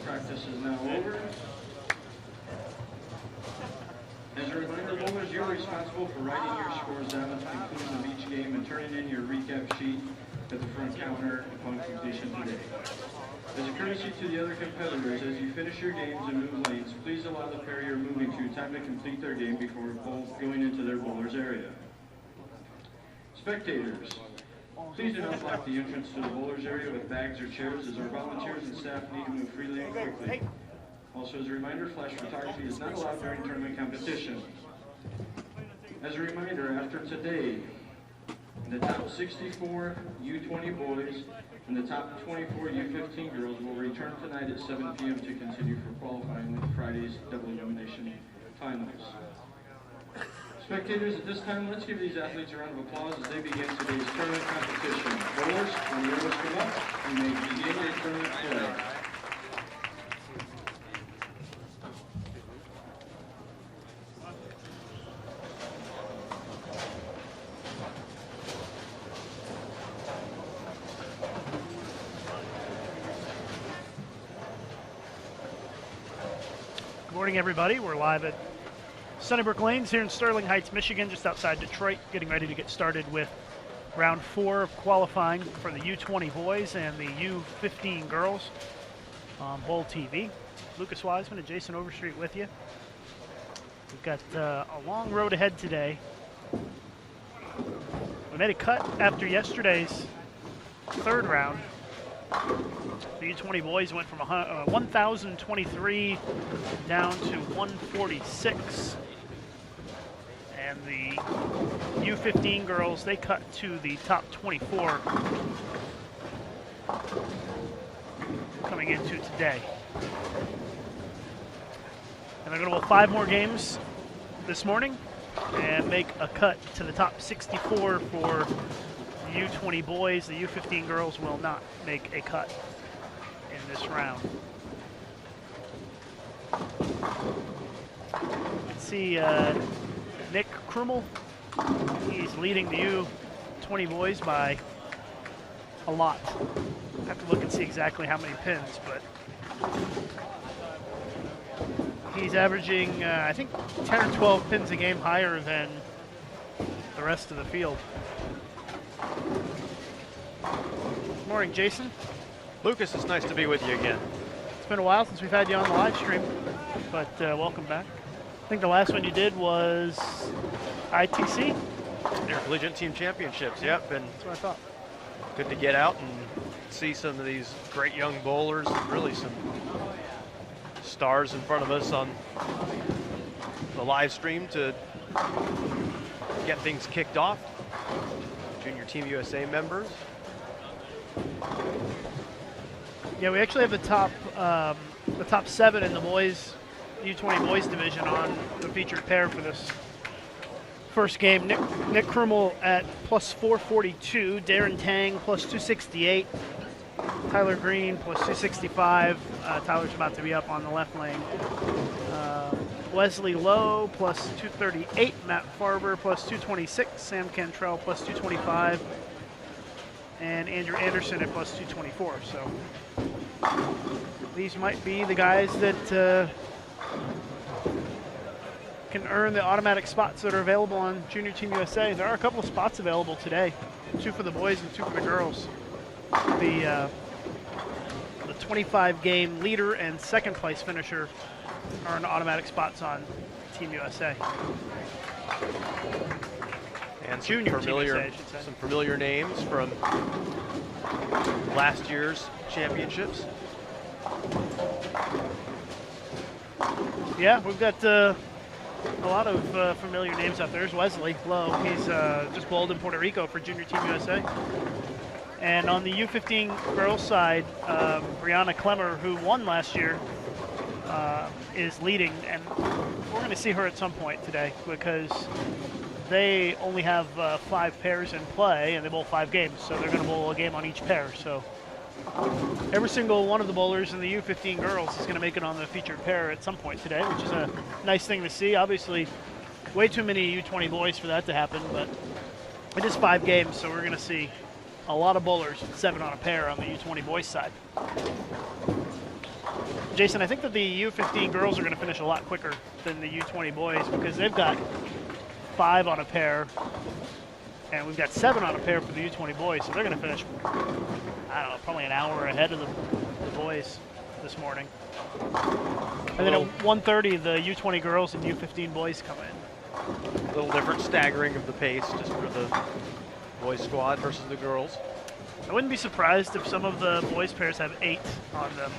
Practice is now over. As a reminder, bowlers, you're responsible for writing your scores down at the conclusion of each game and turning in your recap sheet at the front counter upon completion today. As a courtesy to the other competitors, as you finish your games and move lanes, please allow the pair you're moving to time to complete their game before going into their bowler's area. Spectators, please do not block the entrance to the bowler's area with bags or chairs, as our volunteers and staff need to move freely and quickly. Also, as a reminder, flash photography is not allowed during tournament competition. As a reminder, after today, the top 64 U20 boys and the top 24 U15 girls will return tonight at 7 p.m. to continue for qualifying with Friday's double elimination finals. Spectators, at this time, let's give these athletes a round of applause as they begin today's tournament competition. Bowlers, when the arrows come up, you may begin your tournament play. Good morning, everybody. We're live at Sunnybrook Lanes here in Sterling Heights, Michigan, just outside Detroit, getting ready to get started with round 4 of qualifying for the U20 boys and the U15 girls on Bowl TV. Lucas Wiseman and Jason Overstreet with you. We've got a long road ahead today. We made a cut after yesterday's third round. The U20 boys went from 1,023 down to 146. And the U15 girls, they cut to the top 24 coming into today. And they're going to go 5 more games this morning and make a cut to the top 64 for the U20 boys. The U15 girls will not make a cut in this round. Let's see, Nick Krummel, he's leading the U20 boys by a lot. I have to look and see exactly how many pins, but he's averaging, I think, 10 or 12 pins a game higher than the rest of the field. Good morning, Jason. Lucas, it's nice to be with you again. It's been a while since we've had you on the live stream, but welcome back. I think the last one you did was ITC? Intercollegiate Team Championships, yep. And that's what I thought. Good to get out and see some of these great young bowlers, really some stars in front of us on the live stream to get things kicked off. Junior Team USA members. Yeah, we actually have the top 7 in the boys U20 boys division on the featured pair for this first game. Nick Krummel at plus 442, Darren Tang plus 268, Tyler Green plus 265. Tyler's about to be up on the left lane. Wesley Lowe plus 238, Matt Farber plus 226, Sam Cantrell plus 225, and Andrew Anderson at plus 224. So these might be the guys that can earn the automatic spots that are available on Junior Team USA. There are a couple of spots available today, 2 for the boys and 2 for the girls. The 25-game leader and second place finisher earn automatic spots on Team USA. And Junior Team USA, I should say. Some familiar names from last year's championships. Yeah, we've got a lot of familiar names out there. There's Wesley Lowe. He's just bowled in Puerto Rico for Junior Team USA. And on the U15 girls side, Brianna Clemmer, who won last year, is leading. And we're going to see her at some point today because they only have 5 pairs in play, and they bowl 5 games. So they're going to bowl a game on each pair. So every single one of the bowlers in the U15 girls is going to make it on the featured pair at some point today, which is a nice thing to see. Obviously, way too many U20 boys for that to happen, but it is 5 games, so we're going to see a lot of bowlers, 7 on a pair on the U20 boys side. Jason, I think that the U15 girls are going to finish a lot quicker than the U20 boys because they've got 5 on a pair, and we've got 7 on a pair for the U20 boys, so they're going to finish, I don't know, probably an hour ahead of the boys this morning. And then at 1:30, the U20 girls and U15 boys come in. A little different staggering of the pace just for the boys squad versus the girls. I wouldn't be surprised if some of the boys pairs have 8 on them.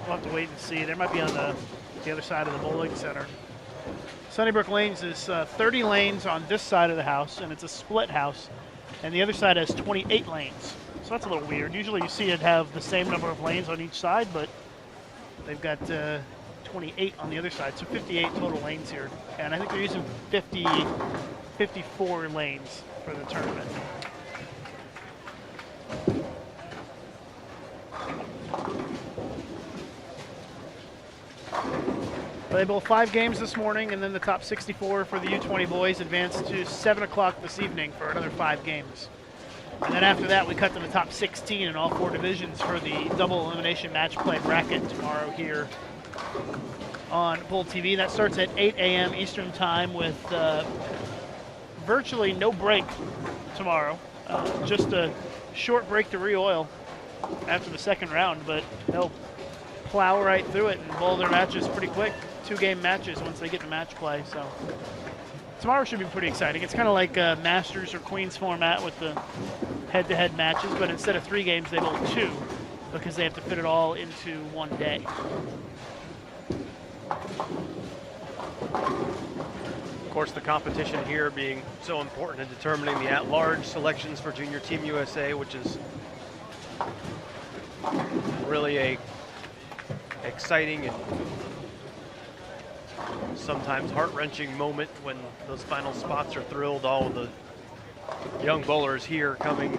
We'll have to wait and see. They might be on the other side of the bowling center. Sunnybrook Lanes is 30 lanes on this side of the house, and it's a split house. And the other side has 28 lanes. So that's a little weird. Usually you see it have the same number of lanes on each side, but they've got 28 on the other side. So 58 total lanes here. And I think they're using 54 lanes for the tournament. They bowl 5 games this morning, and then the top 64 for the U20 boys advance to 7 o'clock this evening for another 5 games. And then after that, we cut to the top 16 in all 4 divisions for the double elimination match play bracket tomorrow here on Bull TV. That starts at 8 a.m. Eastern time with virtually no break tomorrow. Just a short break to re-oil after the second round, but they'll plow right through it and bowl their matches pretty quick. 2-game matches once they get to match play. So tomorrow should be pretty exciting. It's kind of like a Masters or Queens format with the head-to-head matches, but instead of 3 games, they bowl 2 because they have to fit it all into one day. Of course, the competition here being so important in determining the at-large selections for Junior Team USA, which is really a exciting and sometimes heart-wrenching moment when those final spots are thrilled. All of the young bowlers here coming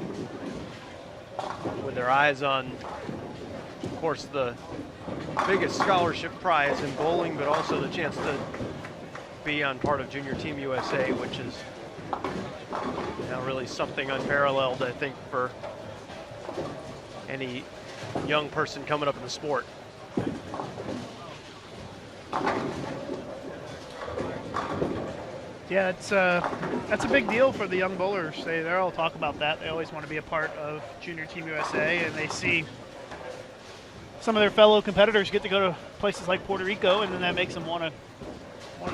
with their eyes on, of course, the biggest scholarship prize in bowling, but also the chance to be on part of Junior Team USA, which is really something unparalleled, I think, for any young person coming up in the sport. Yeah, that's a big deal for the young bowlers. They all talk about that. They always want to be a part of Junior Team USA, and they see some of their fellow competitors get to go to places like Puerto Rico, and then that makes them want to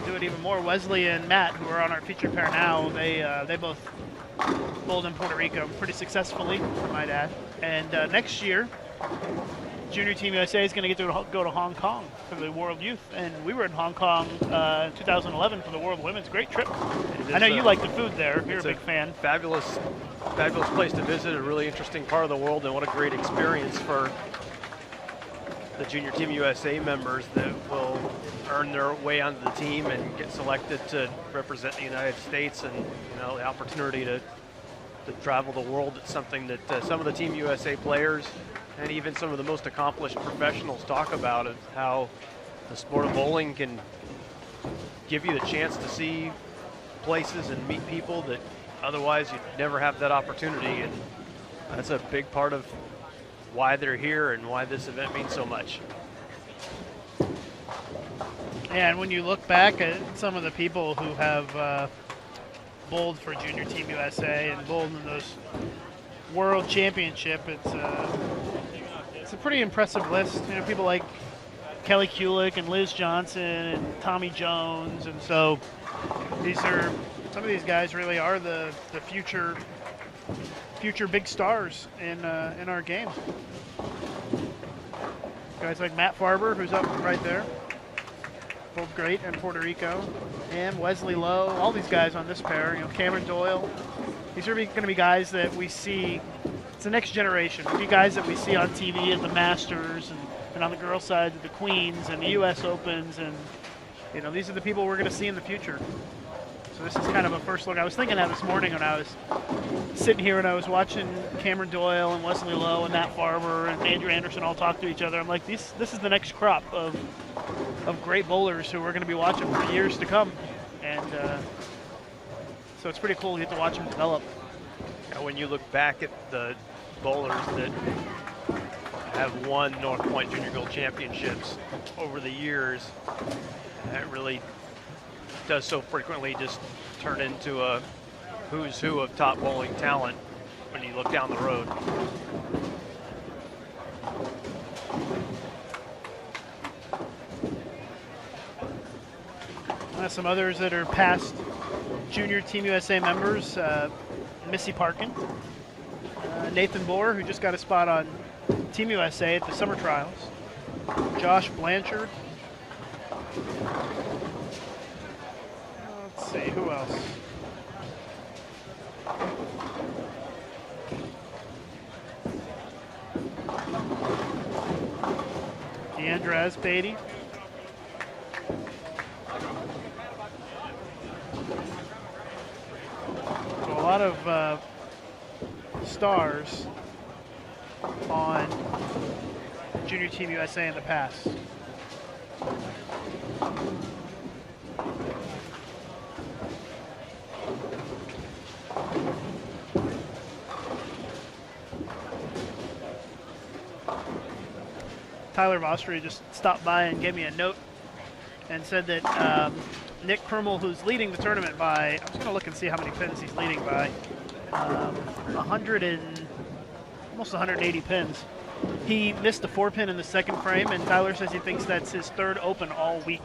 do it even more. Wesley and Matt, who are on our featured pair now, they both bowled in Puerto Rico pretty successfully, I might add. And next year, Junior Team USA is going to get to go to Hong Kong for the World Youth, and we were in Hong Kong in 2011 for the World Women's. Great trip. I know you like the food there. You're a big fan. Fabulous place to visit, a really interesting part of the world, and what a great experience for the Junior Team USA members that will earn their way onto the team and get selected to represent the United States, and the opportunity to travel the world. It's something that some of the Team USA players and even some of the most accomplished professionals talk about, of how the sport of bowling can give you the chance to see places and meet people that otherwise you'd never have that opportunity. And that's a big part of why they're here and why this event means so much. And when you look back at some of the people who have bowled for Junior Team USA and bowled in those World Championship, it's a pretty impressive list. People like Kelly Kulick and Liz Johnson and Tommy Jones, and so some of these guys really are the future big stars in our game. Guys like Matt Farber, who's up right there. both great in Puerto Rico, and Wesley Lowe, all these guys on this pair, Cameron Doyle. These are going to be guys that we see, it's the next generation. It'll be guys that we see on TV at the Masters and on the girls' side at the Queens and the U.S. Opens, and these are the people we're going to see in the future. So this is kind of a first look. I was thinking that this morning when I was sitting here and I was watching Cameron Doyle and Wesley Lowe and Matt Farber and Andrew Anderson all talk to each other. I'm like, this is the next crop of great bowlers who we're going to be watching for years to come. And so it's pretty cool to get to watch them develop. Now, when you look back at the bowlers that have won North Point Junior Gold Championships over the years, that really does so frequently just turn into a who's who of top bowling talent when you look down the road. Some others that are past junior Team USA members, Missy Parkin, Nathan Bohr, who just got a spot on Team USA at the summer trials, Josh Blanchard. Let's see, who else? Deandra Beatty. So a lot of stars on Junior Team USA in the past. Tyler Vostry just stopped by and gave me a note and said that Nick Krummel, who's leading the tournament by, I was going to look and see how many pins he's leading by, almost 180 pins. He missed a 4-pin in the second frame, and Tyler says he thinks that's his third open all week,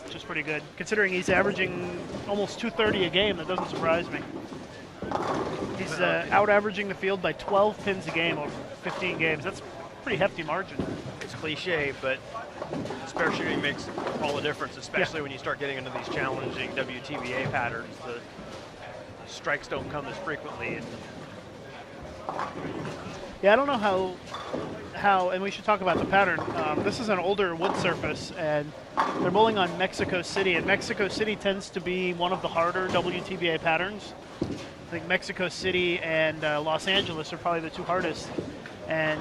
which is pretty good. Considering he's averaging almost 230 a game, that doesn't surprise me. He's out-averaging the field by 12 pins a game over 15 games. That's a pretty hefty margin. It's cliche, but spare shooting makes all the difference, especially when you start getting into these challenging WTBA patterns. The strikes don't come as frequently. Yeah, I don't know how, and we should talk about the pattern. This is an older wood surface, and they're bowling on Mexico City, and Mexico City tends to be one of the harder WTBA patterns. I think Mexico City and Los Angeles are probably the two hardest, and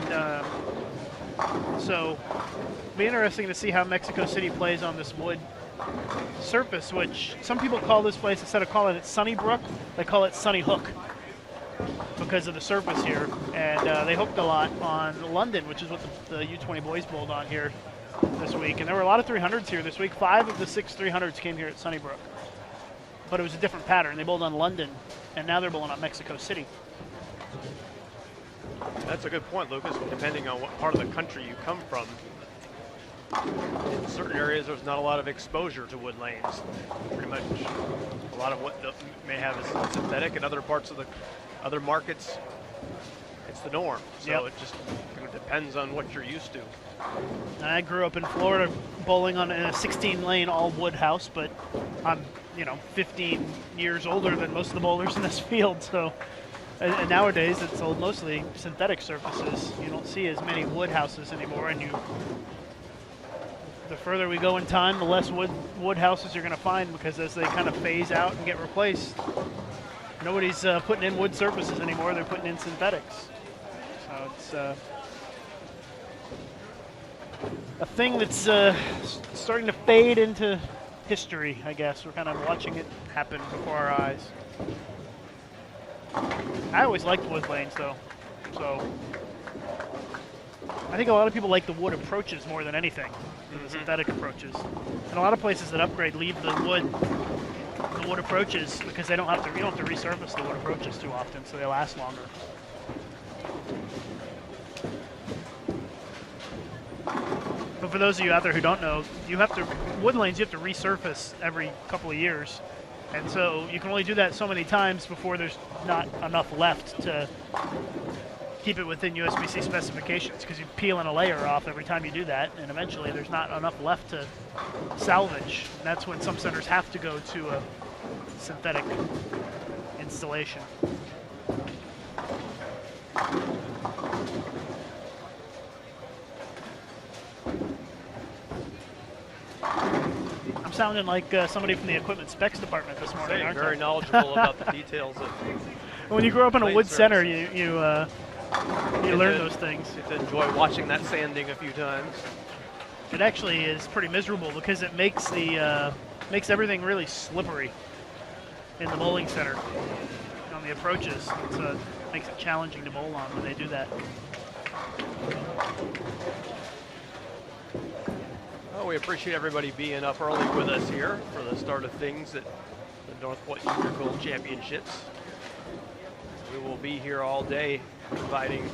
so it'll be interesting to see how Mexico City plays on this wood surface, which some people call this place, instead of calling it Sunnybrook, they call it Sunny Hook because of the surface here. And they hooked a lot on London, which is what the U20 boys bowled on here this week. And there were a lot of 300s here this week. 5 of the 6 300s came here at Sunnybrook. But it was a different pattern. They bowled on London, and now they're bowling on Mexico City. That's a good point, Lucas. Depending on what part of the country you come from, in certain areas there's not a lot of exposure to wood lanes. Pretty much a lot of what they may have is synthetic, and other parts of the other markets, it's the norm. So It just kind of depends on what you're used to. I grew up in Florida bowling in a 16-lane all-wood house, but I'm 15 years older than most of the bowlers in this field. So, and nowadays it's mostly synthetic surfaces. You don't see as many wood houses anymore, and the further we go in time, the less wood houses you're going to find, because as they kind of phase out and get replaced, nobody's putting in wood surfaces anymore. They're putting in synthetics. So it's a thing that's starting to fade into history, I guess. We're kind of watching it happen before our eyes. I always liked wood lanes, though. So I think a lot of people like the wood approaches more than anything, than the synthetic approaches. And a lot of places that upgrade leave the wood approaches because you don't have to resurface the wood approaches too often, so they last longer. But for those of you out there who don't know, wood lanes you have to resurface every couple of years. And so you can only do that so many times before there's not enough left to keep it within USBC specifications, because you're peeling a layer off every time you do that, and eventually there's not enough left to salvage. And that's when some centers have to go to a synthetic installation. I'm sounding like somebody from the equipment specs department this morning, aren't Very I? knowledgeable about the details of When you grow up in a plane wood center, services. you learn those things. Get to enjoy watching that sanding a few times. It actually is pretty miserable because it makes the makes everything really slippery in the bowling center on the approaches. So it makes it challenging to bowl on when they do that. Well, we appreciate everybody being up early with us here for the start of things at the North Pointe Junior Gold Championships. We will be here all day providing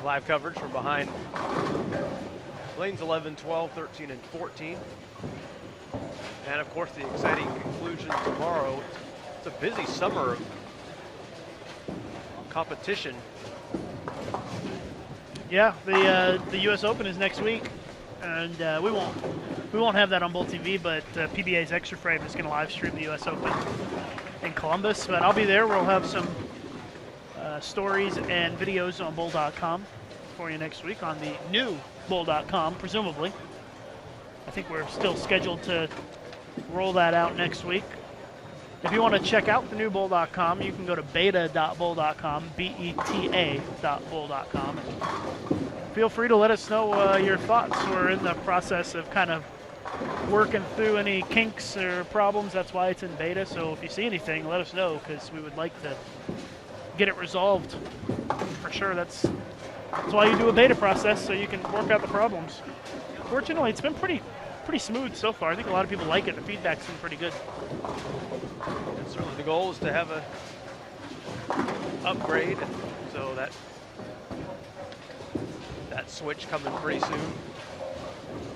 live coverage from behind lanes 11, 12, 13, and 14. And of course, the exciting conclusion tomorrow. It's a busy summer of competition. Yeah, the U.S. Open is next week, and we won't have that on Bowl TV, but PBA's Extra Frame is going to live stream the U.S. Open in Columbus. But I'll be there. We'll have some stories and videos on bowl.com for you next week on the new bowl.com, presumably. I think we're still scheduled to roll that out next week. If you want to check out the new bowl.com, you can go to beta.bowl.com, beta.bowl.com. Feel free to let us know your thoughts. We're in the process of kind of working through any kinks or problems. That's why it's in beta. So if you see anything, let us know, because we would like to get it resolved. For sure, that's why you do a beta process, so you can work out the problems. Fortunately, it's been pretty smooth so far. I think a lot of people like it. The feedback's been pretty good. And certainly the goal is to have a upgrade, so that switch coming pretty soon.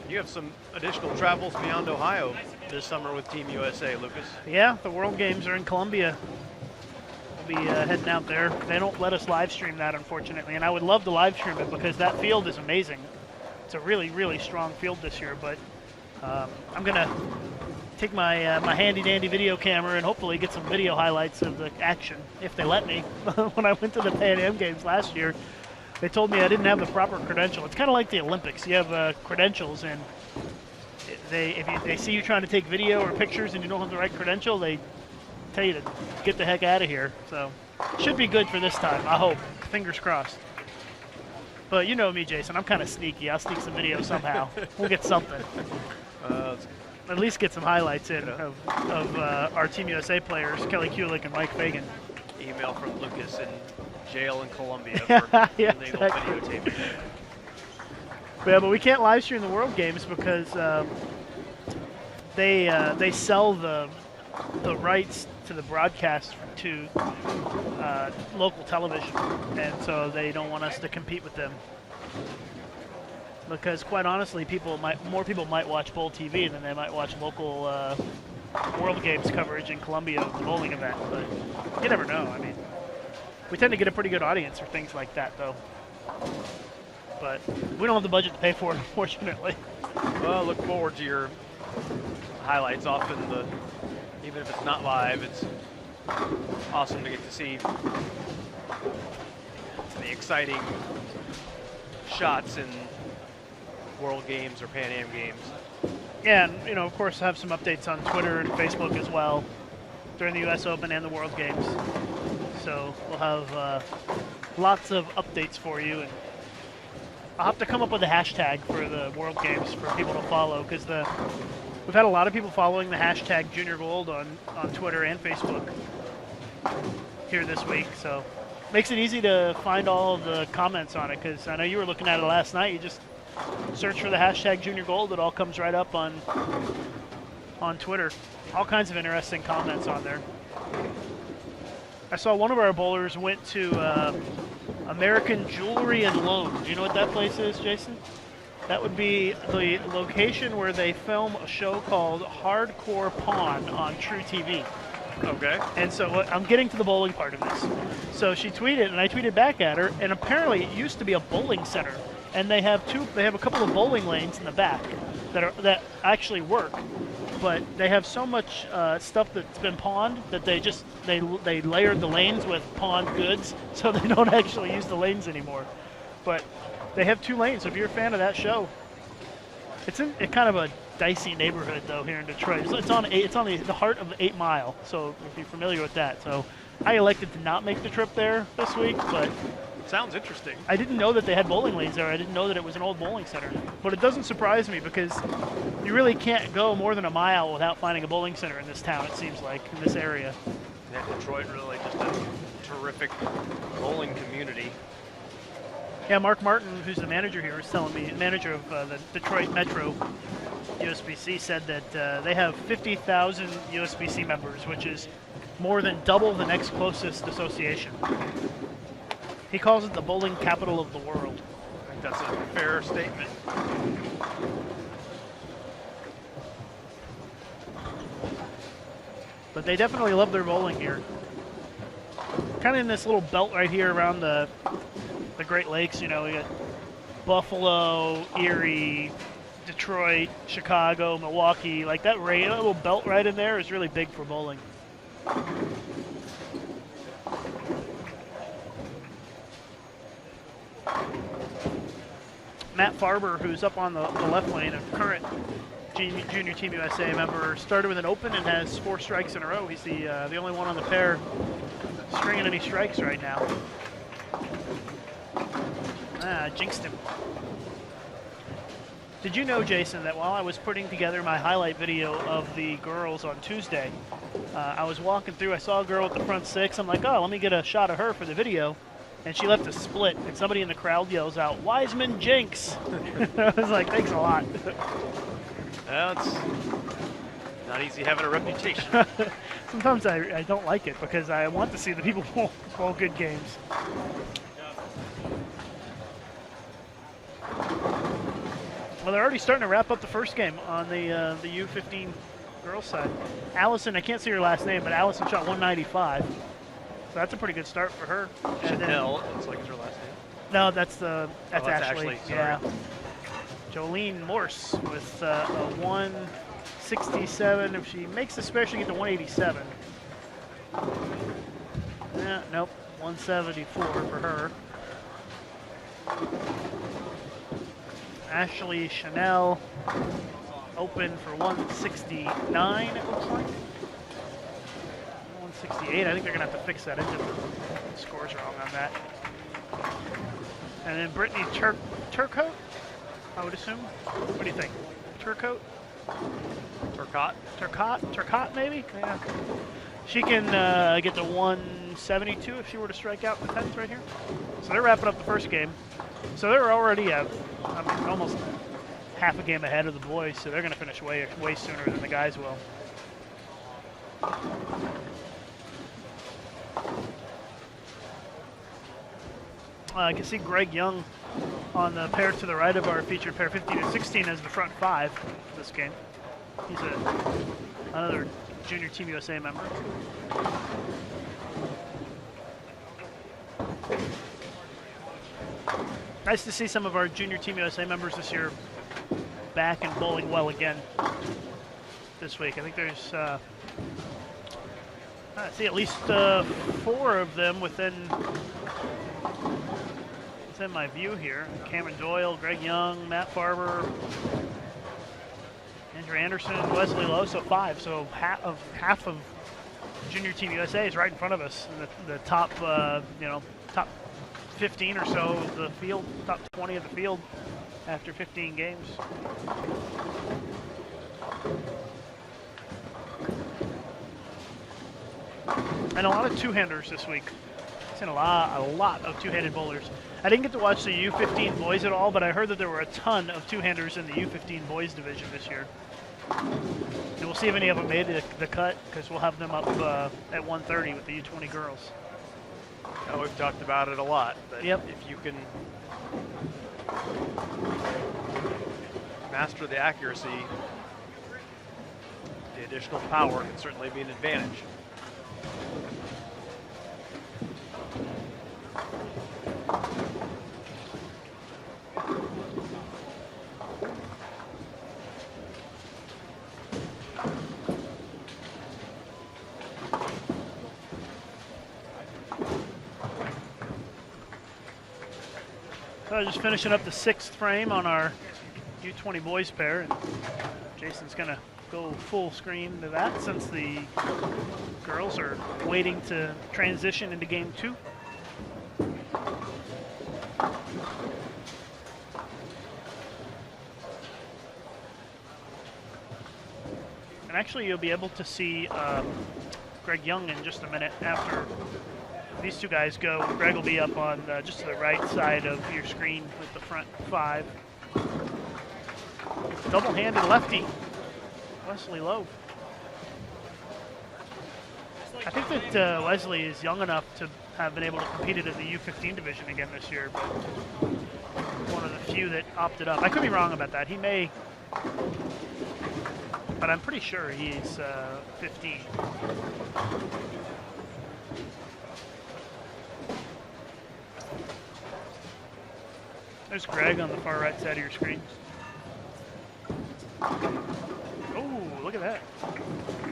You have some additional travels beyond Ohio this summer with Team USA, Lucas. Yeah, the World Games are in Columbia. We'll be heading out there. They don't let us live stream that, unfortunately, and I would love to live stream it because that field is amazing. It's a really, really strong field this year, but I'm going to take my my handy-dandy video camera and hopefully get some video highlights of the action, if they let me. When I went to the Pan Am Games last year, they told me I didn't have the proper credential. It's kind of like the Olympics. You have credentials, and if they see you trying to take video or pictures and you don't have the right credential, they tell you to get the heck out of here. So should be good for this time, I hope. Fingers crossed. But you know me, Jason. I'm kind of sneaky. I'll sneak some video somehow. We'll get something. At least get some highlights in of our Team USA players, Kelly Kulik and Mike Fagan. Email from Lucas in jail in Colombia for Yeah, illegal exactly. videotaping. Yeah, but we can't live stream the World Games because they sell the rights to the broadcast to local television, and so they don't want us to compete with them. Because quite honestly, more people might watch Bowl TV than they might watch local World Games coverage in Columbia of the bowling event. But you never know. I mean, we tend to get a pretty good audience for things like that, though. But we don't have the budget to pay for it, unfortunately. Well, look forward to your highlights. Often, even if it's not live, it's awesome to get to see the exciting shots in World Games or Pan Am Games. Yeah, and of course, have some updates on Twitter and Facebook as well during the U.S. Open and the World Games. So we'll have lots of updates for you, and I'll have to come up with a hashtag for the World Games for people to follow, because we've had a lot of people following the hashtag Junior Gold on Twitter and Facebook here this week. So makes it easy to find all of the comments on it, because I know you were looking at it last night. You just search for the hashtag Junior Gold. It all comes right up on Twitter. All kinds of interesting comments on there. I saw one of our bowlers went to American Jewelry and Loan. Do you know what that place is, Jason? That would be the location where they film a show called Hardcore Pawn on True TV. Okay. And so I'm getting to the bowling part of this. So she tweeted, and I tweeted back at her, and apparently it used to be a bowling center, and they have a couple of bowling lanes in the back that actually work, but they have so much stuff that's been pawned that they layered the lanes with pawned goods, so they don't actually use the lanes anymore. But they have 2 lanes. So if you're a fan of that show, it's in kind of a dicey neighborhood though here in Detroit. So it's on the heart of the 8 Mile. So if you're familiar with that, so I elected to not make the trip there this week, but Sounds interesting. I didn't know that they had bowling lanes there. I didn't know that it was an old bowling center. But it doesn't surprise me because you really can't go more than a mile without finding a bowling center in this town, it seems like, in this area. Yeah, Detroit really just a terrific bowling community. Yeah, Mark Martin, who's the manager here, was telling me, manager of the Detroit Metro USBC, said that they have 50,000 USBC members, which is more than double the next closest association. He calls it the bowling capital of the world. I think that's a fair statement. But they definitely love their bowling here. Kind of in this little belt right here around the Great Lakes, you know, we got Buffalo, Erie, Detroit, Chicago, Milwaukee. Like that little belt right in there is really big for bowling. Matt Farber, who's up on the left lane, a current Junior Team USA member, started with an open and has 4 strikes in a row. He's the only one on the pair stringing any strikes right now. Jinxed him. Did you know, Jason, that while I was putting together my highlight video of the girls on Tuesday, I was walking through, I saw a girl at the front 6. I'm like, oh, let me get a shot of her for the video. And she left a split, and somebody in the crowd yells out, "Wiseman Jinx!" I was like, thanks a lot. Well, it's not easy having a reputation. Sometimes I don't like it because I want to see the people bowl good games. Well, they're already starting to wrap up the first game on the U15 girls side. Allison, I can't see her last name, but Allison shot 195. So that's a pretty good start for her. Chanel, it looks like it's her last name. No, that's Ashley. Yeah. Jolene Morse with a 167. If she makes the spare, she gets to 187. Yeah, nope, 174 for her. Ashley Chanel open for 169, it looks like. 168. I think they're going to have to fix that engine. The score's wrong on that. And then Brittany Turcotte, I would assume. What do you think? Turcotte? Turcotte, maybe? Yeah. She can get to 172 if she were to strike out in the 10th right here. So they're wrapping up the first game. So they're already almost half a game ahead of the boys, so they're going to finish way sooner than the guys will. I can see Greg Young on the pair to the right of our featured pair 15 and 16 as the front 5 for this game. He's another Junior Team USA member. Nice to see some of our Junior Team USA members this year back and bowling well again this week. I think there's I see at least 4 of them within my view here. Cameron Doyle, Greg Young, Matt Farber, Andrew Anderson, Wesley Lowe, so 5. So half of Junior Team USA is right in front of us in the top top 15 or so of the field, top 20 of the field after 15 games. And a lot of two-handers this week. I've seen a lot of two-handed bowlers. I didn't get to watch the U15 boys at all, but I heard that there were a ton of two-handers in the U15 boys division this year. And we'll see if any of them made the cut, because we'll have them up at 1:30 with the U20 girls. We've talked about it a lot, but yep. If you can master the accuracy, the additional power can certainly be an advantage. So just finishing up the 6th frame on our U20 boys pair, and Jason's gonna go full screen to that since the girls are waiting to transition into game 2. And actually you'll be able to see Greg Young in just a minute after these two guys go. Greg will be up on just to the right side of your screen with the front 5. Double-handed lefty, Wesley Loeb. I think that Wesley is young enough to have been able to compete in the U15 division again this year, but one of the few that opted up. I could be wrong about that. He may, but I'm pretty sure he's 15. There's Greg on the far right side of your screen. Oh, look at that.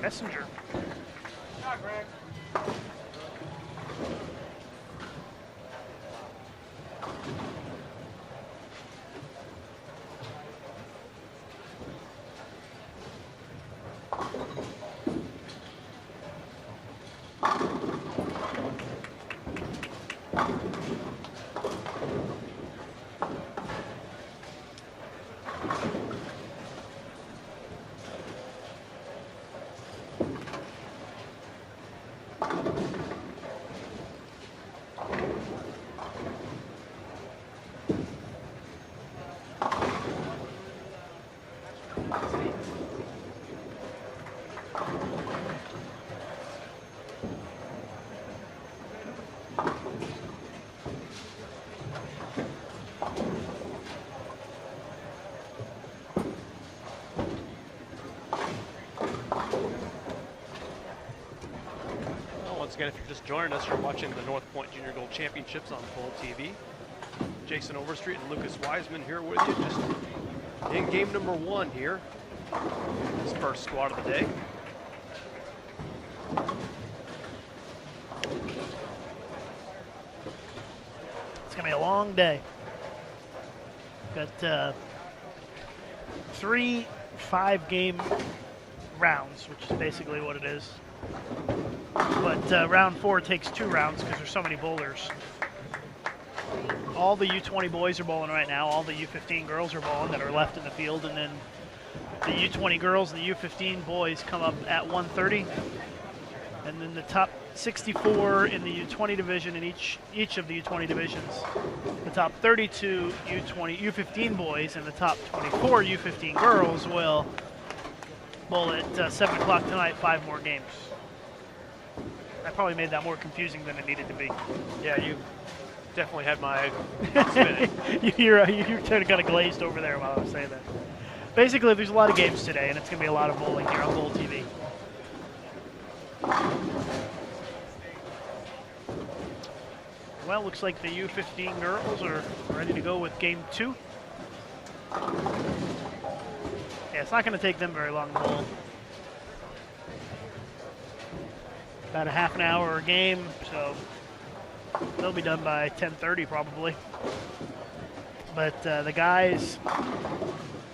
Messenger. Hi, Greg. Again, if you're just joining us, you're watching the North Point Junior Gold Championships on Full TV. Jason Overstreet and Lucas Wiseman here with you, just in game number 1 here. This first squad of the day. It's gonna be a long day. Got 3 5-game rounds, which is basically what it is. But round 4 takes 2 rounds because there's so many bowlers. All the U20 boys are bowling right now. All the U15 girls are bowling that are left in the field. And then the U20 girls and the U15 boys come up at 1:30. And then the top 64 in the U20 division in each of the U20 divisions. The top 32 U15 boys and the top 24 U15 girls will bowl at 7 o'clock tonight, 5 more games. I probably made that more confusing than it needed to be. Yeah, you definitely had my head spinning. You're kind of glazed over there while I was saying that. Basically, there's a lot of games today, and it's going to be a lot of bowling here on Bowl TV. Well, looks like the U15 girls are ready to go with game 2. Yeah, it's not going to take them very long to bowl. About a half an hour a game, so they'll be done by 10:30 probably. But the guys,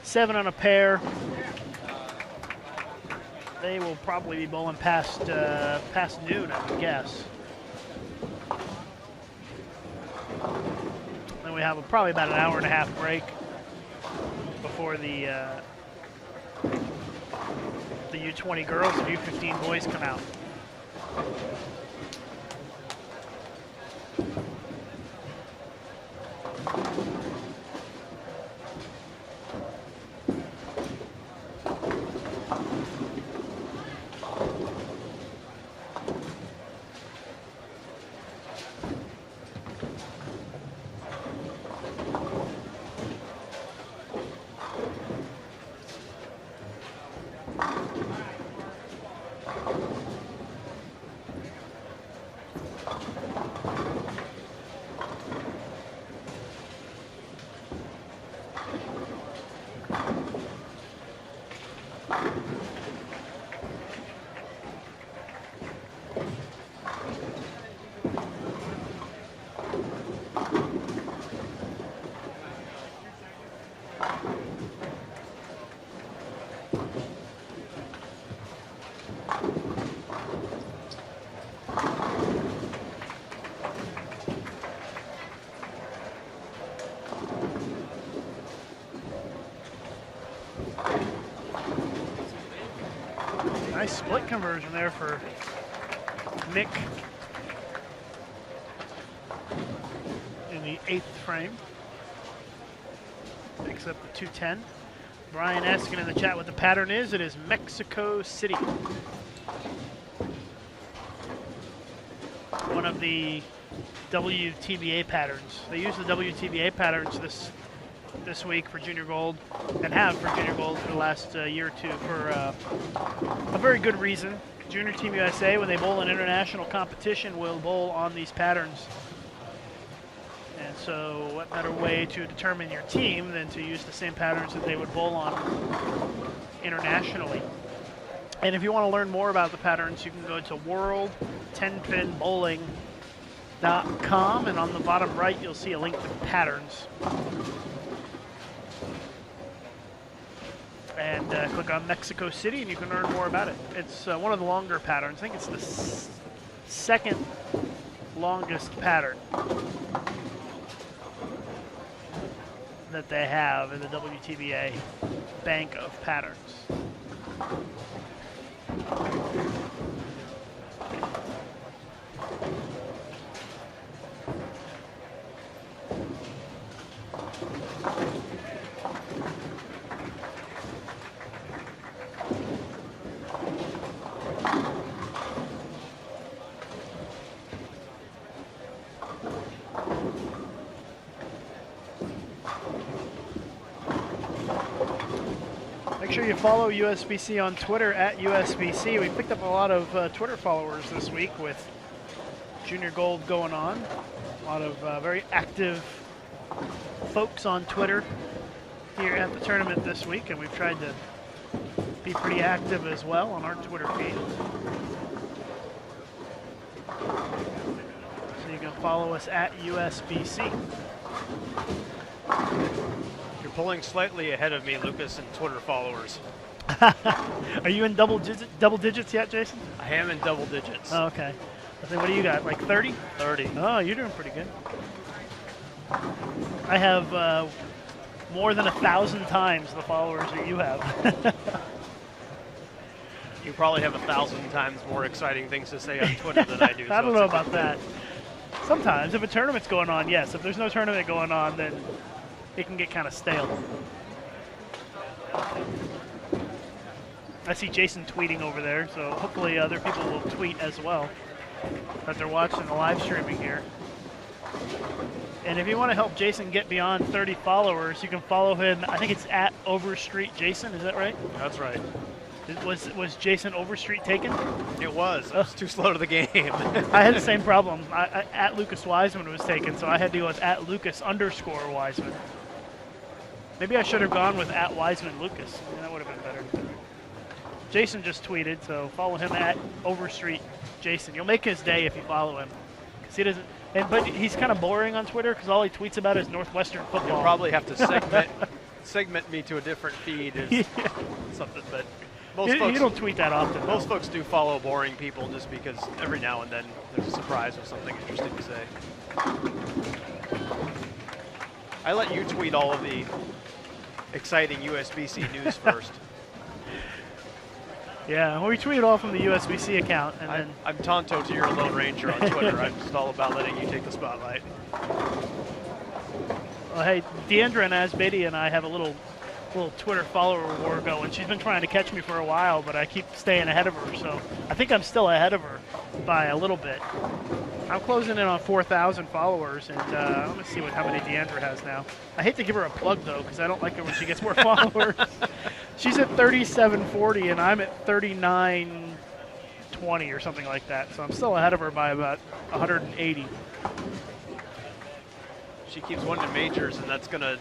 7 on a pair, they will probably be bowling past noon, I would guess. Then we have probably about an hour and a half break before the U20 girls and U15 boys come out. split conversion there for Nick in the 8th frame. Picks up the 210. Brian asking in the chat what the pattern is. It is Mexico City. One of the WTBA patterns. They use the WTBA patterns this week for Junior Gold, and have for Junior Gold for the last year or two for a very good reason. Junior Team USA, when they bowl in international competition, will bowl on these patterns. And so what better way to determine your team than to use the same patterns that they would bowl on internationally. And if you want to learn more about the patterns, you can go to world10pinbowling.com, and on the bottom right you'll see a link to patterns. And click on Mexico City and you can learn more about it. It's one of the longer patterns. I think it's the second longest pattern that they have in the WTBA bank of patterns. Make sure you follow USBC on Twitter at USBC. We picked up a lot of Twitter followers this week with Junior Gold going on. A lot of very active folks on Twitter here at the tournament this week, and we've tried to be pretty active as well on our Twitter feed. So you can follow us at USBC. You're pulling slightly ahead of me, Lucas, in Twitter followers. Are you in double digits yet, Jason? I am in double digits. Oh, okay. I think, what do you got, like 30? 30. Oh, you're doing pretty good. I have more than 1,000 times the followers that you have. You probably have 1,000 times more exciting things to say on Twitter than I do. I don't know about that. Sometimes, if a tournament's going on, yes. If there's no tournament going on, then it can get kind of stale. I see Jason tweeting over there, so hopefully other people will tweet as well that they're watching the live streaming here. And if you want to help Jason get beyond 30 followers, you can follow him. I think it's at Overstreet Jason. Is that right? That's right. Was Jason Overstreet taken? It was. I was too slow to the game. I had the same problem. At Lucas Wiseman was taken, so I had to go with at Lucas_Wiseman. Maybe I should have gone with at Wiseman Lucas. Yeah, that would have been better. Jason just tweeted, so follow him at Overstreet Jason. You'll make his day if you follow him, because he doesn't. But he's kind of boring on Twitter because all he tweets about is Northwestern football. You'll probably have to segment me to a different feed or something. But most folks, you don't tweet that often. Most folks do follow boring people just because every now and then there's a surprise or something interesting to say. I let you tweet all of the exciting USBC news first. Yeah, well, we tweet all from the USBC account, and then I'm Tonto to your Lone Ranger on Twitter. I'm just all about letting you take the spotlight. Well, hey, Deandra and Asbedi and I have a little Twitter follower war going. She's been trying to catch me for a while, but I keep staying ahead of her, so I think I'm still ahead of her by a little bit. I'm closing in on 4,000 followers, and let me see how many Deandra has now. I hate to give her a plug, though, because I don't like it when she gets more followers. She's at 3740, and I'm at 3920 or something like that, so I'm still ahead of her by about 180. She keeps winning majors, and that's going to,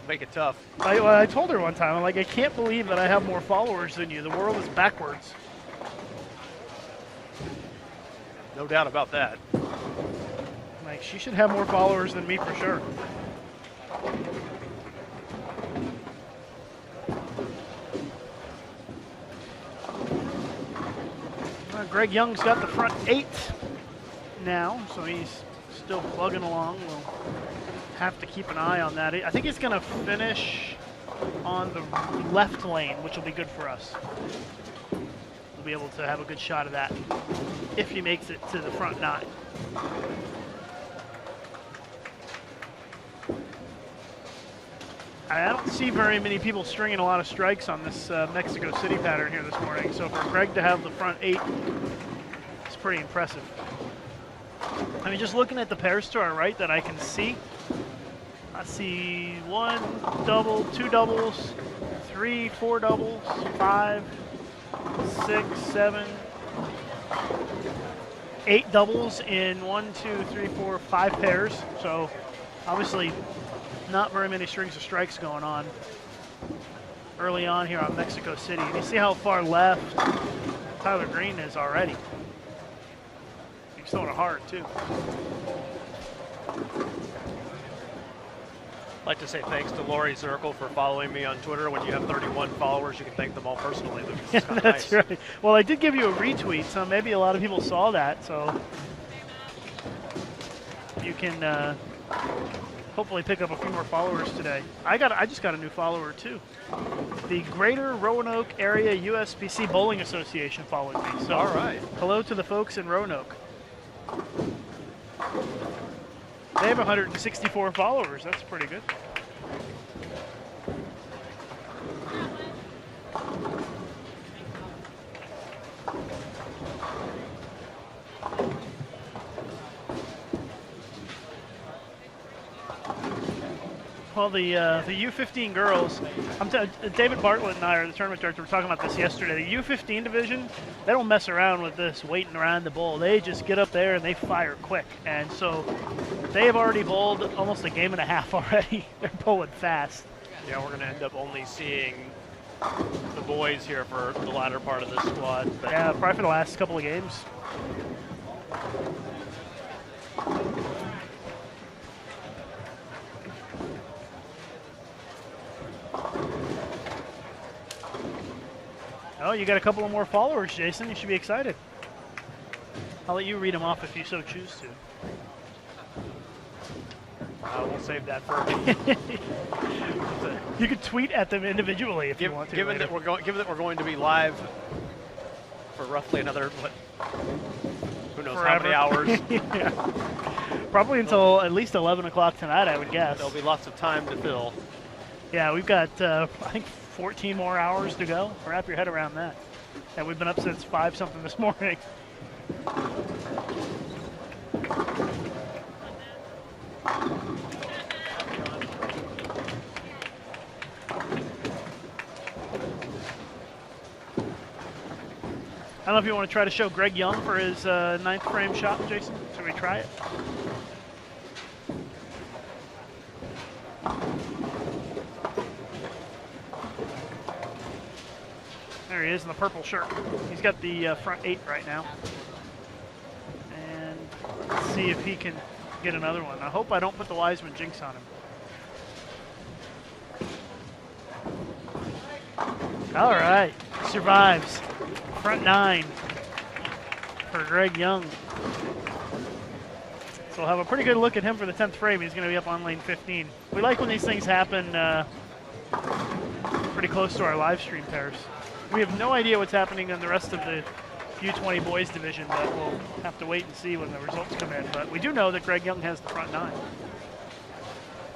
make it tough. I told her one time, I'm like, I can't believe that I have more followers than you. The world is backwards. No doubt about that. Like, she should have more followers than me for sure. Greg Young's got the front 8 now, so he's still plugging along. We'll have to keep an eye on that. I think he's going to finish on the left lane, which will be good for us. to be able to have a good shot of that if he makes it to the front 9. I don't see very many people stringing a lot of strikes on this Mexico City pattern here this morning. So for Greg to have the front 8, it's pretty impressive. I mean, just looking at the pairs to our right that I can see, I see 1 double, 2 doubles, 3, 4 doubles, 5, 6, 7, 8 doubles in 1, 2, 3, 4, 5 pairs. So obviously not very many strings of strikes going on early on here on Mexico City. And you see how far left Tyler Green is already. He's throwing it hard too. I'd like to say thanks to Lori Zirkle for following me on Twitter. When you have 31 followers, you can thank them all personally. That's That's nice. right. Well, I did give you a retweet, so maybe a lot of people saw that. So you can hopefully pick up a few more followers today. I just got a new follower too. The Greater Roanoke Area USBC Bowling Association followed me. So all right. Hello to the folks in Roanoke. They have 164 followers. That's pretty good. Well, the U15 girls, David Bartlett and I, are the tournament director, were talking about this yesterday. The U15 division, they don't mess around with this waiting around the bowl. They just get up there and they fire quick. And so they have already bowled almost a game and a half already. They're bowling fast. Yeah, we're going to end up only seeing the boys here for the latter part of this squad. But Yeah, probably for the last couple of games. Oh, you got a couple of more followers, Jason. You should be excited. I'll let you read them off if you so choose to. we'll save that for You could tweet at them individually if you want to. given that we're going to be live for roughly another who knows how many hours. Yeah. Probably until at least 11 o'clock tonight, I would guess. There'll be lots of time to fill. Yeah, we've got I think 14 more hours to go. Wrap your head around that. And we've been up since 5 something this morning. I don't know if you want to try to show Greg Young for his 9th frame shot, Jason. Should we try it? There he is in the purple shirt. He's got the front 8 right now. And let's see if he can get another one. I hope I don't put the Wiseman jinx on him. All right, survives. Front 9 for Greg Young. So we'll have a pretty good look at him for the 10th frame. He's going to be up on lane 15. We like when these things happen pretty close to our live stream pairs. We have no idea what's happening in the rest of the U20 boys division, but we'll have to wait and see when the results come in. But we do know that Greg Young has the front 9.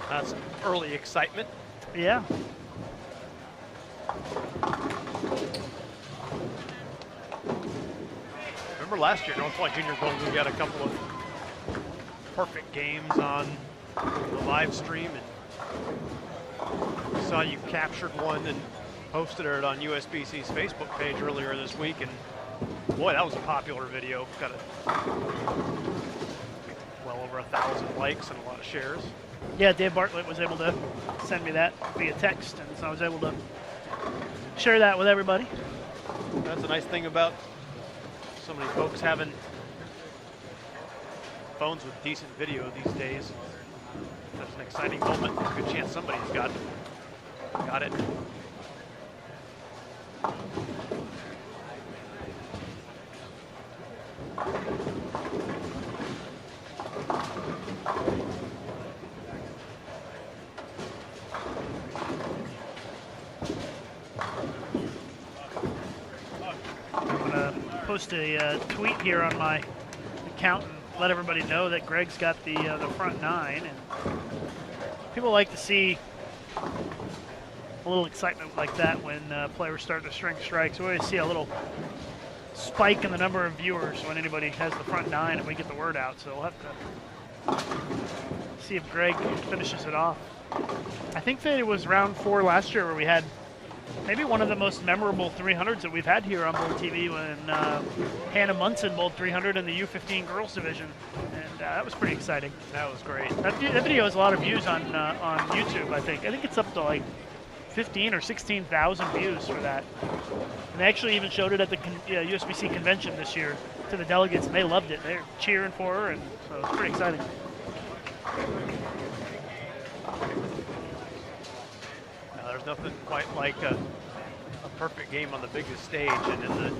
That's early excitement. Yeah. Remember last year, North Point Junior Gold, we had a couple of perfect games on the live stream, and saw you captured one and posted it on USBC's Facebook page earlier this week, and boy, that was a popular video. Got well over 1,000 likes and a lot of shares. Yeah, Dave Bartlett was able to send me that via text, and so I was able to share that with everybody. That's a nice thing about so many folks having phones with decent video these days. That's an exciting moment. There's a good chance somebody's got it. I'm gonna post a tweet here on my account and let everybody know that Greg's got the front 9, and people like to see a little excitement like that when players start to string strikes. We always see a little spike in the number of viewers when anybody has the front 9 and we get the word out. So we'll have to see if Greg finishes it off. I think that it was round 4 last year where we had maybe one of the most memorable 300s that we've had here on Bold TV when Hannah Munson bowled 300 in the U15 girls division, and that was pretty exciting. That was great. That video has a lot of views on YouTube. I think it's up to like 15 or 16,000 views for that. And they actually even showed it at the USBC convention this year to the delegates, and they loved it. They're cheering for her, and so it's pretty exciting. Now, there's nothing quite like a perfect game on the biggest stage, and in the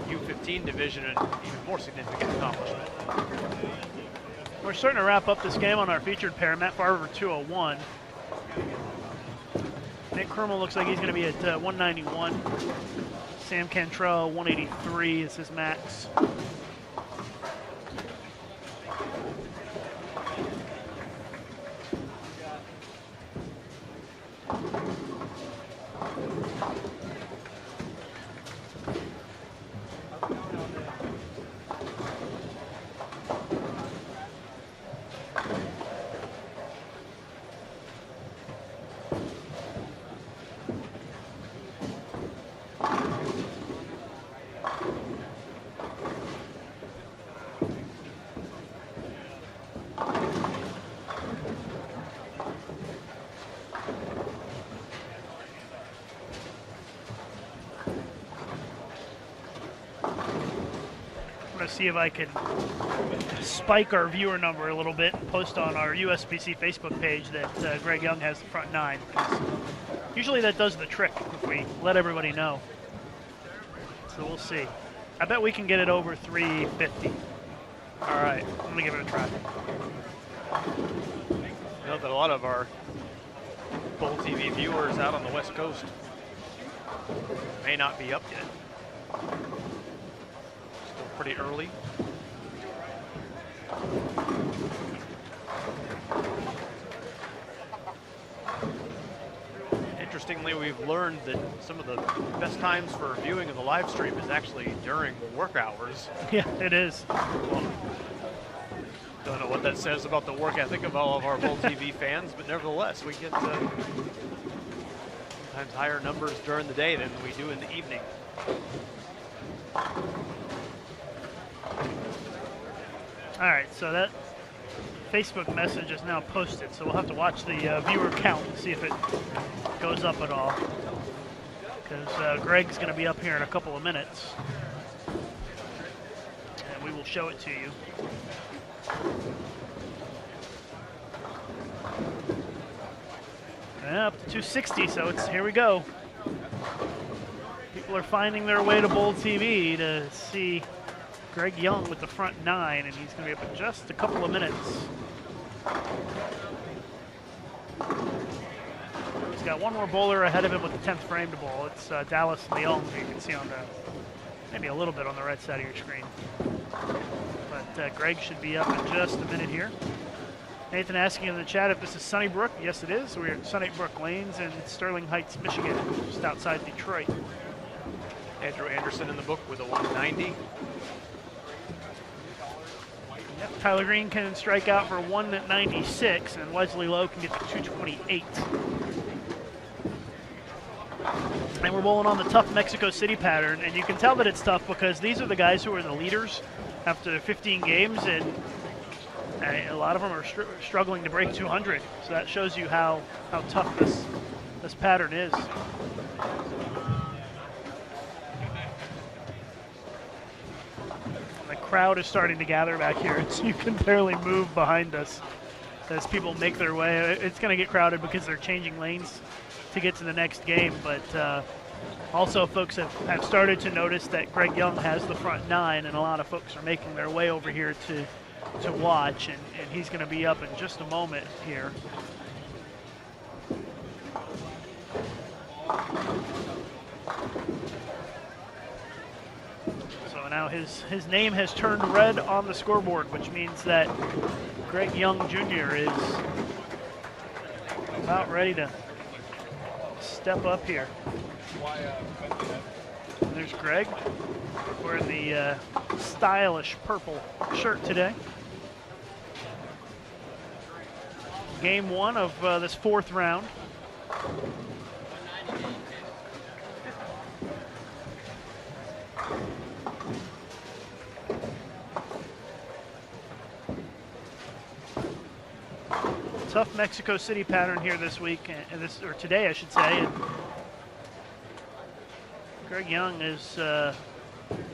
U15 division, an even more significant accomplishment. We're starting to wrap up this game on our featured pair. Matt Farver 201. Nick Krummel looks like he's going to be at 191. Sam Cantrell 183 is his max. See if I can spike our viewer number a little bit and post on our USBC Facebook page that Greg Young has the front 9. Usually that does the trick if we let everybody know. So we'll see. I bet we can get it over 350. All right, I'm gonna give it a try. I know that a lot of our Bold TV viewers out on the West Coast may not be up yet. Pretty early. Interestingly, we've learned that some of the best times for viewing of the live stream is actually during work hours. Yeah, it is. Well, don't know what that says about the work ethic of all of our Bold TV fans, but nevertheless, we get sometimes higher numbers during the day than we do in the evening. All right, so that Facebook message is now posted, so we'll have to watch the viewer count and see if it goes up at all. Because Greg's going to be up here in a couple of minutes, and we will show it to you. Yeah, up to 260, so it's here we go. People are finding their way to Bold TV to see Greg Young with the front 9, and he's going to be up in just a couple of minutes. He's got one more bowler ahead of him with the 10th frame to bowl. It's Dallas Leung, who you can see on the, maybe a little bit on the right side of your screen. But Greg should be up in just a minute here. Nathan asking in the chat if this is Sunnybrook. Yes, it is. We're at Sunnybrook Lanes in Sterling Heights, Michigan, just outside Detroit. Andrew Anderson in the book with a 190. Yep, Tyler Green can strike out for 196, and Wesley Lowe can get to 228. And we're bowling on the tough Mexico City pattern, and you can tell that it's tough because these are the guys who are the leaders after 15 games, and a lot of them are struggling to break 200. So that shows you how tough this pattern is. The crowd is starting to gather back here, so you can barely move behind us as people make their way. It's going to get crowded because they're changing lanes to get to the next game, but also folks have started to notice that Greg Young has the front 9, and a lot of folks are making their way over here to watch, and he's going to be up in just a moment here. So now his name has turned red on the scoreboard, which means that Greg Young Jr. is about ready to step up here. And there's Greg wearing the stylish purple shirt today. Game 1 of this 4th round. Tough Mexico City pattern here this week, or today, I should say. And Greg Young has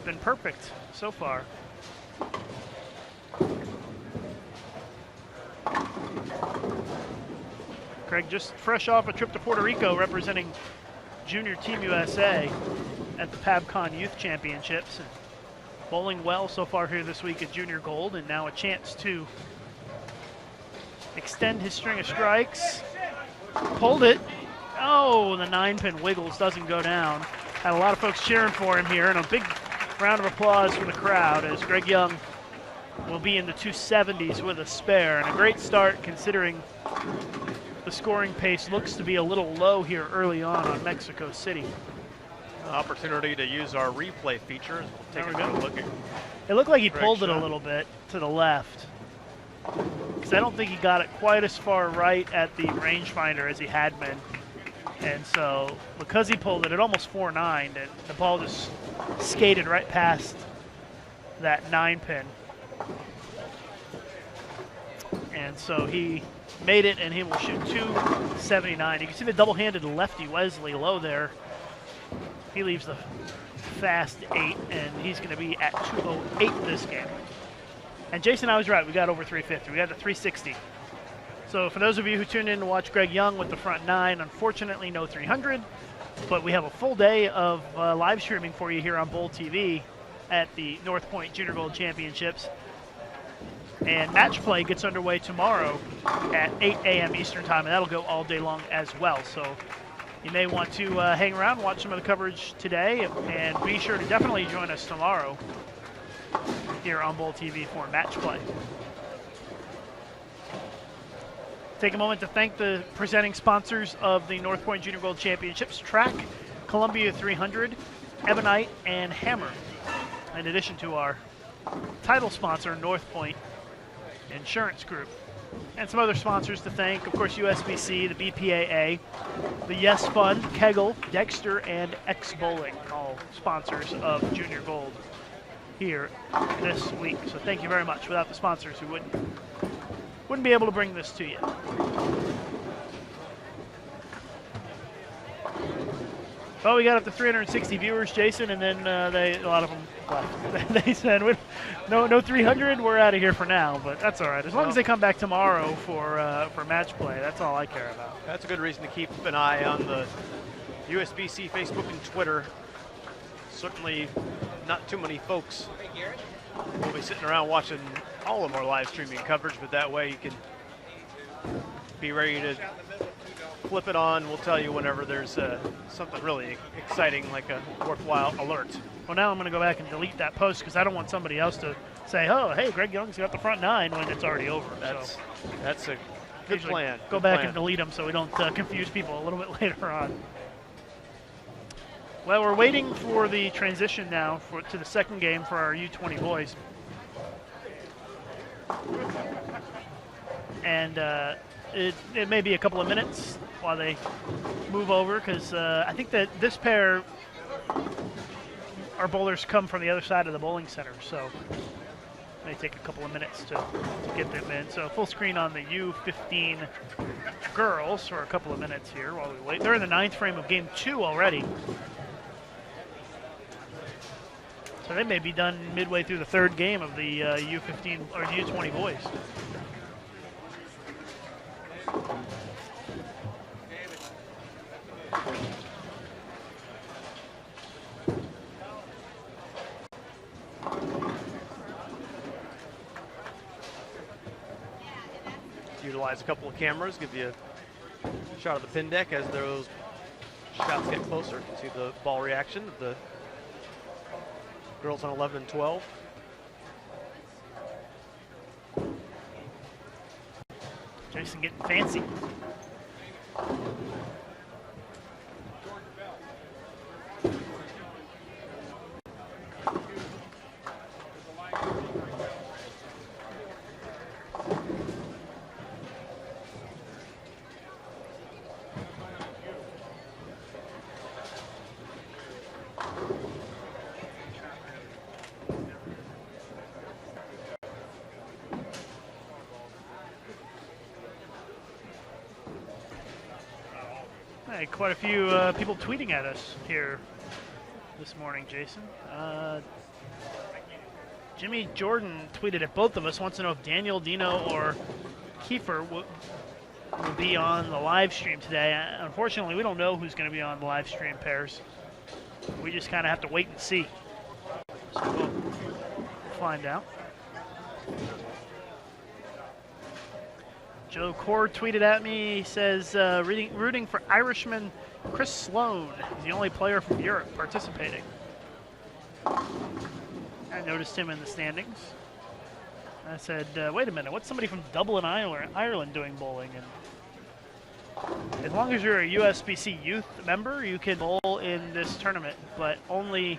been perfect so far. Greg just fresh off a trip to Puerto Rico representing Junior Team USA at the PABCON Youth Championships. And bowling well so far here this week at Junior Gold, and now a chance to extend his string of strikes. Pulled it. Oh, the 9-pin wiggles, doesn't go down. Had a lot of folks cheering for him here, and a big round of applause from the crowd as Greg Young will be in the 270s with a spare. And a great start considering the scoring pace looks to be a little low here early on Mexico City. Opportunity to use our replay feature. We'll take a look at it looked like he pulled it a little bit to the left, because I don't think he got it quite as far right at the rangefinder as he had been. And so because he pulled it, it almost 4-9'd, and the ball just skated right past that 9-pin. And so he made it, and he will shoot 279. You can see the double-handed lefty Wesley low there. He leaves the fast 8, and he's going to be at 208 this game. And Jason, I was right. We got over 350. We got to 360. So for those of you who tuned in to watch Greg Young with the front 9, unfortunately no 300, but we have a full day of live streaming for you here on Bowl TV at the North Point Junior Gold Championships. And match play gets underway tomorrow at 8 a.m. Eastern Time, and that'll go all day long as well. So you may want to hang around, watch some of the coverage today, and be sure to definitely join us tomorrow here on Bowl TV for match play. Take a moment to thank the presenting sponsors of the North Point Junior Gold Championships: Track, Columbia 300, Ebonite, and Hammer, in addition to our title sponsor, North Point Insurance Group. And some other sponsors to thank, of course, USBC, the BPAA, the Yes Fund, Kegel, Dexter, and X Bowling, all sponsors of Junior Gold here this week. So thank you very much. Without the sponsors, we wouldn't be able to bring this to you. Well, we got up to 360 viewers, Jason, and then a lot of them left. They said, no 300, we're out of here for now, but that's all right. As long as they come back tomorrow for match play, that's all I care about. That's a good reason to keep an eye on the USBC Facebook and Twitter. Certainly not too many folks will be sitting around watching all of our live streaming coverage, but that way you can be ready to flip it on. We'll tell you whenever there's something really exciting, like a worthwhile alert. Well, now I'm going to go back and delete that post because I don't want somebody else to say, oh, hey, Greg Young's got the front 9 when it's already over. That's a good plan. Go back and delete them so we don't confuse people a little bit later on. Well, we're waiting for the transition now to the second game for our U20 boys. And it may be a couple of minutes while they move over, because I think that this pair, our bowlers come from the other side of the bowling center, so it may take a couple of minutes to get them in. So full screen on the U15 girls for a couple of minutes here while we wait. They're in the 9th frame of game 2 already. So they may be done midway through the 3rd game of the U15 or the U20 boys. Utilize a couple of cameras, give you a shot of the pin deck as those shots get closer. You can see the ball reaction of the Girls on 11 and 12. Jason getting fancy. Hey, quite a few people tweeting at us here this morning, Jason. Jimmy Jordan tweeted at both of us, wants to know if Daniel, Dino, or Kiefer will be on the live stream today. Unfortunately, we don't know who's going to be on the live stream pairs. We just kind of have to wait and see. So we'll find out. Joe Cord tweeted at me, he says, rooting for Irishman Chris Sloan. He's the only player from Europe participating. I noticed him in the standings. I said, wait a minute, what's somebody from Dublin, Ireland doing bowling? And as long as you're a USBC youth member, you can bowl in this tournament, but only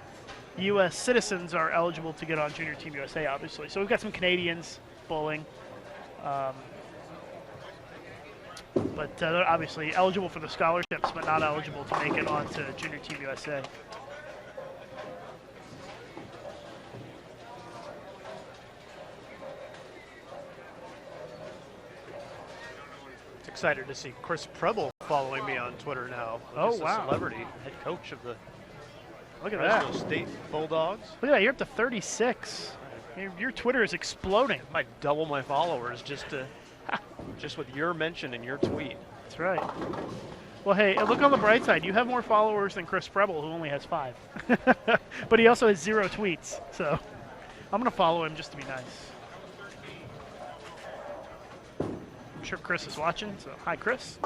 U.S. citizens are eligible to get on Junior Team USA, obviously. So we've got some Canadians bowling. But they're obviously eligible for the scholarships, but not eligible to make it onto Junior Team USA. It's excited to see Chris Preble following me on Twitter now. Oh, He's wow. a celebrity, head coach of the Look at Fresno that. State Bulldogs. Look at that, you're up to 36. Your Twitter is exploding. I might double my followers just with your mention in your tweet. That's right. Well, hey, look on the bright side. You have more followers than Chris Preble, who only has 5. But he also has 0 tweets, so I'm going to follow him just to be nice. I'm sure Chris is watching, so hi, Chris.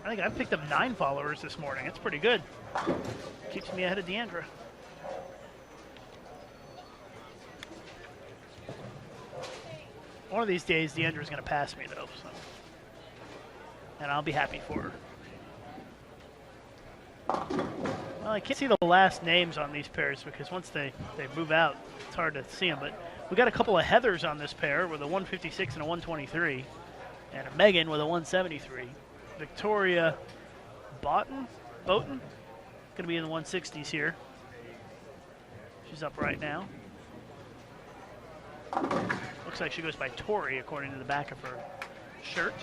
I think I've picked up 9 followers this morning. It's pretty good. Keeps me ahead of Deandra. One of these days, Deandra's going to pass me, though. So. And I'll be happy for her. Well, I can't see the last names on these pairs because once they move out, it's hard to see them. But we got a couple of Heathers on this pair with a 156 and a 123. And a Megan with a 173. Victoria Boughton? Going to be in the 160s here. She's up right now. Looks like she goes by Tori, according to the back of her shirt.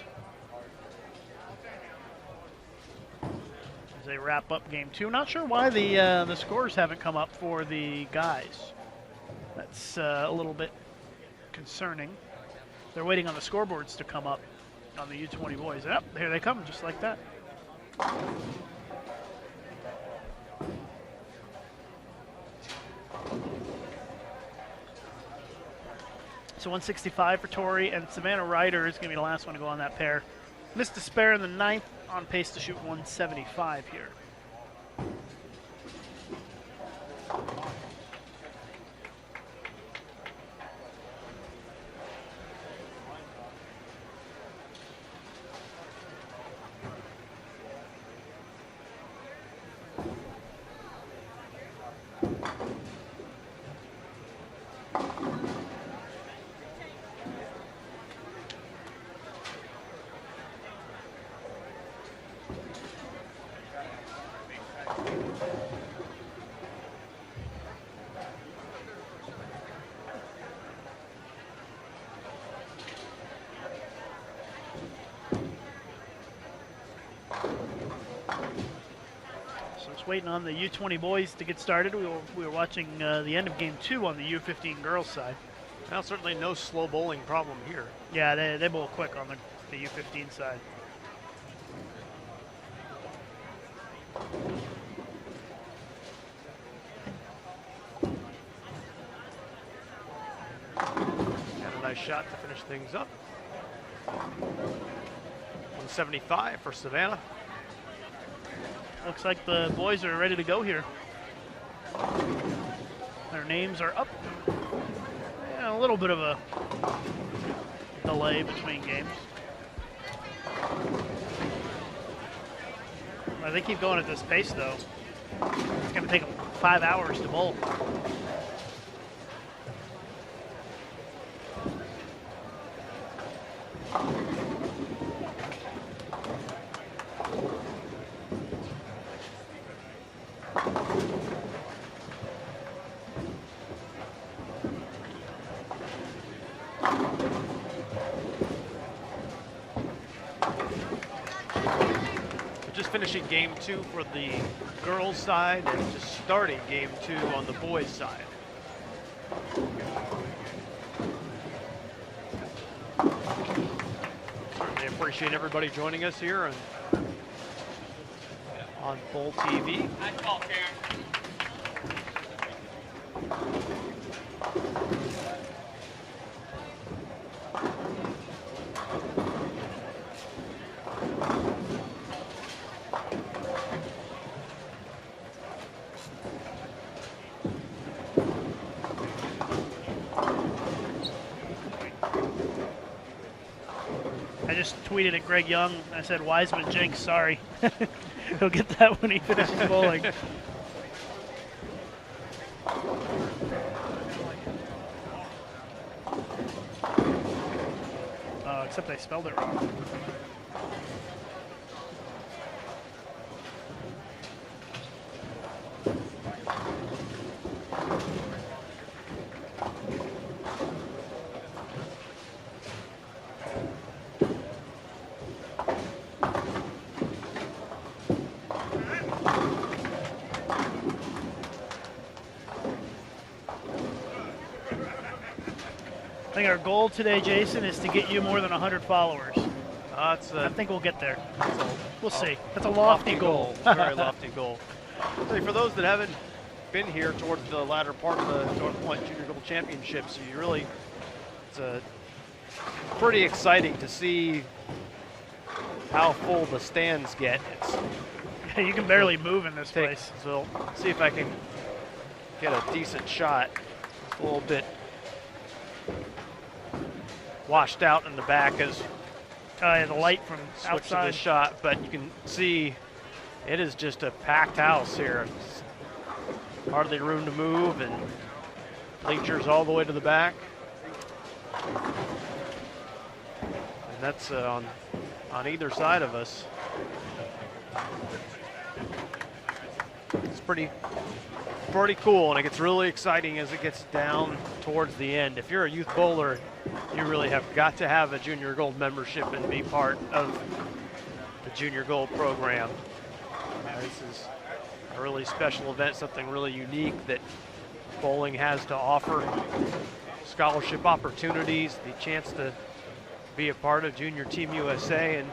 As they wrap up game 2. Not sure why the scores haven't come up for the guys. That's a little bit concerning. They're waiting on the scoreboards to come up on the U20 boys. Yep, here they come, just like that. So 165 for Tori, and Savannah Ryder is going to be the last one to go on that pair. Missed a spare in the 9th, on pace to shoot 175 here. Waiting on the U20 boys to get started. We were watching the end of game 2 on the U15 girls side. Now, certainly no slow bowling problem here. Yeah, they bowl quick on the U15 side. And a nice shot to finish things up. 175 for Savannah. looks like the boys are ready to go here. Their names are up. Yeah, a little bit of a delay between games. They keep going at this pace, though. It's going to take them 5 hours to bowl. Just finishing game 2 for the girls' side and just starting game 2 on the boys' side. Certainly appreciate everybody joining us here on Bowl TV. Nice ball, Karen. Tweeted at Greg Young. I said, Wiseman jinx, sorry. He'll get that when he finishes bowling. Except I spelled it wrong. I think our goal today, Jason, is to get you more than 100 followers. I think we'll get there. We'll see. That's a lofty goal. Very lofty goal. So for those that haven't been here towards the latter part of the North Point Junior Gold Championships, it's pretty exciting to see how full the stands get. You can barely move in this place. So see if I can get a decent shot. It's a little bit washed out in the back as the light from switch to outside the shot, but you can see it is just a packed house here. It's hardly room to move, and bleachers all the way to the back. And that's on either side of us. It's pretty cool, and it gets really exciting as it gets down towards the end. If you're a youth bowler, you really have got to have a Junior Gold membership and be part of the Junior Gold program. This is a really special event, something really unique that bowling has to offer. Scholarship opportunities, the chance to be a part of Junior Team USA, and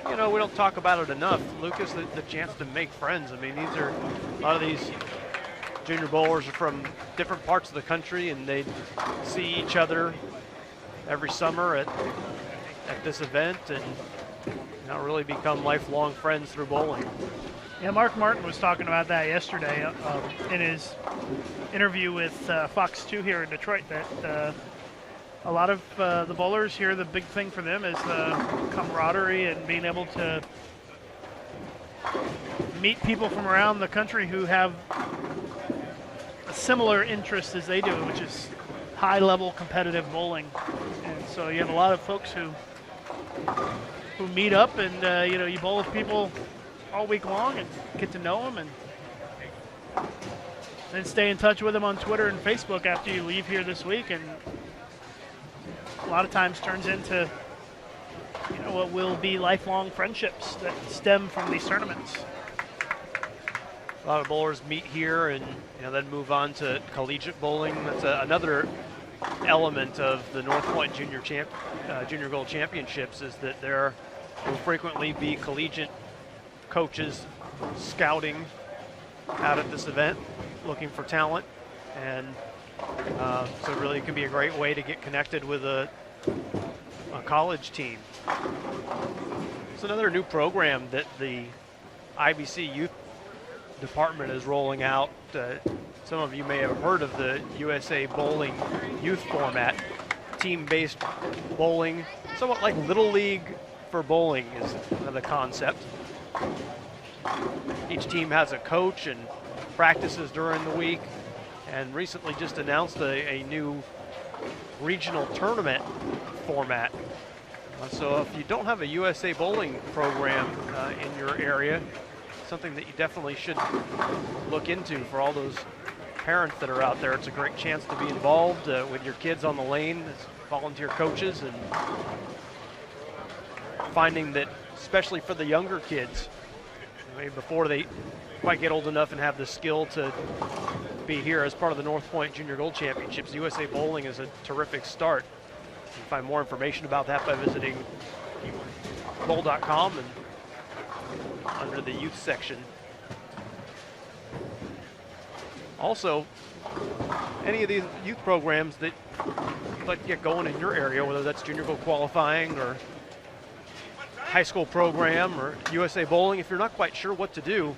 we don't talk about it enough, Lucas, the chance to make friends. I mean, a lot of these junior bowlers are from different parts of the country, and they see each other every summer at this event, and really become lifelong friends through bowling. Yeah, Mark Martin was talking about that yesterday in his interview with Fox 2 here in Detroit, that a lot of the bowlers here, the big thing for them is the camaraderie and being able to meet people from around the country who have a similar interest as they do, which is high-level competitive bowling. And so you have a lot of folks who meet up, and you bowl with people all week long and get to know them, and then stay in touch with them on Twitter and Facebook after you leave here this week, and a lot of times turns into what will be lifelong friendships that stem from these tournaments. A lot of bowlers meet here and then move on to collegiate bowling. That's another element of the North Point Junior Gold Championships, is that there will frequently be collegiate coaches scouting out at this event, looking for talent, and so really it can be a great way to get connected with a college team. It's another new program that the IBC youth department is rolling out. Some of you may have heard of the USA Bowling youth format, team-based bowling, somewhat like Little League for bowling is kind of the concept. Each team has a coach and practices during the week, and recently just announced a new regional tournament format. So if you don't have a USA Bowling program in your area, something that you definitely should look into for all those parents that are out there. It's a great chance to be involved with your kids on the lane as volunteer coaches, and finding that, especially for the younger kids, maybe before they quite get old enough and have the skill to be here as part of the North Point Junior Gold Championships, USA Bowling is a terrific start. You can find more information about that by visiting bowl.com and under the youth section. Also, any of these youth programs that you'd like to get going in your area, whether that's junior gold qualifying or high school program or USA Bowling, if you're not quite sure what to do,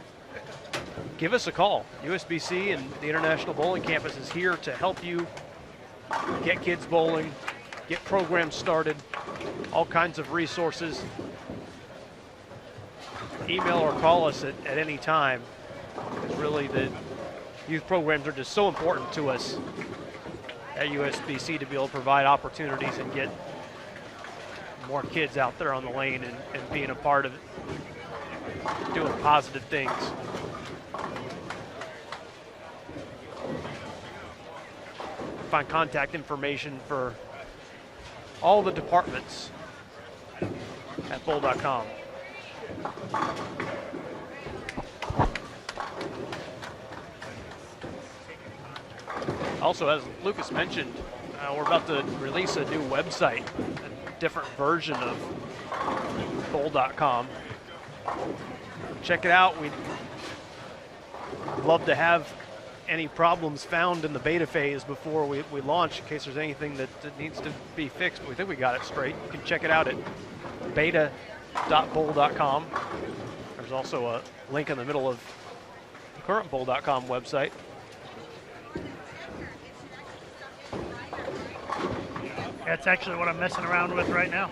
give us a call. USBC and the International Bowling Campus is here to help you get kids bowling, get programs started, all kinds of resources. Email or call us at any time. Because really the youth programs are just so important to us at USBC to be able to provide opportunities and get more kids out there on the lane and being a part of it, doing positive things. Find contact information for all the departments at bowl.com. Also, as Lucas mentioned, we're about to release a new website, a different version of bowl.com. Check it out. We'd love to have any problems found in the beta phase before we launch, in case there's anything that needs to be fixed. But we think we got it straight. You can check it out at beta.bowl.com. There's also a link in the middle of the current bowl.com website. That's actually what I'm messing around with right now.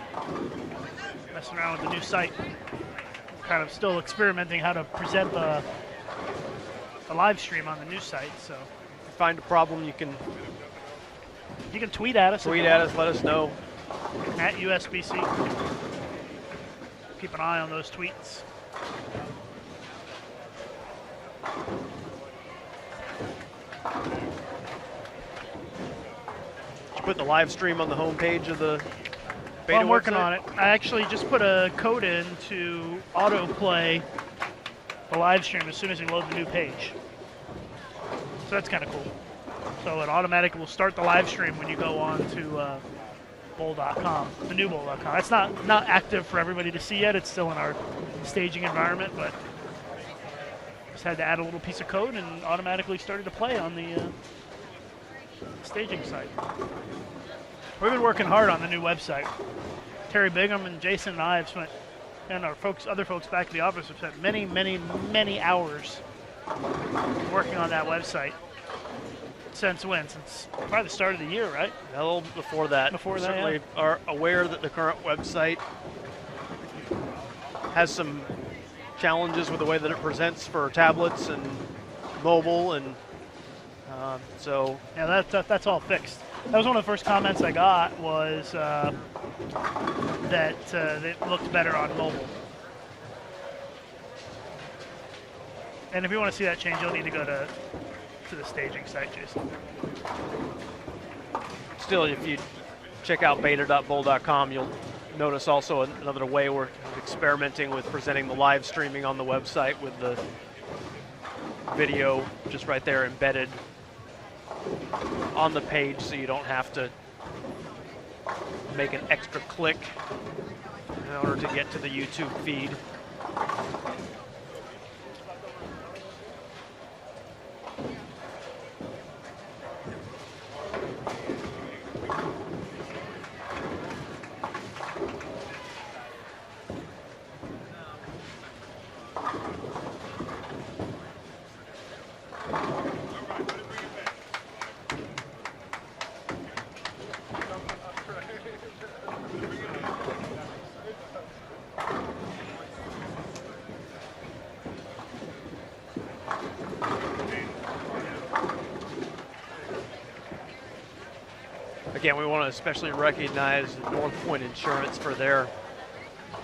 Messing around with the new site. Kind of still experimenting how to present the live stream on the new site. So If you find a problem, you can tweet at us. Tweet at us, let us know. At USBC. Keep an eye on those tweets. Did you put the live stream on the homepage of the beta Well, I'm working website? on it. I actually just put a code in to autoplay the live stream as soon as you load the new page. So that's kind of cool. So it automatically will start the live stream when you go on to bowl.com, the new bowl.com. That's not active for everybody to see yet. It's still in our staging environment, but just had to add a little piece of code and automatically started to play on the staging site. We've been working hard on the new website. Terry Bigham and Jason and I have spent, and our other folks back at the office have spent many, many, many hours working on that website. Since when? Since probably the start of the year, right? A little before that. Before that, Certainly yeah. are aware that the current website has some challenges with the way that it presents for tablets and mobile, and so Yeah, that's all fixed. That was one of the first comments I got was that it looked better on mobile. And if you want to see that change, you'll need to go to the staging site, Jason. still, if you check out beta.bowl.com, you'll notice also another way we're experimenting with presenting the live streaming on the website with the video just right there embedded on the page, so you don't have to make an extra click in order to get to the YouTube feed. Again, we want to especially recognize North Point Insurance for their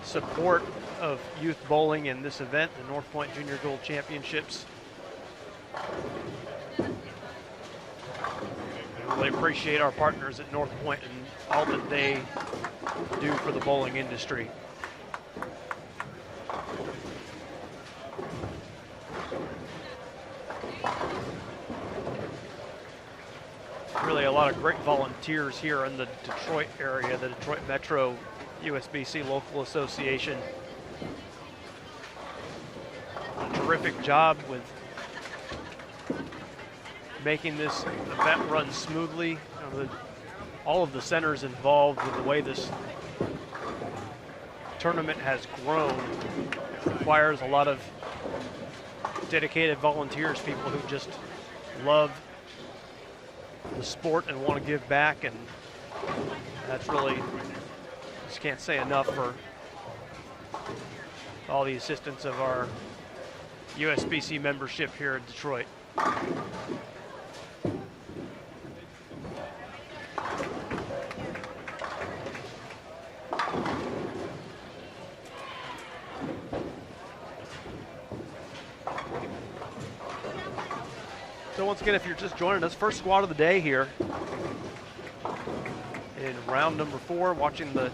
support of youth bowling in this event, the North Point Junior Gold Championships. We really appreciate our partners at North Point and all that they do for the bowling industry. Really a lot of great volunteers here in the Detroit area, the Detroit Metro USBC Local Association. A terrific job with making this event run smoothly. You know, all of the centers involved with the way this tournament has grown. It requires a lot of dedicated volunteers, people who just love the sport and want to give back, and that's really, just can't say enough for all the assistance of our USBC membership here in Detroit. So once again, if you're just joining us, first squad of the day here in round number 4, watching the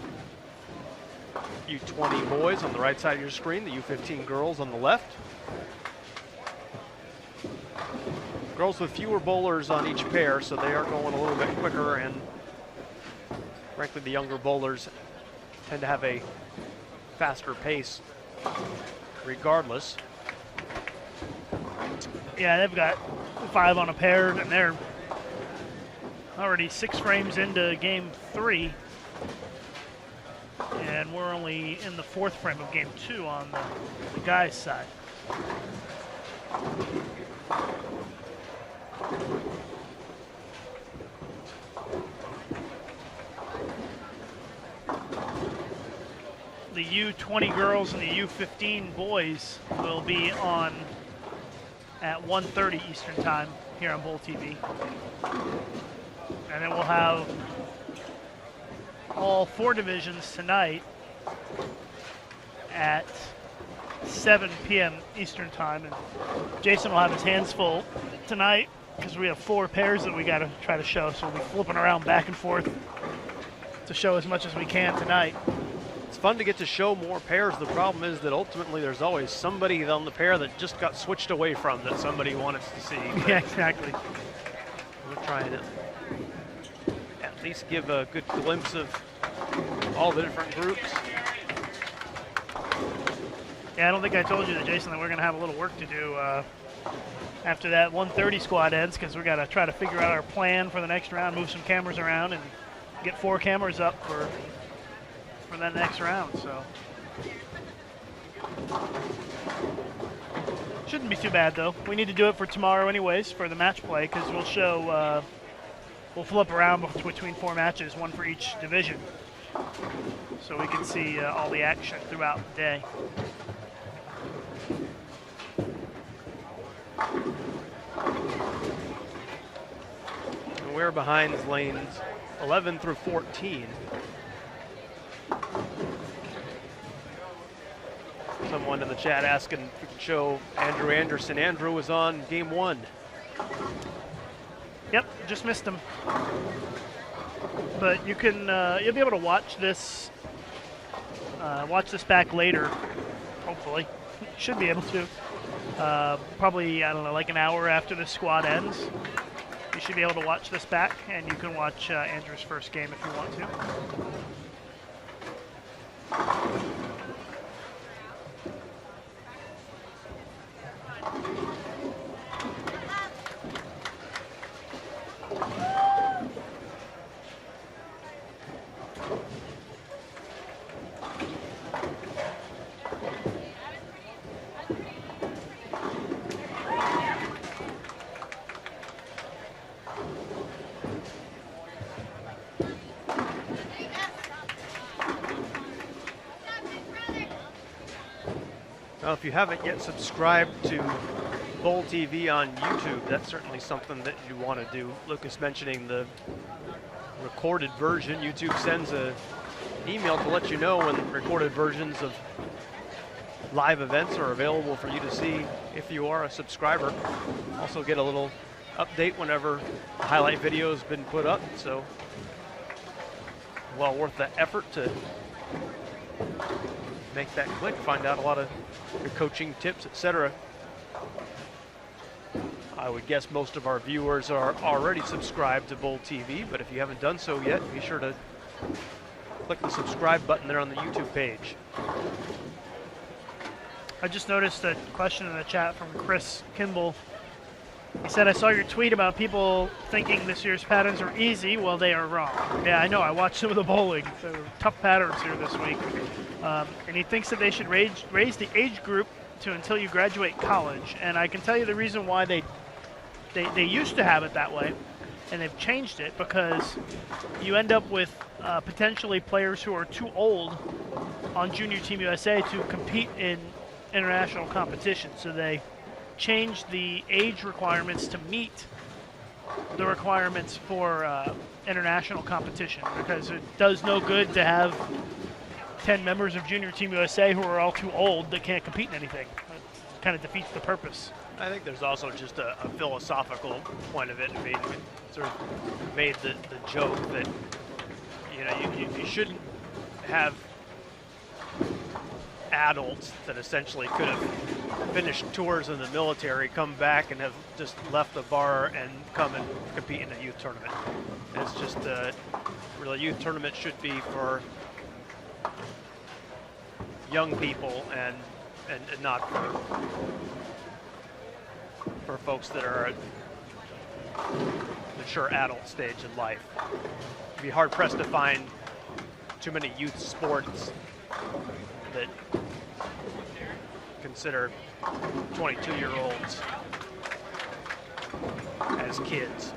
U20 boys on the right side of your screen, the U15 girls on the left. Girls with fewer bowlers on each pair, so they are going a little bit quicker, and frankly, the younger bowlers tend to have a faster pace regardless. Yeah, they've got 5 on a pair, and they're already 6 frames into game 3. And we're only in the 4th frame of game 2 on the guys' side. The U20 girls and the U15 boys will be on at 1:30 Eastern Time here on Bowl TV. And then we'll have all 4 divisions tonight at 7 p.m. Eastern Time. And Jason will have his hands full tonight because we have 4 pairs that we got to try to show. So we'll be flipping around back and forth to show as much as we can tonight. It's fun to get to show more pairs. The problem is that ultimately there's always somebody on the pair that just got switched away from that somebody wants to see. Yeah, exactly. We're trying to at least give a good glimpse of all the different groups. Yeah, I don't think I told you that, Jason, that we're going to have a little work to do after that 1:30 squad ends, because we got to try to figure out our plan for the next round, move some cameras around, and get 4 cameras up for that next round. So shouldn't be too bad, though. We need to do it for tomorrow anyways for the match play, because we'll show we'll flip around between 4 matches, 1 for each division, so we can see all the action throughout the day. And we're behind lanes 11 through 14. Someone in the chat asking if we can show Andrew Anderson. Andrew was on game 1. Yep, just missed him. But you can you'll be able to watch this back later. Hopefully, should be able to. Probably, I don't know, like an hour after the squad ends. You should be able to watch this back, and you can watch Andrew's first game if you want to. Now, if you haven't yet subscribed to Bowl TV on YouTube, that's certainly something that you want to do. Lucas mentioning the recorded version. YouTube sends an email to let you know when recorded versions of live events are available for you to see if you are a subscriber. Also get a little update whenever the highlight video has been put up, so well worth the effort to make that click, find out a lot of your coaching tips, etc. I would guess most of our viewers are already subscribed to Bowl TV, but if you haven't done so yet, be sure to click the subscribe button there on the YouTube page. I just noticed a question in the chat from Chris Kimball. He said, I saw your tweet about people thinking this year's patterns are easy. Well, they are wrong. Yeah, I know. I watched some of the bowling. There were tough patterns here this week. And he thinks that they should raise the age group to until you graduate college. And I can tell you the reason why they used to have it that way, and they've changed it, because you end up with potentially players who are too old on Junior Team USA to compete in international competition. So they changed the age requirements to meet the requirements for international competition, because it does no good to have 10 members of Junior Team USA who are all too old that can't compete in anything. It kind of defeats the purpose. I think there's also just a philosophical point of it. I mean, we sort of made the joke that, you know, you shouldn't have adults that essentially could have finished tours in the military, come back and have just left the bar and come and compete in a youth tournament. It's just really, youth tournament should be for young people and not for folks that are at mature adult stage in life. It'd be hard pressed to find too many youth sports that consider 22-year-olds as kids,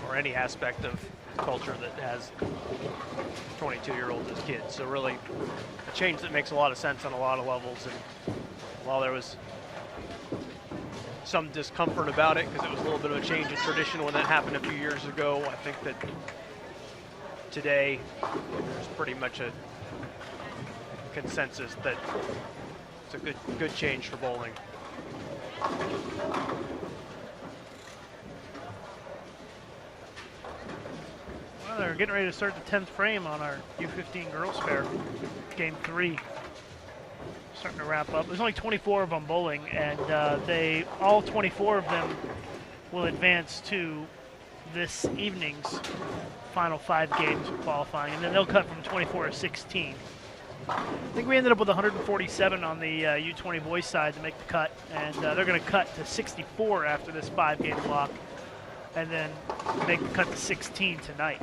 or any aspect of culture that has 22-year-olds as kids. So really a change that makes a lot of sense on a lot of levels. And while there was some discomfort about it because it was a little bit of a change in tradition when that happened a few years ago, I think that today there's pretty much a consensus that it's a good change for bowling. Well, they're getting ready to start the 10th frame on our U15 girls fair, game 3. Starting to wrap up. There's only 24 of them bowling, and all 24 of them will advance to this evening's final 5 games of qualifying, and then they'll cut from 24 to 16. I think we ended up with 147 on the U20 boys side to make the cut, and they're going to cut to 64 after this 5-game block, and then make the cut to 16 tonight.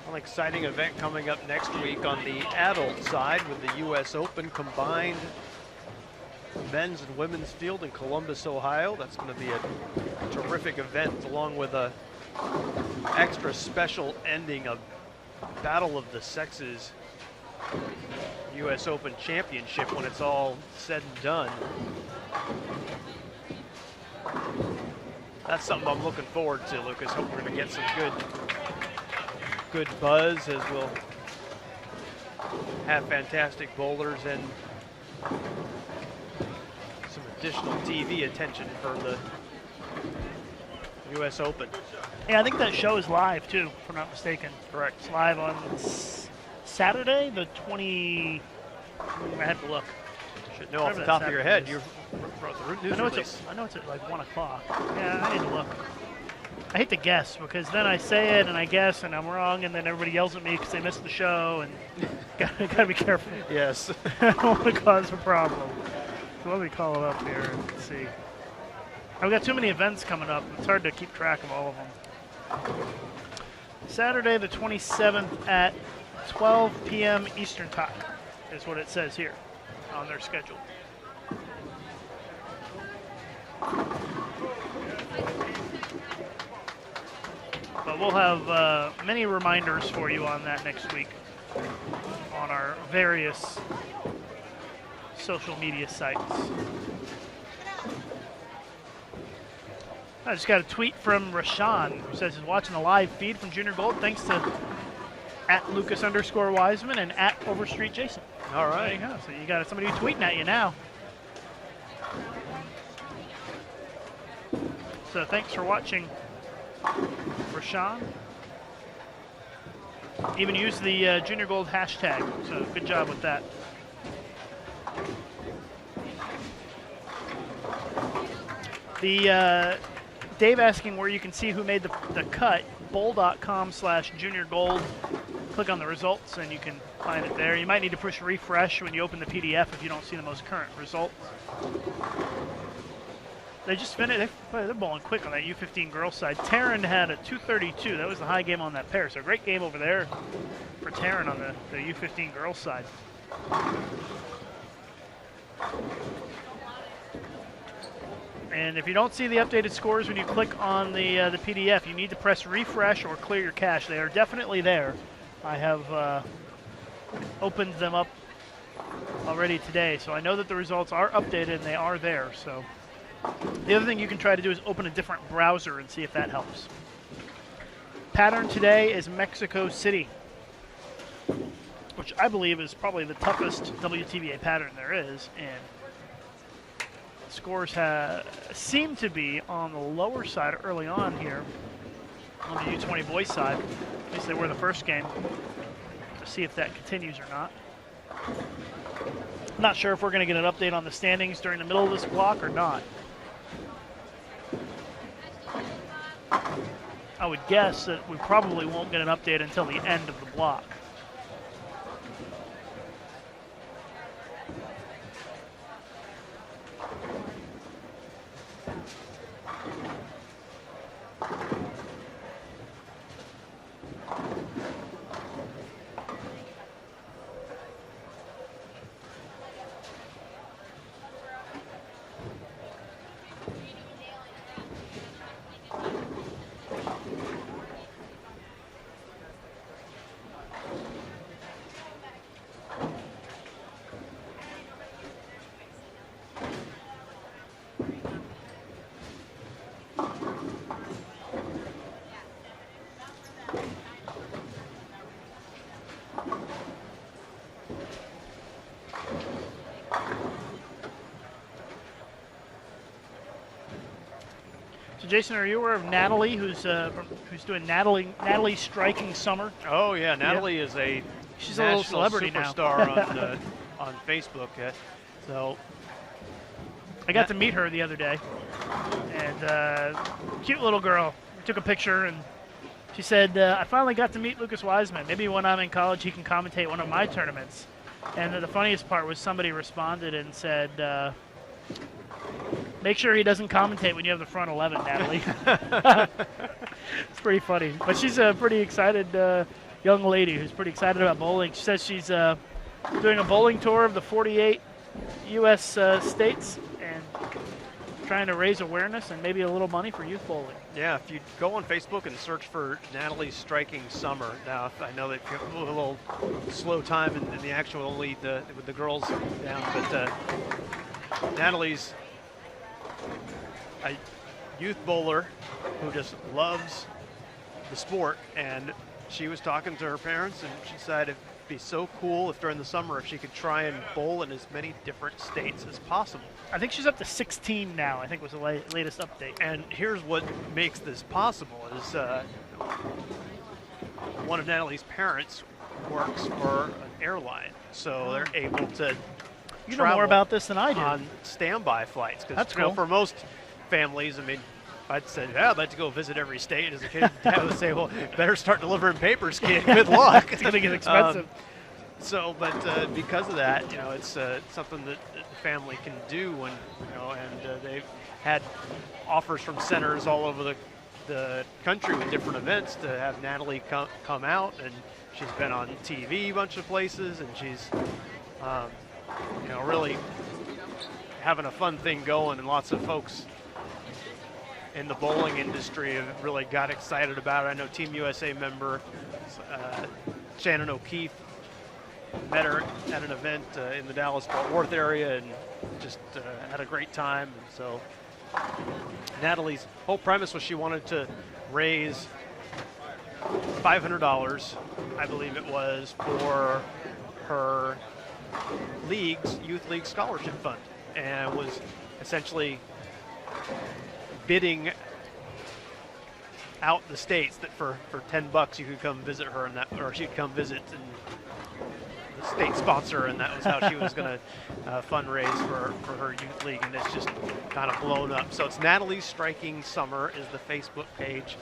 An exciting event coming up next week on the adult side with the US Open combined men's and women's field in Columbus, Ohio. That's going to be a terrific event, along with a extra special ending, of Battle of the Sexes US Open Championship when it's all said and done. That's something I'm looking forward to, Lucas. Hope we're going to get some good buzz, as we'll have fantastic bowlers and some additional TV attention for the US Open. Yeah, I think that show is live too, if I'm not mistaken. Correct. It's live on Saturday, the 20. I have to look. Should know off the top of your head. You wrote the news release. I know it's at like 1 o'clock. Yeah, I need to look. I hate to guess, because then I say it and I guess and I'm wrong, and then everybody yells at me because they missed the show, and gotta be careful. Yes. I don't want to cause a problem. So let me call it up here and see. I've got too many events coming up. It's hard to keep track of all of them. Saturday the 27th at 12 p.m. Eastern Time is what it says here on their schedule. But we'll have many reminders for you on that next week on our various social media sites. I just got a tweet from Rashawn who says he's watching the live feed from Junior Gold thanks to @Lucas_Wiseman and @Overstreet Jason. All right. There you go. So you got somebody tweeting at you now. So thanks for watching, Rashawn. Even use the Junior Gold hashtag, so good job with that. The Dave asking where you can see who made the cut, bowl.com/juniorgold. Click on the results and you can find it there. You might need to push refresh when you open the PDF if you don't see the most current results. They just finished. They're bowling quick on that U15 girls side. Taryn had a 232. That was the high game on that pair. So great game over there for Taryn on the U15 girls side. And if you don't see the updated scores when you click on the PDF, you need to press refresh or clear your cache. They are definitely there. I have opened them up already today, so I know that the results are updated and they are there. So the other thing you can try to do is open a different browser and see if that helps. Pattern today is Mexico City, which I believe is probably the toughest WTBA pattern there is, and scores seem to be on the lower side early on here on the U20 boys side. At least they were the first game. To see if that continues or not. Not sure if we're going to get an update on the standings during the middle of this block or not. I would guess that we probably won't get an update until the end of the block. Jason, are you aware of Natalie, who's doing Natalie Striking Summer? Oh yeah, Natalie is a she's a little celebrity superstar now. on Facebook. So I got to meet her the other day, and cute little girl. We took a picture, and she said, "I finally got to meet Lucas Wiseman. Maybe when I'm in college, he can commentate one of my tournaments." And the funniest part was somebody responded and said, "Make sure he doesn't commentate when you have the front 11, Natalie." It's pretty funny. But she's a pretty excited young lady who's pretty excited about bowling. She says she's doing a bowling tour of the 48 U.S. states and trying to raise awareness and maybe a little money for youth bowling. Yeah, if you go on Facebook and search for Natalie Striking Summer. Now, I know that you have a little slow time in the actual lead with the girls down, but Natalie's a youth bowler who just loves the sport, and she was talking to her parents, and she said it'd be so cool if during the summer if she could try and bowl in as many different states as possible. I think she's up to 16 now, I think was the latest update. And here's what makes this possible is one of Natalie's parents works for an airline, so they're able to You know more about this than I do. On standby flights. That's cool. For most families, I mean, I'd say, yeah, I'd like to go visit every state. As a kid, Dad would say, well, better start delivering papers, kid. Good luck. It's going to get expensive. But because of that, it's something that the family can do when, and they've had offers from centers all over the the country with different events to have Natalie come out, and she's been on TV a bunch of places, and she's really having a fun thing going, and lots of folks in the bowling industry have really got excited about it. I know Team USA member Shannon O'Keefe met her at an event in the Dallas-Fort Worth area and just had a great time. And so Natalie's whole premise was she wanted to raise $500, I believe it was, for her youth league scholarship fund, and was essentially bidding out the states that for $10 you could come visit her, and that, or she'd come visit and the state sponsor, and that was how she was going to fundraise for her youth league, and it's just kind of blown up. So it's Natalie's Striking Summer is the Facebook page.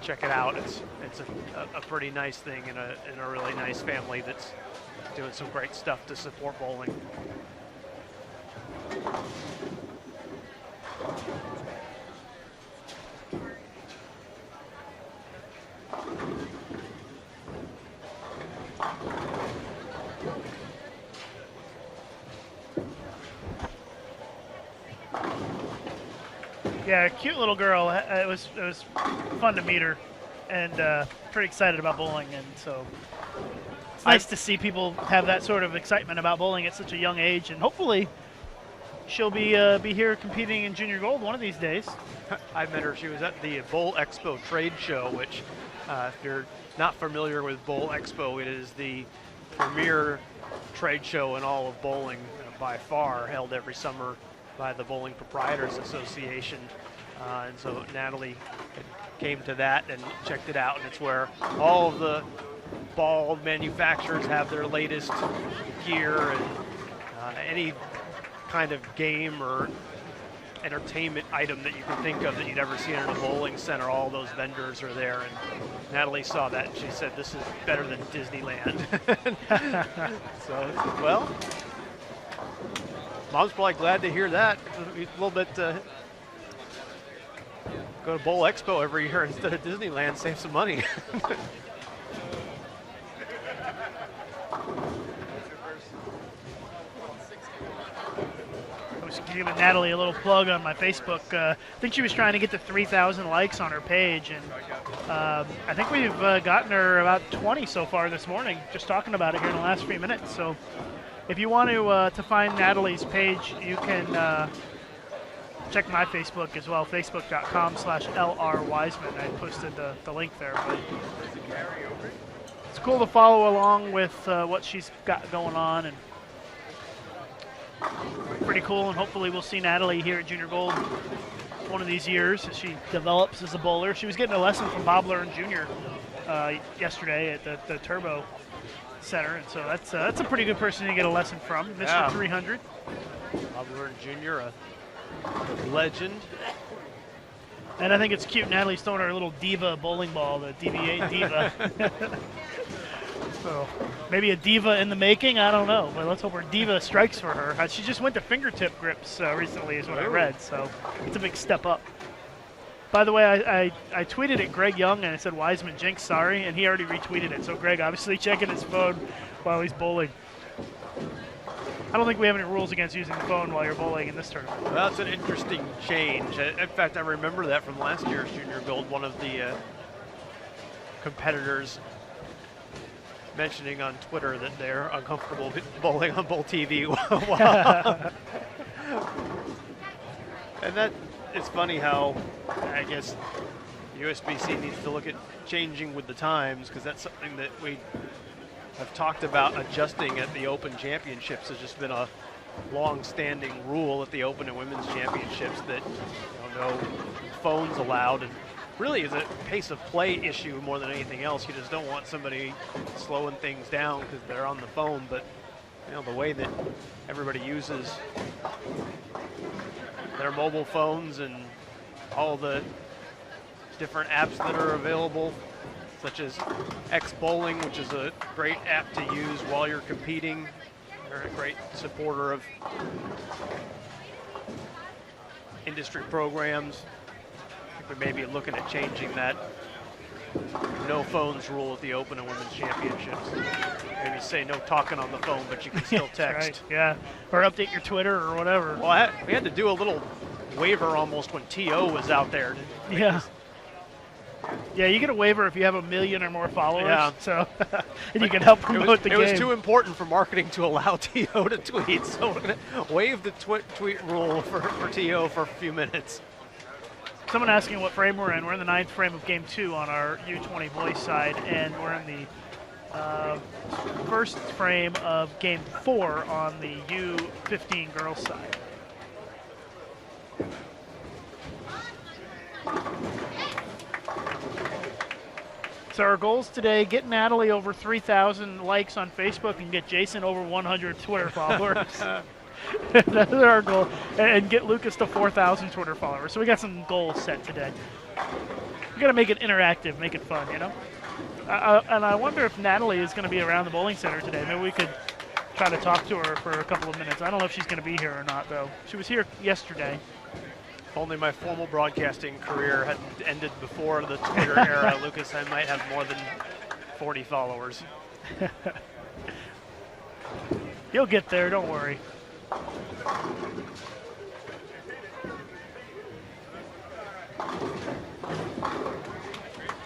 Check it out. It's a pretty nice thing, and a really nice family that's doing some great stuff to support bowling. Yeah, cute little girl. It was fun to meet her, and pretty excited about bowling. And so it's nice to see people have that sort of excitement about bowling at such a young age. And hopefully, she'll be here competing in Junior Gold one of these days. I met her. She was at the Bowl Expo trade show, which, if you're not familiar with Bowl Expo, it is the premier trade show in all of bowling by far, held every summer by the Bowling Proprietors Association. And so Natalie came to that and checked it out, and it's where all of the ball manufacturers have their latest gear, and any kind of game or entertainment item that you can think of that you'd ever seen in a bowling center, all those vendors are there. And Natalie saw that and she said, "This is better than Disneyland." So, well, Mom's probably glad to hear that. A little bit, go to Bowl Expo every year instead of Disneyland, save some money. I was giving Natalie a little plug on my Facebook. I think she was trying to get to 3,000 likes on her page, and I think we've gotten her about 20 so far this morning, just talking about it here in the last few minutes. So if you want to find Natalie's page, you can check my Facebook as well, facebook.com/LRWiseman. I posted the link there. But it's cool to follow along with what she's got going on, and pretty cool. And hopefully we'll see Natalie here at Junior Gold one of these years as she develops as a bowler. She was getting a lesson from Bob Learn Jr. Yesterday at the Turbo Center, and so that's a pretty good person to get a lesson from. Mr. Yeah. 300. Bob Learn Jr., a legend. And I think it's cute. Natalie's throwing her little diva bowling ball, the DV8 diva. So maybe a diva in the making. I don't know, but let's hope her diva strikes for her. She just went to fingertip grips recently, is what I read. So it's a big step up. By the way, I tweeted at Greg Young and I said Wiseman jinx, sorry, and he already retweeted it. So Greg obviously checking his phone while he's bowling. I don't think we have any rules against using the phone while you're bowling in this tournament. Well, that's an interesting change. In fact, I remember that from last year's Junior Gold. One of the competitors mentioning on Twitter that they're uncomfortable bowling on Bowl TV. And that it's funny how I guess USBC needs to look at changing with the times, because that's something that we have talked about adjusting at the Open Championships. Has just been a long-standing rule at the Open and Women's Championships that no phones allowed, and really is a pace of play issue more than anything else. You just don't want somebody slowing things down because they're on the phone, but the way that everybody uses their mobile phones and all the different apps that are available, such as X Bowling, which is a great app to use while you're competing. They're a great supporter of industry programs. we may be looking at changing that no phones rule at the Open and Women's Championships. Maybe say no talking on the phone, but you can still text. Right, yeah, or update your Twitter or whatever. Well, we had to do a little waiver almost when T.O. was out there. Yeah. Yeah, you get a waiver if you have 1 million or more followers. Yeah. So, and you can help promote the game. It was too important for marketing to allow T.O. to tweet, so we're going to waive the tweet rule for T.O. for a few minutes. Someone asking what frame we're in. We're in the 9th frame of Game 2 on our U20 boys side, and we're in the first frame of Game 4 on the U15 girls side. So our goals today, get Natalie over 3,000 likes on Facebook and get Jason over 100 Twitter followers. That's our goal. And get Lucas to 4,000 Twitter followers. So we got some goals set today. We got to make it interactive, make it fun, you know? And I wonder if Natalie is going to be around the bowling center today. Maybe we could try to talk to her for a couple of minutes. I don't know if she's going to be here or not, though. She was here yesterday. If only my formal broadcasting career had ended before the Twitter era, Lucas, I might have more than 40 followers. You'll get there, don't worry.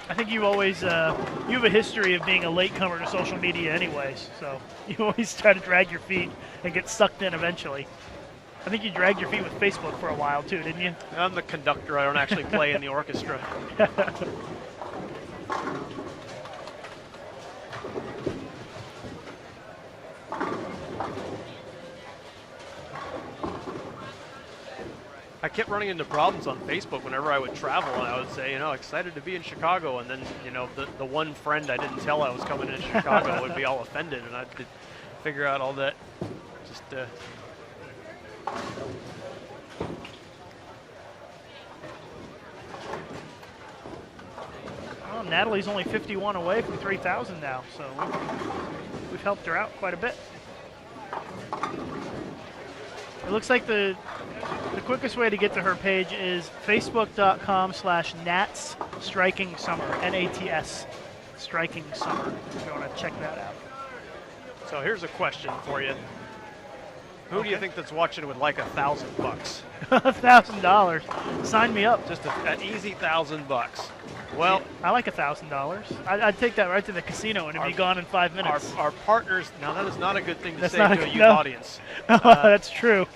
I think you always, you have a history of being a latecomer to social media anyways, so you always try to drag your feet and get sucked in eventually. I think you dragged your feet with Facebook for a while too, didn't you? I'm the conductor. I don't actually play in the orchestra. I kept running into problems on Facebook whenever I would travel, and I would say, you know, excited to be in Chicago, and then, you know, the one friend I didn't tell I was coming to Chicago would be all offended, and I had to figure out all that. Just Well, Natalie's only 51 away from 3,000 now, so we've helped her out quite a bit. It looks like the quickest way to get to her page is facebook.com/Nats Striking Summer, N-A-T-S Striking Summer, if you want to check that out. So here's a question for you. Who do you think that's watching would like $1,000? $1,000. Sign me up. Just an easy $1,000. Well, I like $1,000. I'd take that right to the casino and it'd be gone in 5 minutes. Our partners, now that is not a good thing to That's say not to a a- youth no. audience. That's true.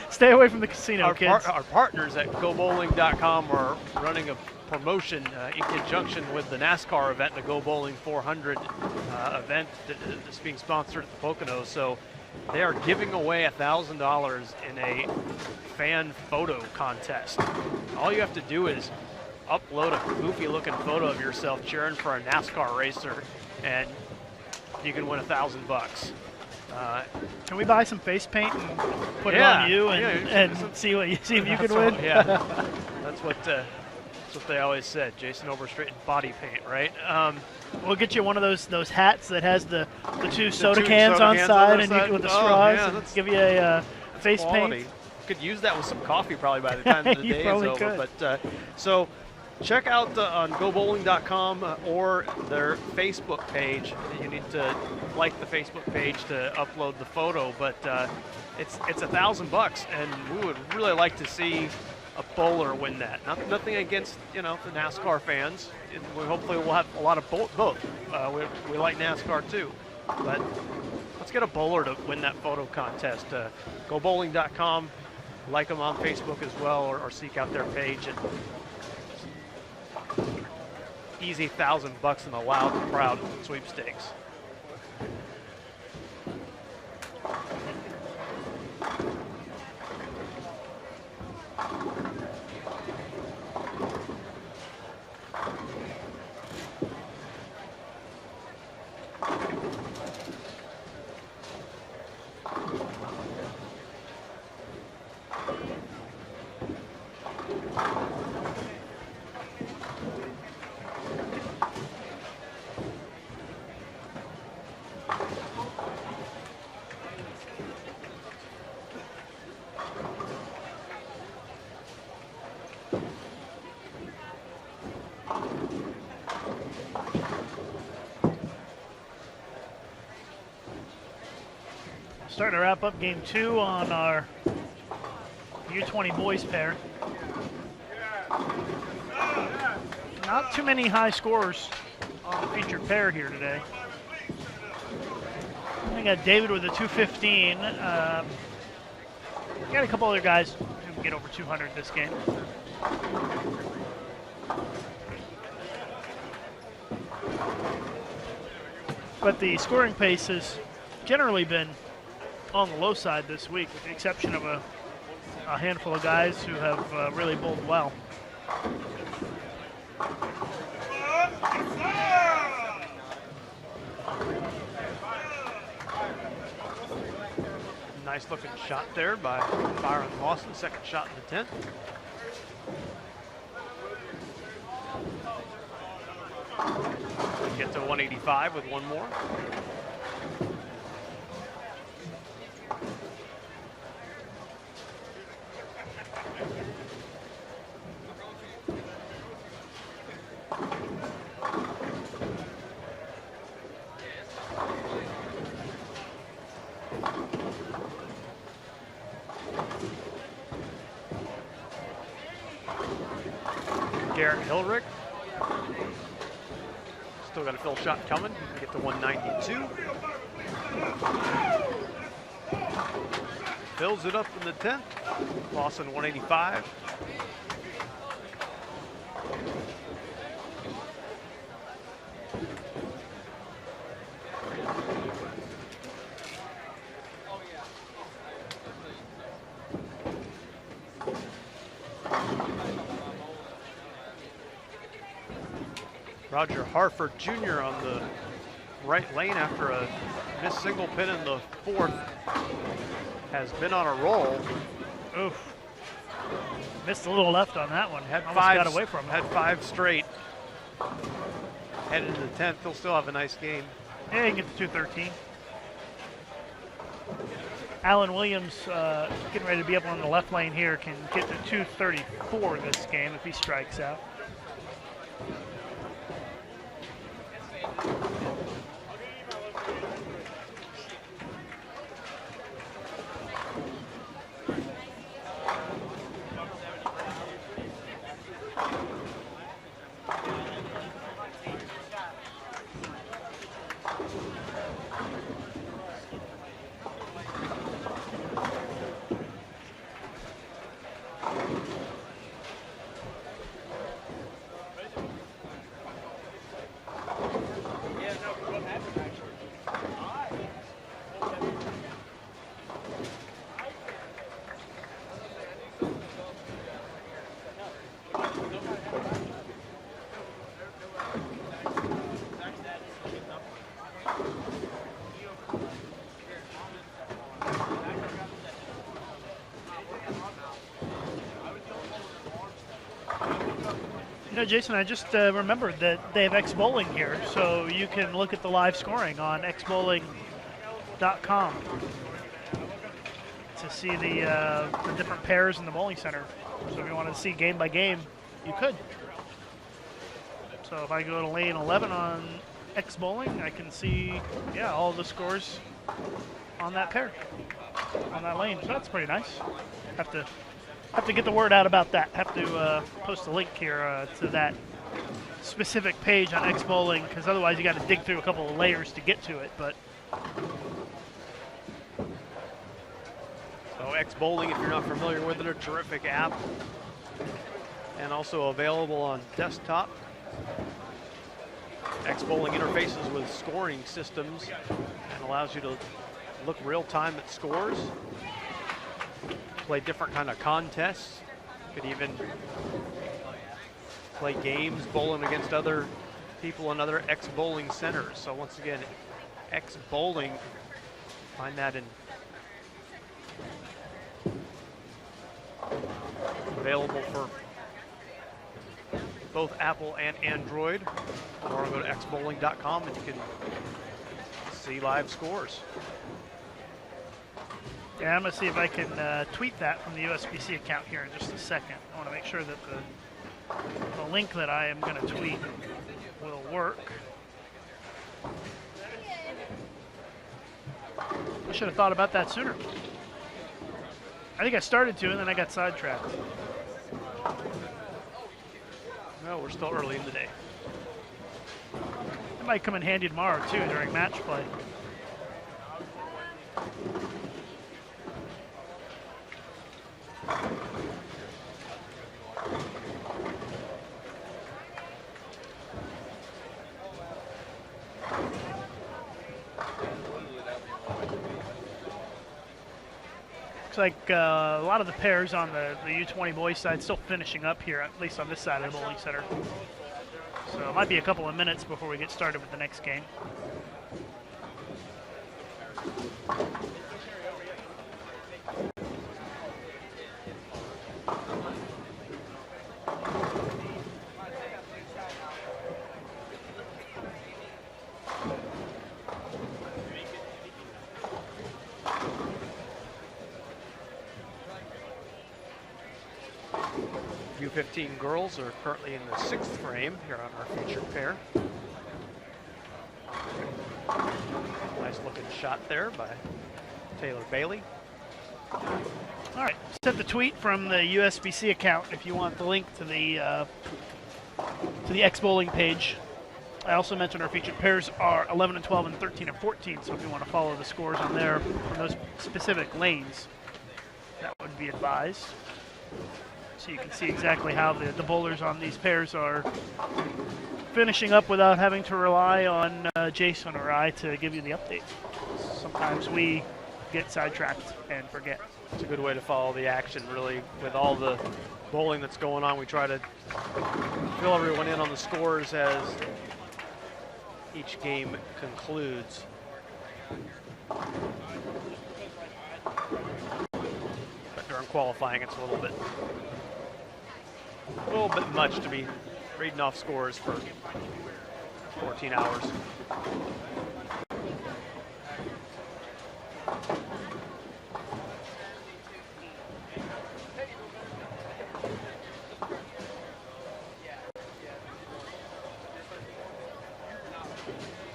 Stay away from the casino, kids. Our partners at GoBowling.com are running a promotion in conjunction with the NASCAR event, the Go Bowling 400 event that's being sponsored at the Poconos. So they are giving away $1,000 in a fan photo contest. All you have to do is upload a goofy-looking photo of yourself cheering for a NASCAR racer, and you can win $1,000. Can we buy some face paint and put it on you and see if you can win? Yeah, that's what they always said. Jason Overstreet and body paint, right? We'll get you one of those hats that has the two soda cans on side and with the straws. Yeah, and give you a face quality. paint. Could use that with some coffee probably by the time the You day is probably over. could. But so check out on GoBowling.com or their Facebook page. You need to like the Facebook page to upload the photo, but it's $1,000, and we would really like to see a bowler win that. Nothing against the NASCAR fans. Hopefully we'll have a lot of both. We like NASCAR too, but let's get a bowler to win that photo contest. GoBowling.com, like them on Facebook as well, or seek out their page. And easy $1,000 in the loud and proud sweepstakes. Starting to wrap up game 2 on our U20 boys pair. Not too many high scores on the featured pair here today. I got David with a 215. Got a couple other guys who can get over 200 this game. But the scoring pace has generally been on the low side this week, with the exception of a handful of guys who have really bowled well. Nice looking shot there by Byron Lawson, second shot in the 10th. Get to 185 with one more. Garrett Hilrick. Still got a fill shot coming. Get to 192. Fills it up in the 10th. Lawson 185. Roger Harford Jr. on the right lane after a missed single pin in the 4th has been on a roll. Oof. Missed a little left on that one. Had Almost five, got away from him. had 5 straight. Headed into the 10th, he'll still have a nice game. Yeah, he can get to 213. Alan Williams, getting ready to be up on the left lane here, can get to 234 this game if he strikes out. You know, Jason, I just remembered that they have X Bowling here, so you can look at the live scoring on xbowling.com to see the different pairs in the bowling center. So if you want to see game by game, you could. So if I go to lane 11 on X Bowling, I can see, yeah, all the scores on that pair, on that lane. So that's pretty nice. Have to get the word out about that. Have to post a link here to that specific page on X Bowling, because otherwise you got to dig through a couple of layers to get to it. But so X Bowling, if you're not familiar with it, a terrific app, and also available on desktop. X Bowling interfaces with scoring systems and allows you to look real time at scores. Play different kind of contests. You could even play games bowling against other people in other X Bowling centers. So once again, X Bowling, find that in available for both Apple and Android. Or go to xbowling.com and you can see live scores. yeah, I'm going to see if I can tweet that from the USBC account here in just a second. I want to make sure that the link that I am going to tweet will work. I should have thought about that sooner. I think I started to, and then I got sidetracked. Well, we're still early in the day. It might come in handy tomorrow, too, during match play. Looks like a lot of the pairs on the U20 boys side still finishing up here, at least on this side of the bowling center. So it might be a couple of minutes before we get started with the next game. U15 girls are currently in the 6th frame here on our featured pair. Nice looking shot there by Taylor Bailey. All right, sent the tweet from the USBC account if you want the link to the X Bowling page. I also mentioned our featured pairs are 11 and 12 and 13 and 14, so if you want to follow the scores on there from those specific lanes, that would be advised. So you can see exactly how the bowlers on these pairs are finishing up without having to rely on Jason or I to give you the update. Sometimes we get sidetracked and forget. It's a good way to follow the action, really. With all the bowling that's going on, we try to fill everyone in on the scores as each game concludes. But during qualifying, it's a little bit much to be reading off scores for 14 hours.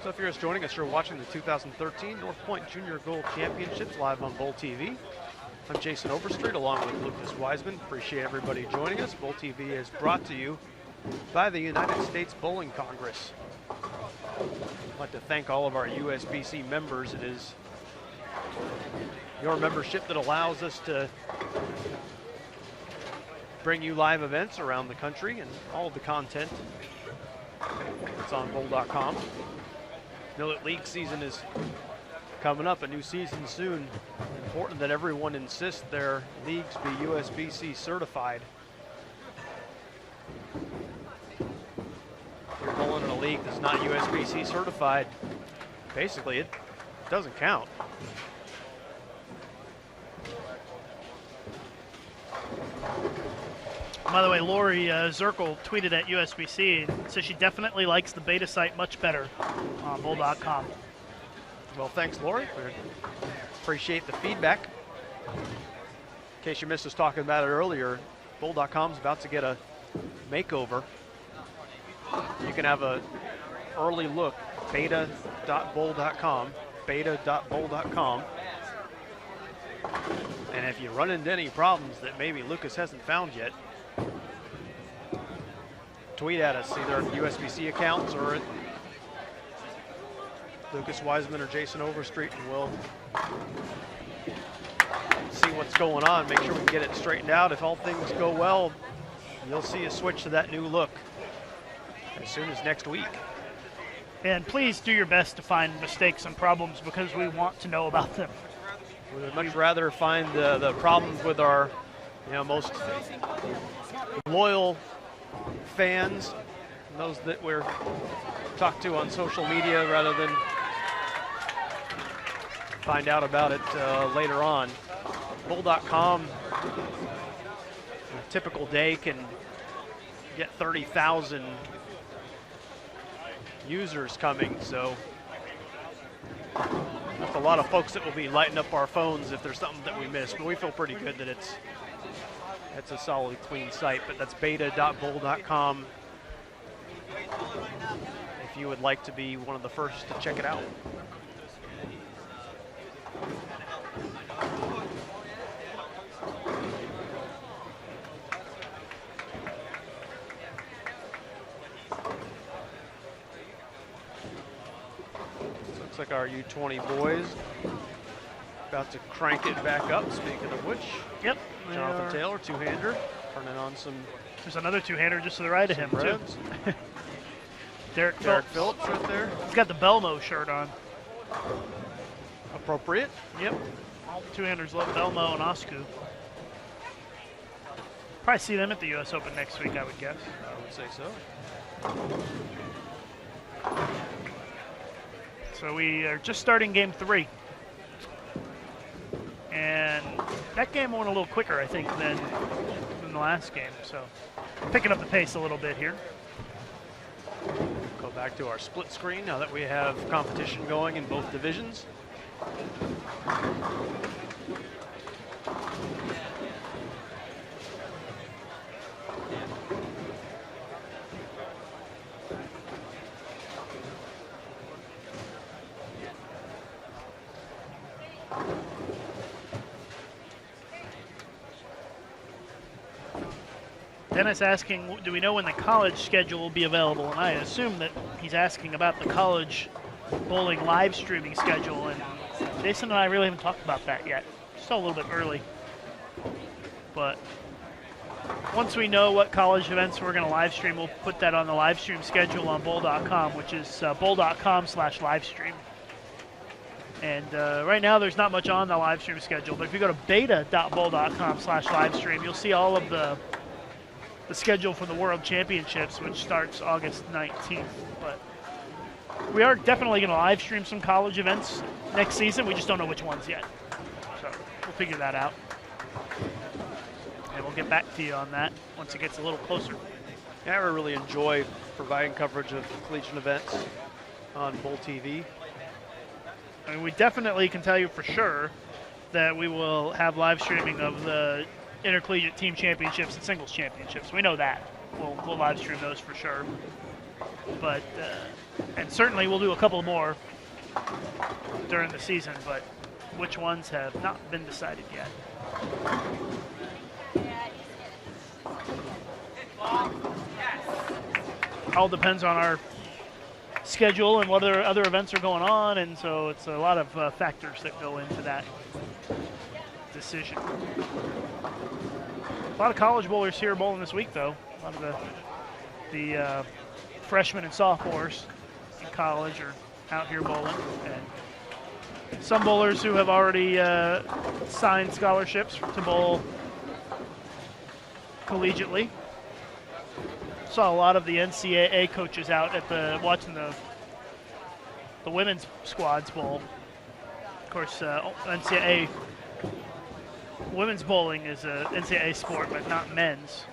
So if you're just joining us, you're watching the 2013 North Point Junior Gold Championships live on Bowl TV. I'm Jason Overstreet along with Lucas Wiseman. Appreciate everybody joining us. Bowl TV is brought to you by the United States Bowling Congress. I'd like to thank all of our USBC members. It is your membership that allows us to bring you live events around the country, and all of the content that's on bowl.com. Know that league season is coming up, a new season soon. Important that everyone insists their leagues be USBC certified. If you're bowling in a league that's not USBC certified, basically it doesn't count. By the way, Lori Zirkle tweeted at USBC and says she definitely likes the beta site much better on bowl.com. Well, thanks, Lori. We appreciate the feedback. In case you missed us talking about it earlier, bowl.com is about to get a makeover. You can have an early look, beta.bowl.com, beta.bowl.com. And if you run into any problems that maybe Lucas hasn't found yet, tweet at us, either at USBC accounts or at Lucas Wiseman or Jason Overstreet, and we'll see what's going on, make sure we can get it straightened out. If all things go well, you'll see a switch to that new look as soon as next week. And please do your best to find mistakes and problems, because we want to know about them. We would much rather find the problems with our most loyal fans, and those that we're talked to on social media, rather than find out about it later on. Bowl.com, a typical day can get 30,000 users coming, so that's a lot of folks that will be lighting up our phones if there's something that we missed. But we feel pretty good that it's It's a solid, clean site, but that's beta.bowl.com if you would like to be one of the first to check it out. Looks like our U20 boys about to crank it back up, speaking of which. Yep. Jonathan Taylor, two-hander, turning on some. There's another two-hander just to the right of him, too. Derek Phillips right there. He's got the Belmo shirt on. Appropriate. Yep. All two-handers love Belmo and Osku. Probably see them at the U.S. Open next week, I would guess. I would say so. So we are just starting game 3. And that game went a little quicker, I think, than the last game. So picking up the pace a little bit here. Go back to our split screen now that we have competition going in both divisions. Dennis asking, do we know when the college schedule will be available? And I assume that he's asking about the college bowling live streaming schedule. And Jason and I really haven't talked about that yet. Still a little bit early. But once we know what college events we're going to live stream, we'll put that on the live stream schedule on bowl.com, which is bowl.com/livestream. And right now there's not much on the live stream schedule, but if you go to beta.bowl.com/livestream, you'll see all of the schedule for the World Championships, which starts August 19th. But we are definitely going to live stream some college events next season. We just don't know which ones yet. So we'll figure that out. And we'll get back to you on that once it gets a little closer. Yeah, I really enjoy providing coverage of collegiate events on Bowl TV. I mean, we definitely can tell you for sure that we will have live streaming of the intercollegiate team championships and singles championships. We know that. We'll live stream those for sure. But, and certainly we'll do a couple more during the season, but which ones have not been decided yet. All depends on our schedule and what other events are going on, and so it's a lot of factors that go into that decision. A lot of college bowlers here bowling this week, though. A lot of the freshmen and sophomores in college are out here bowling, and some bowlers who have already signed scholarships to bowl collegiately. Saw a lot of the NCAA coaches out at watching the women's squads bowl. Of course, NCAA women's bowling is a NCAA sport, but not men's.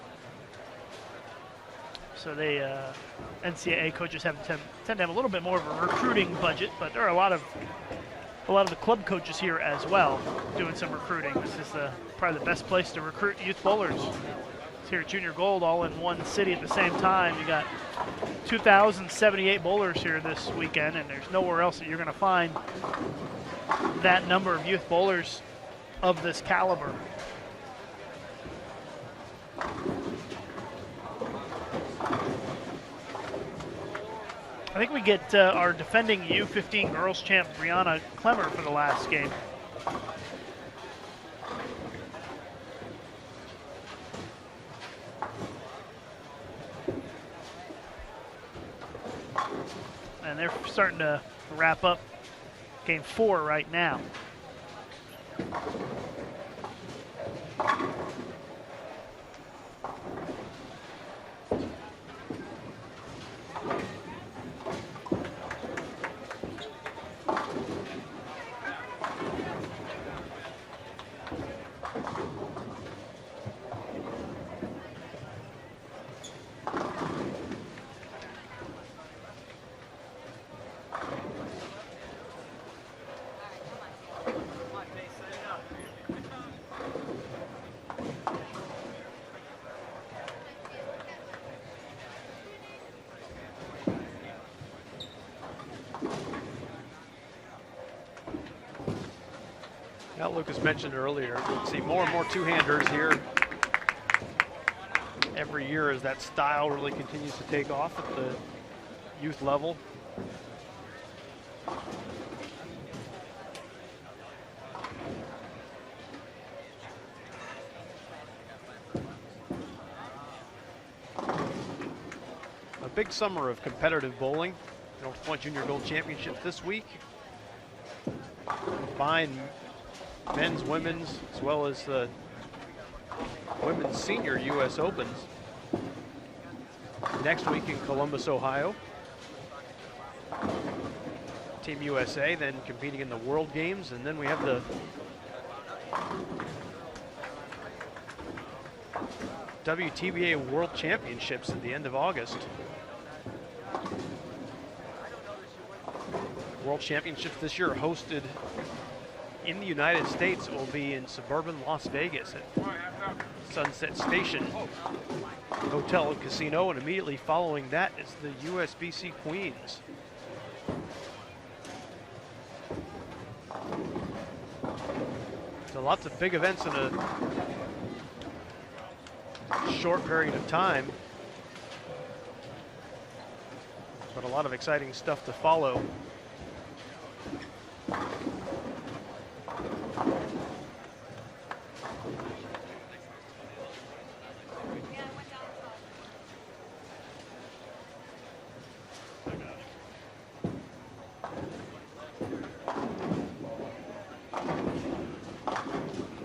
So they NCAA coaches tend to have a little bit more of a recruiting budget, but there are a lot of the club coaches here as well doing some recruiting. This is probably the best place to recruit youth bowlers. It's here at Junior Gold, all in one city at the same time. You got 2,078 bowlers here this weekend, and there's nowhere else that you're going to find that number of youth bowlers of this caliber. I think we get our defending U15 girls champ Brianna Clemmer for the last game. And they're starting to wrap up game 4 right now. Now, Lucas mentioned earlier, you see more and more two-handers here every year as that style really continues to take off at the youth level. A big summer of competitive bowling. North Point Junior Gold Championships this week. Combined men's, women's, as well as the women's senior U.S. Opens. Next week in Columbus, Ohio. Team USA then competing in the World Games, and then we have the WTBA World Championships at the end of August. World Championships this year hosted in the United States. It will be in suburban Las Vegas at Sunset Station Hotel and Casino, and immediately following that is the USBC Queens. So lots of big events in a short period of time, but a lot of exciting stuff to follow.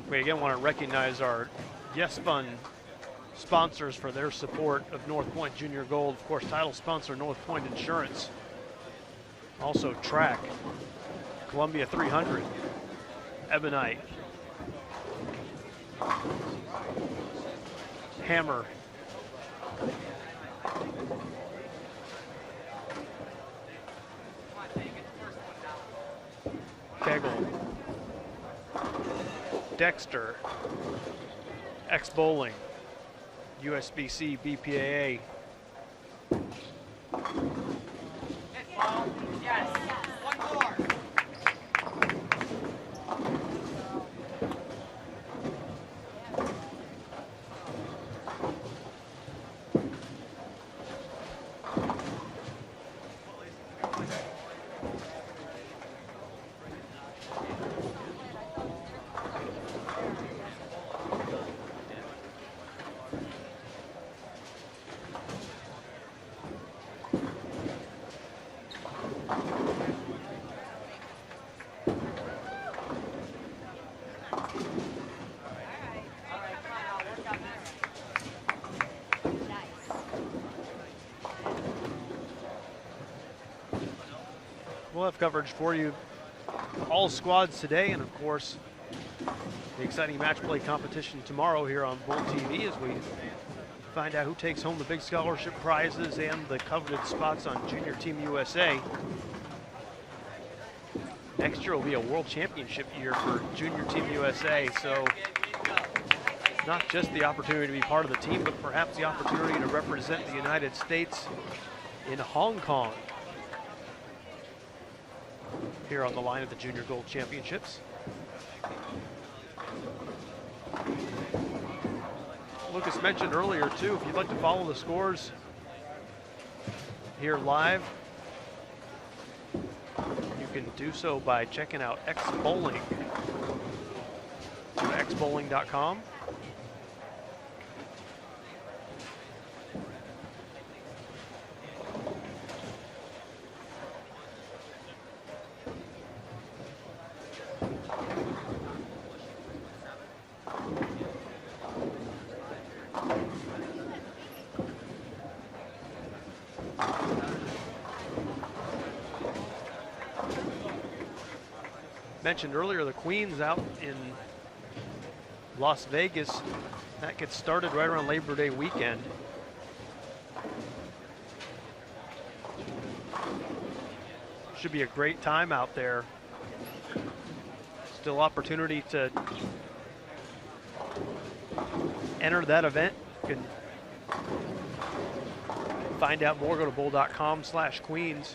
We again want to recognize our Yes Fund sponsors for their support of North Point Junior Gold. Of course, title sponsor North Point Insurance. Also Track, Columbia 300, Ebonite, Hammer, Kegel, Dexter, X Bowling, USBC, BPAA. Yes. One more. We'll have coverage for you, all squads today, and of course, the exciting match play competition tomorrow here on Bull TV as we find out who takes home the big scholarship prizes and the coveted spots on Junior Team USA. Next year will be a World Championship year for Junior Team USA, so not just the opportunity to be part of the team, but perhaps the opportunity to represent the United States in Hong Kong here on the line of the Junior Gold Championships. Lucas mentioned earlier too, if you'd like to follow the scores here live, you can do so by checking out X Bowling. Go to xbowling.com. Mentioned earlier, the Queens out in Las Vegas. That gets started right around Labor Day weekend. Should be a great time out there. Still opportunity to enter that event. You can find out more, go to bowl.com/Queens.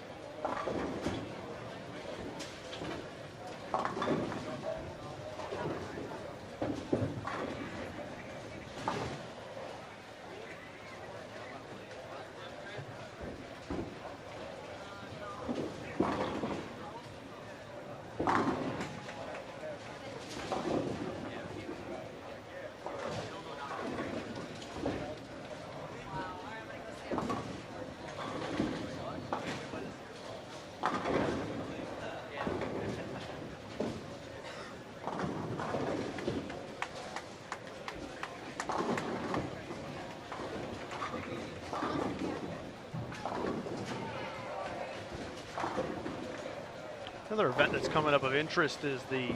Another event that's coming up of interest is the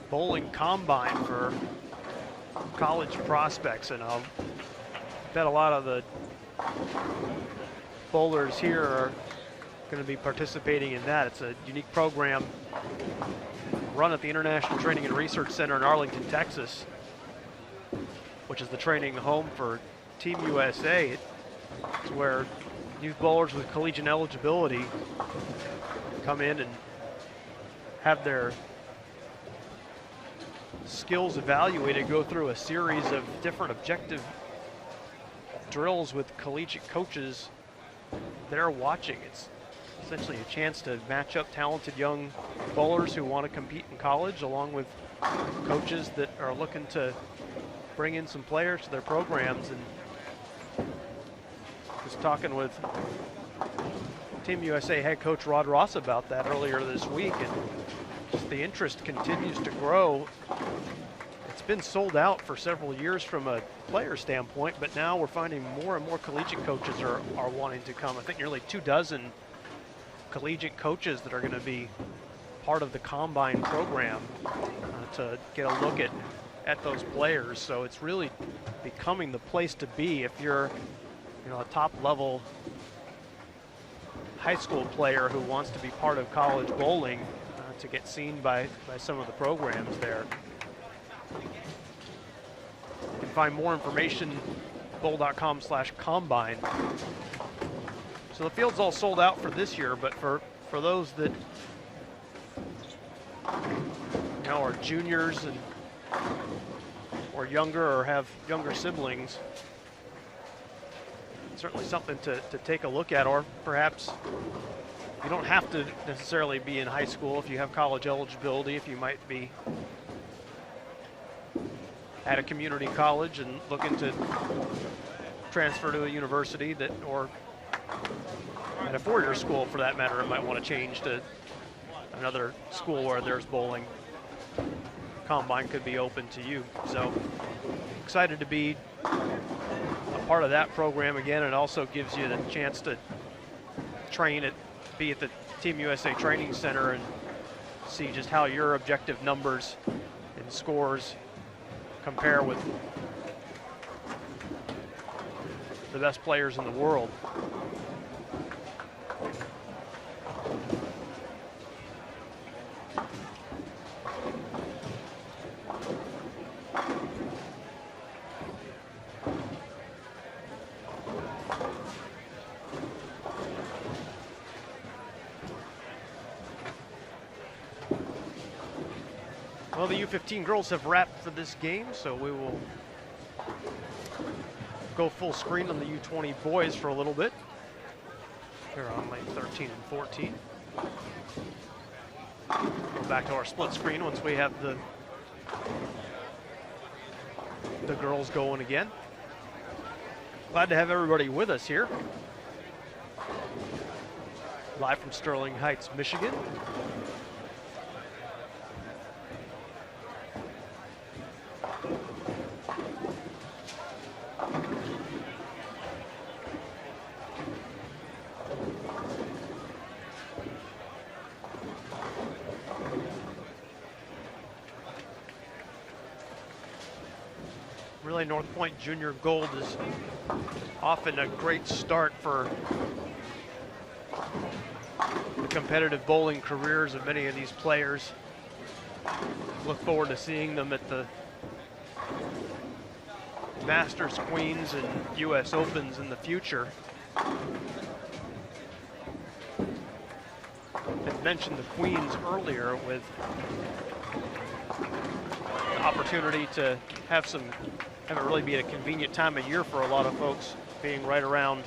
bowling combine for college prospects, and I'll bet a lot of the bowlers here are going to be participating in that. It's a unique program run at the International Training and Research Center in Arlington, Texas, which is the training home for Team USA. It's where youth bowlers with collegiate eligibility come in and have their skills evaluated, go through a series of different objective drills with collegiate coaches there watching. It's essentially a chance to match up talented young bowlers who want to compete in college along with coaches that are looking to bring in some players to their programs. And was talking with Team USA head coach Rod Ross about that earlier this week, and just the interest continues to grow. It's been sold out for several years from a player standpoint, but now we're finding more and more collegiate coaches are wanting to come. I think nearly 24 collegiate coaches that are going to be part of the combine program to get a look at those players. So it's really becoming the place to be if you're, a top level high school player who wants to be part of college bowling, to get seen by some of the programs there. You can find more information bowl.com/combine. So the field's all sold out for this year, but for those that are juniors and or younger or have younger siblings, certainly something to take a look at. Or perhaps you don't have to necessarily be in high school if you have college eligibility, if you might be at a community college and looking to transfer to a university that, or at a four-year school for that matter, and might want to change to another school where there's bowling. Combine could be open to you. So excited to be a part of that program again. It also gives you the chance to be at the Team USA Training Center and see just how your objective numbers and scores compare with the best players in the world. Well, the U15 girls have wrapped for this game, so we will go full screen on the U20 boys for a little bit. Here on lane 13 and 14. Go back to our split screen once we have the girls going again. Glad to have everybody with us here. Live from Sterling Heights, Michigan. Really, North Point Junior Gold is often a great start for the competitive bowling careers of many of these players. Look forward to seeing them at the Masters, Queens, and US Opens in the future. I mentioned the Queens earlier, with the opportunity to have it really be a convenient time of year for a lot of folks, being right around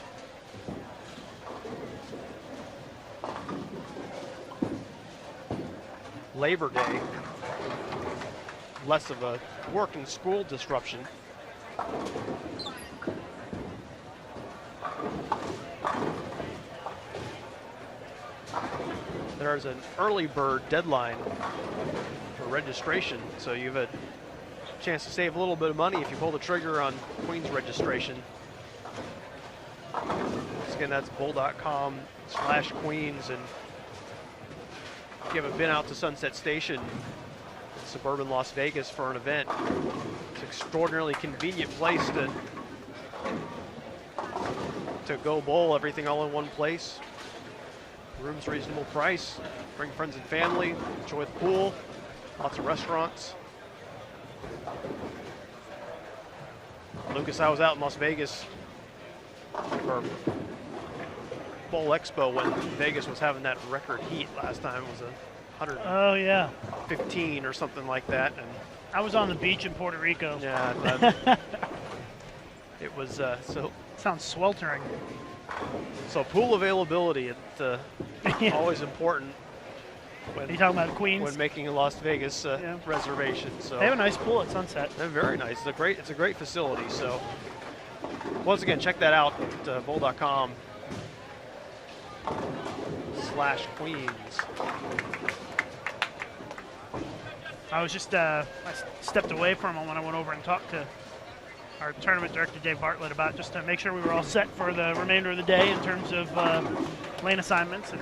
Labor Day. Less of a work and school disruption. There's an early bird deadline for registration, so you have a chance to save a little bit of money if you pull the trigger on Queens registration. Once again, that's bowl.com/Queens, and if you haven't been out to Sunset Station in suburban Las Vegas for an event, it's an extraordinarily convenient place to go bowl, everything all in one place. Room's reasonable price. Bring friends and family, enjoy the pool, lots of restaurants. Lucas, I was out in Las Vegas for Bowl Expo when Vegas was having that record heat last time. It was 115 or something like that. And I was on the beach in Puerto Rico. yeah, it was so. Sounds sweltering. So pool availability, Yeah. always important Are you talking about Queens? when making a Las Vegas reservation. So They have a nice pool at Sunset. they're very nice. It's a great facility. So once again, check that out at bowl.com/Queens. I was just I stepped away from him when I went over and talked to our tournament director, Dave Bartlett, about just to make sure we were all set for the remainder of the day in terms of lane assignments, and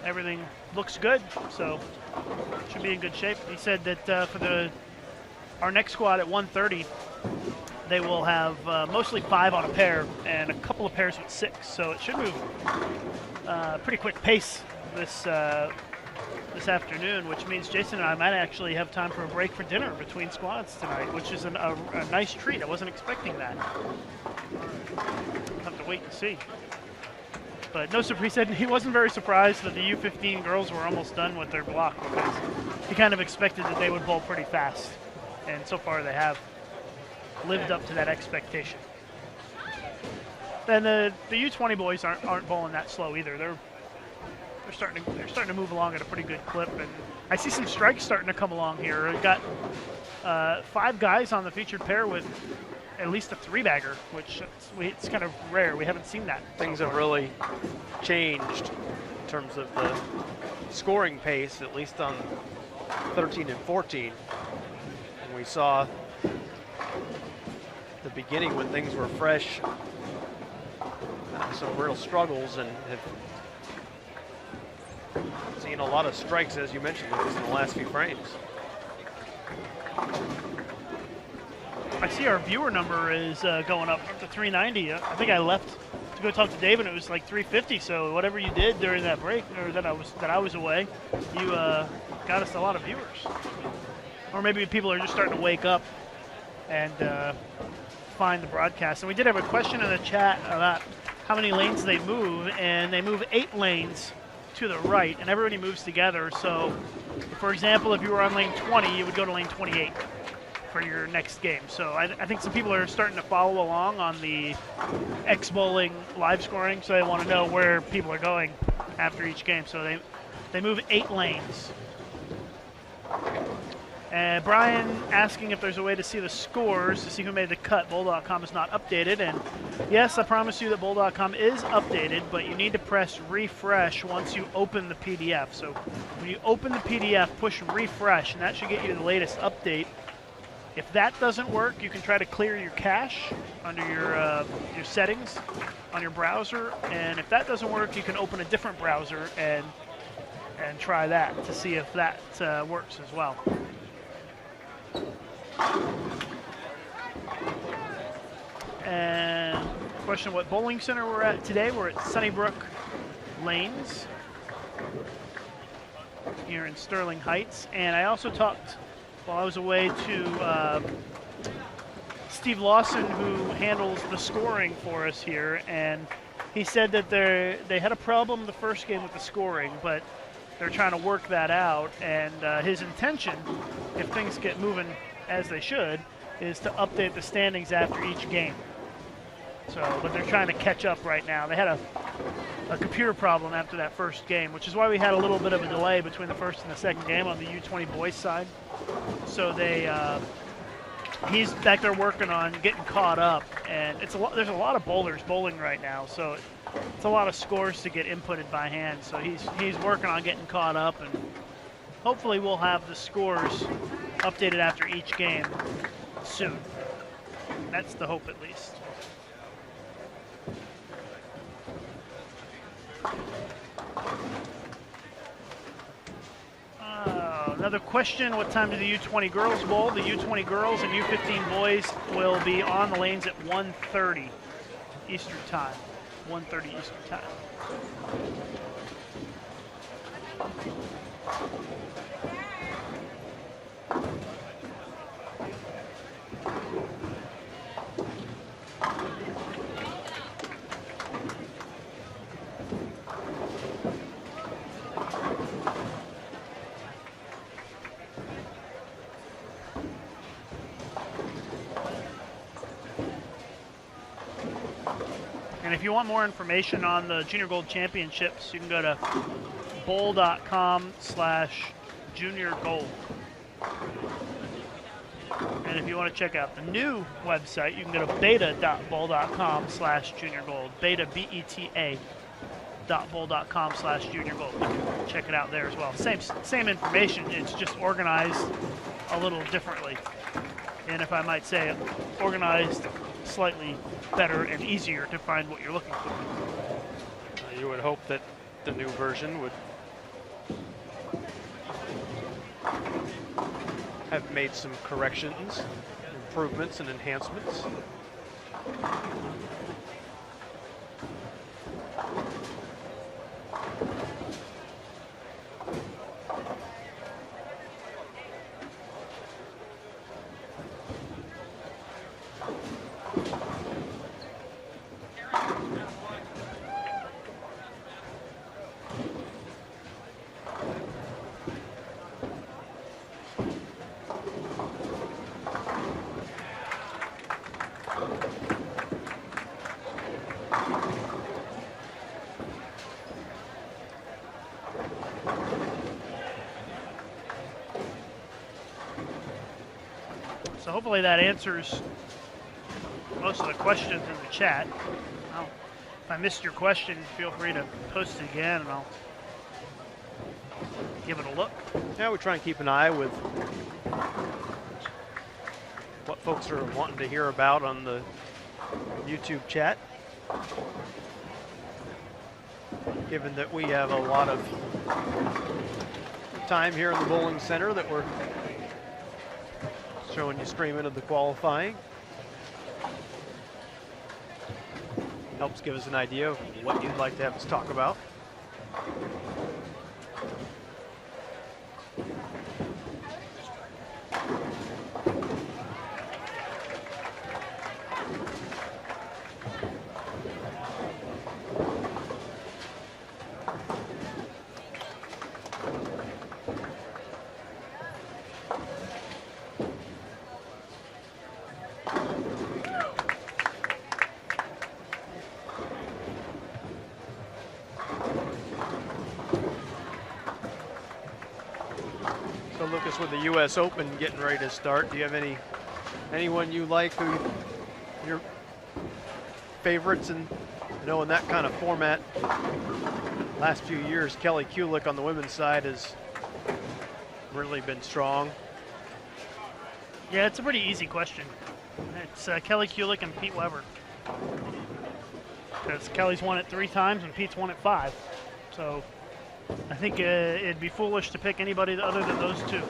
everything looks good, so should be in good shape. He said that for our next squad at 1:30, they will have mostly 5 on a pair and a couple of pairs with 6, so it should move pretty quick pace this afternoon, which means Jason and I might actually have time for a break for dinner between squads tonight, which is a nice treat. I wasn't expecting that. Have to wait and see. But no surprise, he said he wasn't very surprised that the U15 girls were almost done with their block, because he kind of expected that they would bowl pretty fast, and so far they have lived up to that expectation. And the U20 boys aren't bowling that slow either. They're starting to move along at a pretty good clip, and I see some strikes starting to come along here. We've got 5 guys on the featured pair with at least a 3-bagger, which it's kind of rare. We haven't seen that. Things have really changed in terms of the scoring pace, at least on 13 and 14. And we saw the beginning when things were fresh, some real struggles, and have seen a lot of strikes, as you mentioned, Lucas, in the last few frames. I see our viewer number is going up to 390. I think I left to go talk to Dave, and it was like 350. So whatever you did during that break, or that I was away, you got us a lot of viewers. Or maybe people are just starting to wake up and find the broadcast. And we did have a question in the chat about how many lanes they move, and they move 8 lanes to the right, and everybody moves together. So, for example, if you were on lane 20, you would go to lane 28 for your next game. So I think some people are starting to follow along on the X-Bowling live scoring, so they want to know where people are going after each game. So they move 8 lanes. And Brian asking if there's a way to see the scores, to see who made the cut. Bowl.com is not updated, and yes, I promise you that Bowl.com is updated, but you need to press refresh once you open the PDF. So when you open the PDF, push refresh, and that should get you the latest update. If that doesn't work, you can try to clear your cache under your settings on your browser, and if that doesn't work, you can open a different browser and try that to see if that works as well. And question what bowling center we're at today. We're at Sunnybrook Lanes here in Sterling Heights. And I also talked while I was away to Steve Lawson, who handles the scoring for us here, and he said that they had a problem the first game with the scoring, but they're trying to work that out, and his intention, if things get moving as they should, is to update the standings after each game. So, but they're trying to catch up right now. They had a computer problem after that first game, which is why we had a little bit of a delay between the first and the second game on the U20 boys side. So he's back there working on getting caught up, and there's a lot of bowlers bowling right now, so it's a lot of scores to get inputted by hand. So he's working on getting caught up, and hopefully we'll have the scores updated after each game soon. That's the hope, at least. Another question, what time do the U20 girls bowl? The U20 girls and U15 boys will be on the lanes at 1:30 Eastern time. 1:30 Eastern time. And if you want more information on the Junior Gold Championships, you can go to bowl.com/juniorgold. And if you want to check out the new website, you can go to beta.bowl.com/juniorgold. Beta, B-E-T-A, .bowl.com/juniorgold. You can check it out there as well. Same information, it's just organized a little differently. And if I might say, organized slightly better and easier to find what you're looking for. You would hope that the new version would have made some corrections, improvements, and enhancements. So hopefully that answers most of the questions in the chat. If I missed your question, feel free to post it again and I'll give it a look. Yeah, we try and keep an eye with what folks are wanting to hear about on the YouTube chat. Given that we have a lot of time here in the bowling center that we're showing you streaming of the qualifying. Helps give us an idea of what you'd like to have us talk about. Lucas, with the U.S. Open getting ready to start, do you have anyone you like who your favorites in that kind of format? Last few years, Kelly Kulick on the women's side has really been strong. Yeah, it's a pretty easy question. It's Kelly Kulick and Pete Weber. Because Kelly's won it 3 times and Pete's won it 5. So I think it'd be foolish to pick anybody other than those two.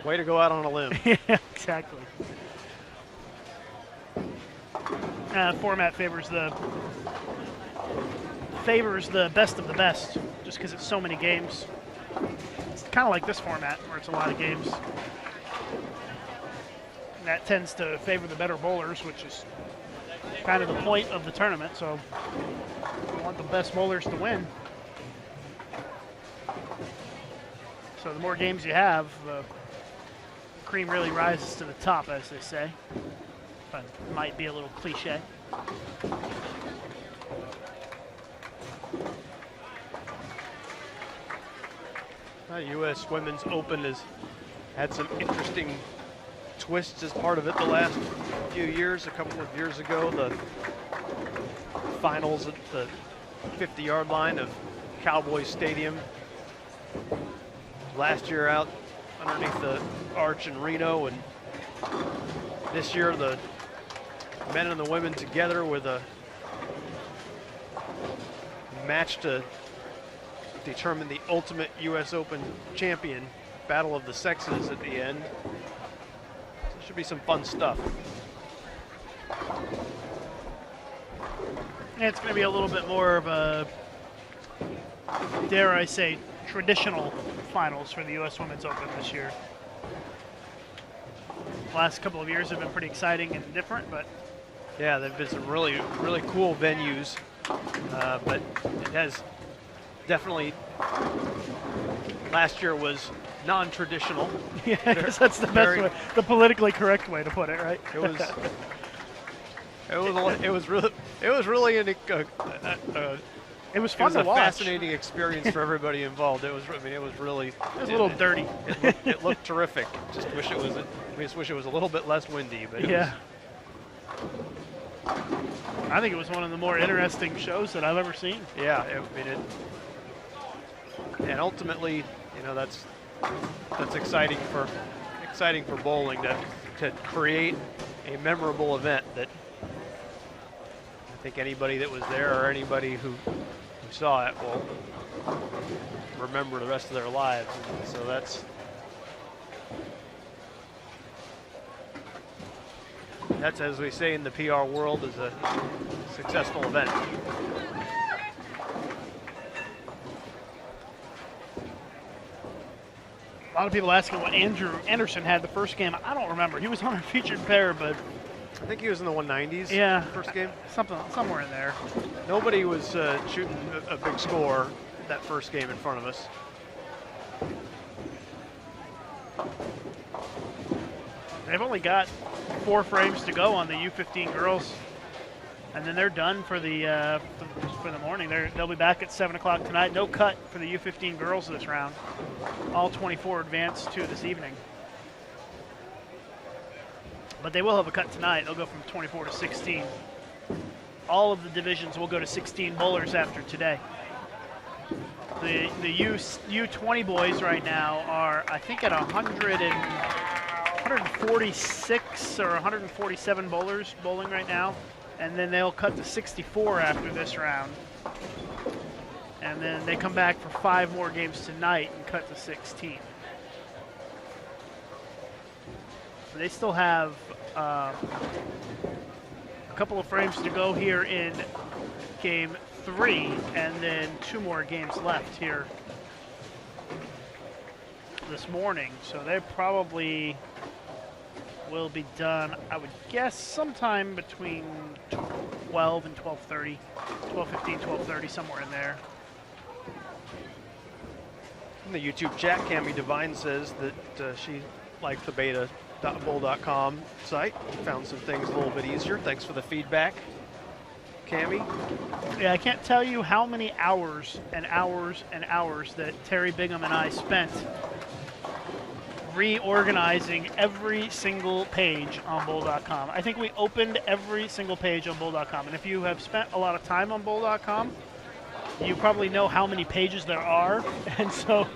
Way to go out on a limb. Yeah, exactly. Format favors the best of the best, just because it's so many games. It's kind of like this format, where it's a lot of games. And that tends to favor the better bowlers, which is kind of the point of the tournament. So we want the best bowlers to win. So the more games you have, the cream really rises to the top, as they say. But it might be a little cliche. U.S. Women's Open has had some interesting twists as part of it the last few years. A couple of years ago, the finals at the 50-yard line of Cowboy Stadium. Last year out underneath the arch in Reno, and this year the men and the women together with a match to determine the ultimate U.S. Open champion battle of the sexes at the end. So it should be some fun stuff. Yeah, it's going to be a little bit more of a, dare I say, traditional finals for the U.S. Women's Open this year. Last couple of years have been pretty exciting and different, but yeah, there've been some really cool venues, but it has definitely. Last year was non-traditional. Yeah, I guess that's the best way, the politically correct way to put it, right? It was. It was really an. It was fun to watch. Fascinating experience for everybody involved. It was. I mean, it was really. It was a little dirty. It looked terrific. Just wish it was. We just wish it was a little bit less windy. But yeah. I think it was one of the more interesting shows that I've ever seen. Yeah, and ultimately, you know, that's exciting for bowling to create a memorable event that I think anybody that was there or anybody who saw it will remember the rest of their lives. And so that's, as we say in the PR world, is a successful event. A lot of people asking what Andrew Anderson had the first game. I don't remember. He was on our featured pair, but I think he was in the 190s. Yeah, first game. Somewhere in there. Nobody was shooting a big score that first game in front of us. They've only got 4 frames to go on the U15 girls, and then they're done for the morning. They'll be back at 7 o'clock tonight. No cut for the U15 girls this round. All 24 advanced to this evening. But they will have a cut tonight. They'll go from 24 to 16. All of the divisions will go to 16 bowlers after today. The U20 boys right now are, I think, at 146 or 147 bowlers bowling right now. And then they'll cut to 64 after this round. And then they come back for 5 more games tonight and cut to 16. So they still have a couple of frames to go here in game 3, and then 2 more games left here this morning. So they probably will be done, I would guess, sometime between 12 and 12:30, 12:15, 12:30, somewhere in there. In the YouTube chat, Cami Devine says that she liked the beta.bowl.com site. Found some things a little bit easier. Thanks for the feedback, Cami. Yeah, I can't tell you how many hours and hours and hours that Terry Bingham and I spent reorganizing every single page on bowl.com. I think we opened every single page on bowl.com. And if you have spent a lot of time on bowl.com, you probably know how many pages there are. And so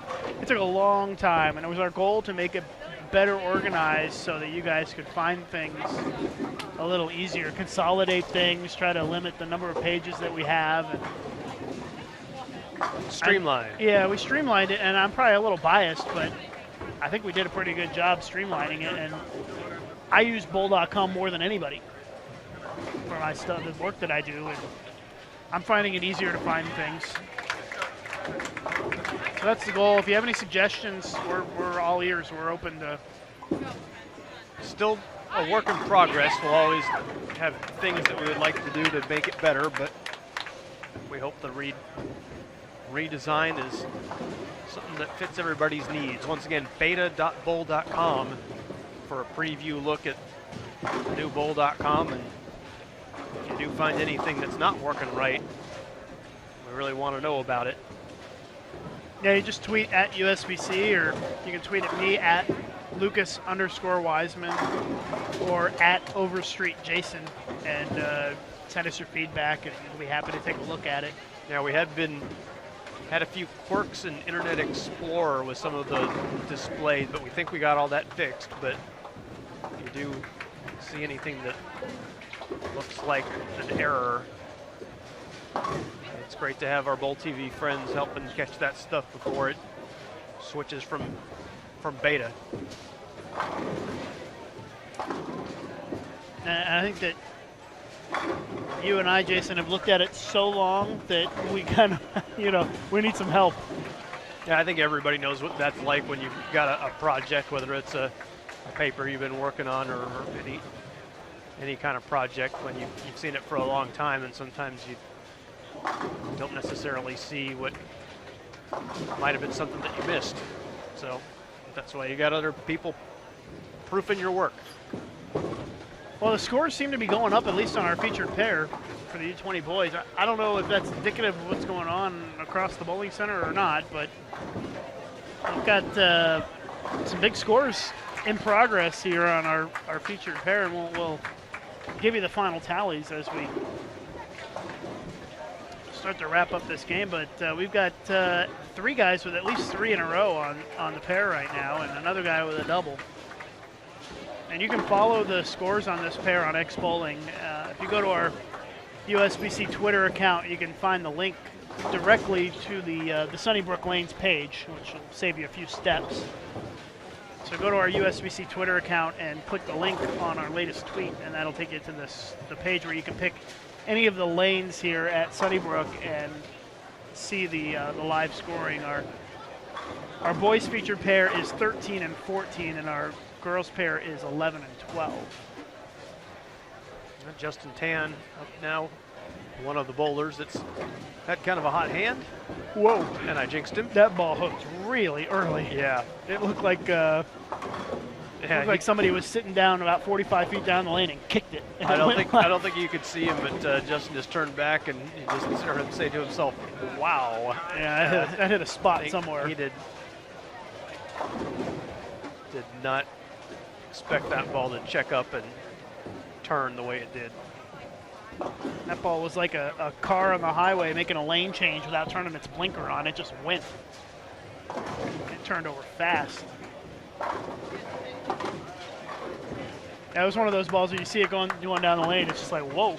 it took a long time. And it was our goal to make it better organized so that you guys could find things a little easier, consolidate things, try to limit the number of pages that we have. And streamline. Yeah, we streamlined it, and I'm probably a little biased, but I think we did a pretty good job streamlining it, and I use bowl.com more than anybody for my stuff, the work that I do, and I'm finding it easier to find things. So that's the goal. If you have any suggestions, we're all ears. We're open to. Still a work in progress. We'll always have things that we would like to do to make it better, but we hope the redesign is something that fits everybody's needs. Once again, beta.bowl.com for a preview look at the new bowl.com. And if you do find anything that's not working right, we really want to know about it. Yeah, you just tweet at USBC, or you can tweet at me at Lucas_Wiseman or at OverstreetJason, and send us your feedback, and we'll be happy to take a look at it. Yeah, we had a few quirks in Internet Explorer with some of the displays, but we think we got all that fixed. But if you do see anything that looks like an error, it's great to have our Bowl TV friends helping catch that stuff before it switches from from Beta. And I think that you and I, Jason, have looked at it so long that we kind of, we need some help. Yeah, I think everybody knows what that's like when you've got a project, whether it's a paper you've been working on or any kind of project, when you've seen it for a long time, and sometimes you don't necessarily see what might have been something that you missed. So that's why you got other people proofing your work. Well, the scores seem to be going up, at least on our featured pair for the U20 boys. I don't know if that's indicative of what's going on across the bowling center or not, but we've got some big scores in progress here on our featured pair, and we'll give you the final tallies as we start to wrap up this game. But we've got 3 guys with at least 3 in a row on the pair right now, and another guy with a double. And you can follow the scores on this pair on X Bowling. If you go to our USBC Twitter account, you can find the link directly to the Sunnybrook Lanes page, which will save you a few steps. So go to our USBC Twitter account and click the link on our latest tweet, and that'll take you to the page where you can pick any of the lanes here at Sunnybrook and see the live scoring. Our boys featured pair is 13 and 14, and our girls pair is 11 and 12. Justin Tan up now, one of the bowlers that's had kind of a hot hand. Whoa. And I jinxed him. That ball hooked really early. Yeah. It looked like somebody was sitting down about 45 feet down the lane and kicked it. I don't think you could see him, but Justin just turned back and he just started to say to himself, "Wow." Yeah, that hit a spot somewhere. He did not expect that ball to check up and turn the way it did. That ball was like a car on the highway making a lane change without turning its blinker on. It just went. It turned over fast. That was one of those balls where you see it going down the lane. It's just like, whoa,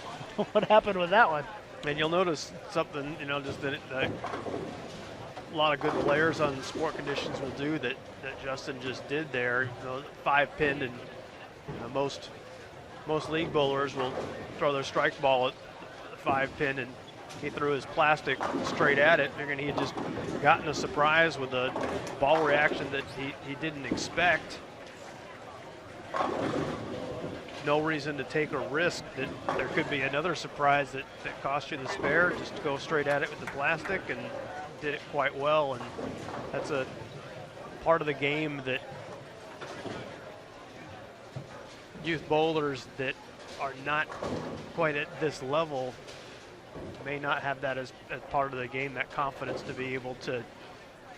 what happened with that one? And you'll notice something, just that a lot of good players on sport conditions will do that Justin just did there. 5-pin, and most league bowlers will throw their strike ball at the 5-pin, and he threw his plastic straight at it, figuring he had just gotten a surprise with a ball reaction that he didn't expect. No reason to take a risk that there could be another surprise that cost you the spare. Just go straight at it with the plastic, and did it quite well. And that's a part of the game that youth bowlers that are not quite at this level may not have that as part of the game, that confidence to be able to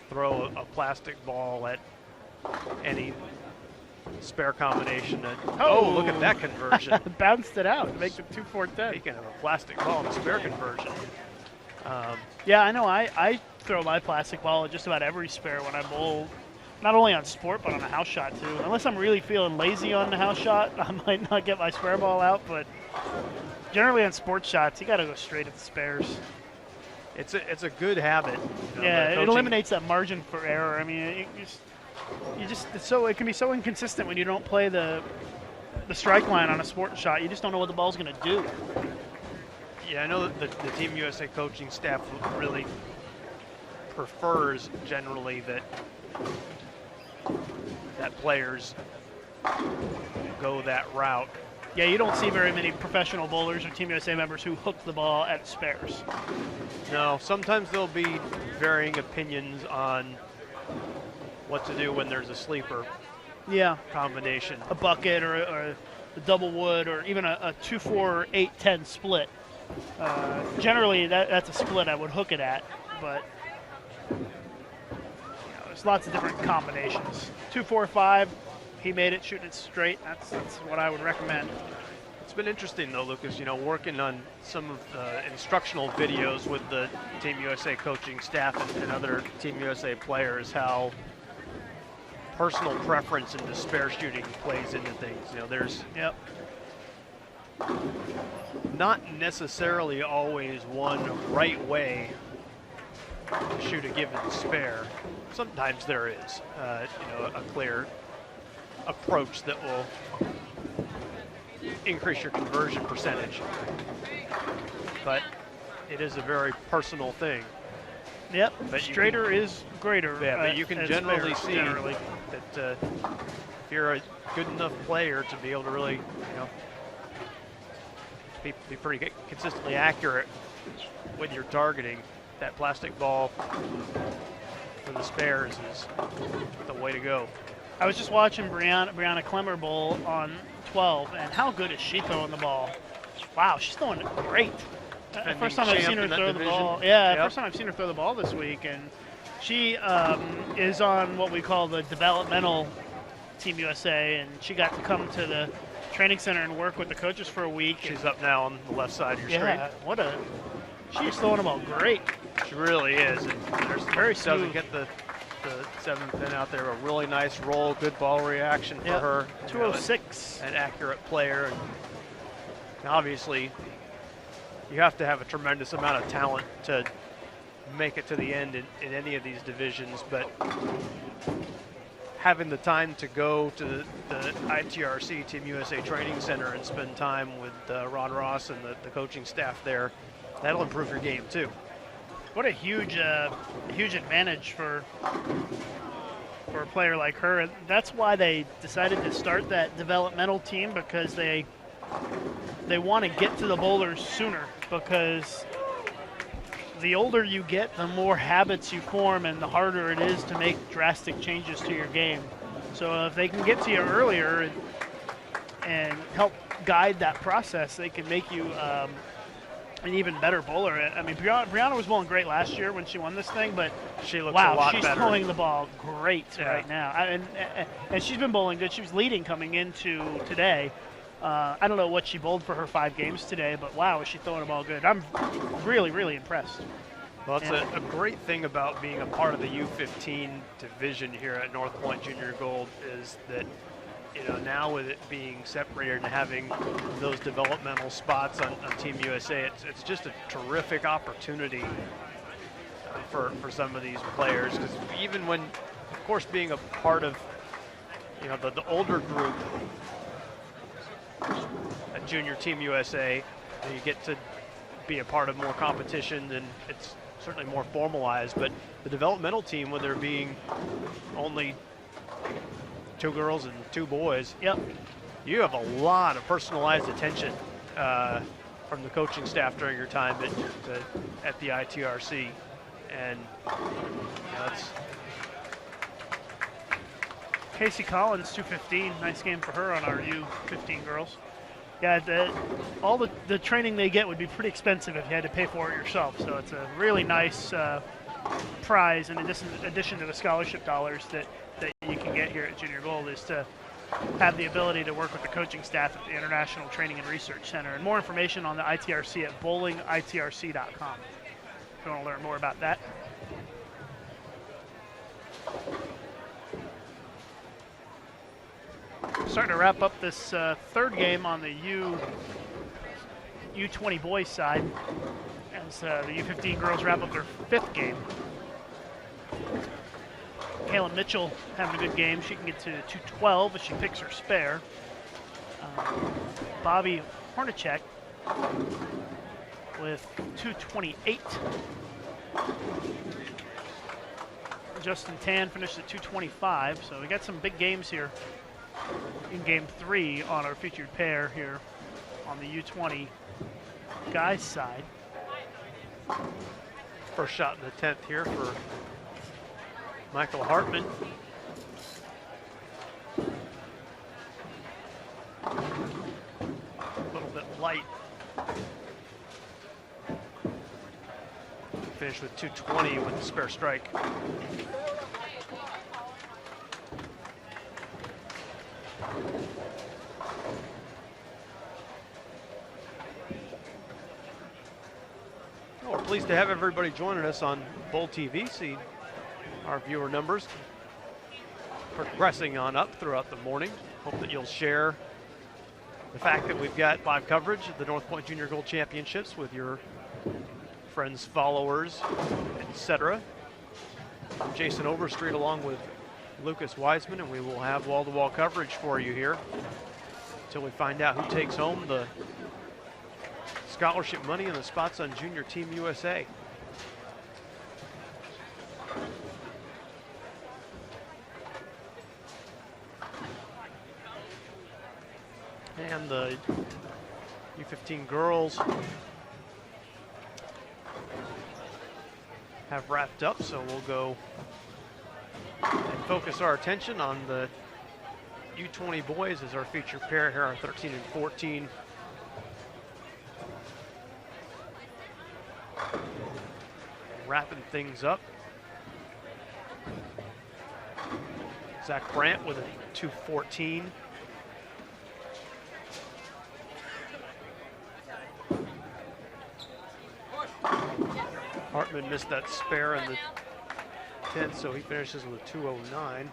throw a plastic ball at any spare combination. Oh, look at that conversion. Bounced it out. Makes it 2-4-10. You can have a plastic ball and a spare conversion. Yeah, I know. I throw my plastic ball at just about every spare when I bowl, not only on sport, but on a house shot, too. Unless I'm really feeling lazy on the house shot, I might not get my spare ball out, but generally on sports shots, you got to go straight at the spares. It's a good habit. Yeah, it eliminates that margin for error. I mean, it can be so inconsistent when you don't play the strike line on a sports shot. You just don't know what the ball's going to do. Yeah, I know that the Team USA coaching staff really prefers generally that players go that route. Yeah, you don't see very many professional bowlers or Team USA members who hook the ball at spares. No, sometimes there'll be varying opinions on what to do when there's a sleeper combination. A bucket or a double wood or even a 2-4-8-10 split. Generally, that's a split I would hook it at, but there's lots of different combinations. 2-4-5, he made it, shooting it straight. That's what I would recommend. It's been interesting though, Lucas. Working on some of the instructional videos with the Team USA coaching staff and other Team USA players, how personal preference into spare shooting plays into things. There's not necessarily always one right way shoot a given spare. Sometimes there is, a clear approach that will increase your conversion percentage. But it is a very personal thing. Yep, but straighter is greater. Yeah, but you can generally see generally. that if you're a good enough player to be able to really, be pretty consistently accurate with your targeting, that plastic ball for the spares is the way to go. I was just watching Brianna Clemmer bowl on 12, and how good is she throwing the ball? Wow, she's throwing it great. First time I've seen her throw the ball. Yeah, first time I've seen her throw the ball this week, and she is on what we call the developmental Team USA, and she got to come to the training center and work with the coaches for a week. She's up now on the left side of your screen. Yeah, she's throwing the ball great. She really is, and there's very smooth. Doesn't get the 7th pin out there. A really nice roll, good ball reaction for her. 206. An accurate player. And obviously, you have to have a tremendous amount of talent to make it to the end in any of these divisions, but having the time to go to the ITRC Team USA Training Center and spend time with Ron Ross and the coaching staff there, that'll improve your game too. What a huge advantage for a player like her. And that's why they decided to start that developmental team, because they want to get to the bowlers sooner, because the older you get, the more habits you form and the harder it is to make drastic changes to your game. So if they can get to you earlier and help guide that process, they can make you an even better bowler. I mean, Brianna was bowling great last year when she won this thing, but she looks a lot she's better. Throwing the ball great right now. And she's been bowling good. She was leading coming into today. I don't know what she bowled for her 5 games today, but wow, is she throwing the ball good. I'm really, really impressed. Well, that's a great thing about being a part of the U15 division here at North Point Junior Gold is that, now with it being separated and having those developmental spots on Team USA, it's just a terrific opportunity for some of these players. Because even when, of course, being a part of, the older group at Junior Team USA, you get to be a part of more competition, and it's certainly more formalized. But the developmental team, with there being only 2 girls and 2 boys, you have a lot of personalized attention from the coaching staff during your time at the ITRC, and that's Casey Collins, 215. Nice game for her on our U15 girls. Yeah, all the training they get would be pretty expensive if you had to pay for it yourself. So it's a really nice prize in addition to the scholarship dollars that you can get here at Junior Gold, is to have the ability to work with the coaching staff at the International Training and Research Center. And more information on the ITRC at bowlingitrc.com if you want to learn more about that. Starting to wrap up this 3rd game on the U20 boys side as the U15 girls wrap up their 5th game. Kayla Mitchell having a good game. She can get to 212 as she picks her spare. Bobby Hornacek with 228. Justin Tan finished at 225. So we got some big games here in game 3 on our featured pair here on the U20 guys side. First shot in the 10th here for Michael Hartman. A little bit light. Finished with 220 with the spare strike. We're pleased to have everybody joining us on Bowl TV. See our viewer numbers progressing on up throughout the morning. Hope that you'll share the fact that we've got live coverage of the North Point Junior Gold Championships with your friends, followers, etc. I'm Jason Overstreet along with Lucas Wiseman, and we will have wall-to-wall coverage for you here until we find out who takes home the scholarship money and the spots on Junior Team USA. And the U15 girls have wrapped up, so we'll go and focus our attention on the U20 boys as our featured pair here on 13 and 14. Wrapping things up. Zach Brandt with a 2:14. Hartman missed that spare in the 10th, so he finishes with a 2:09.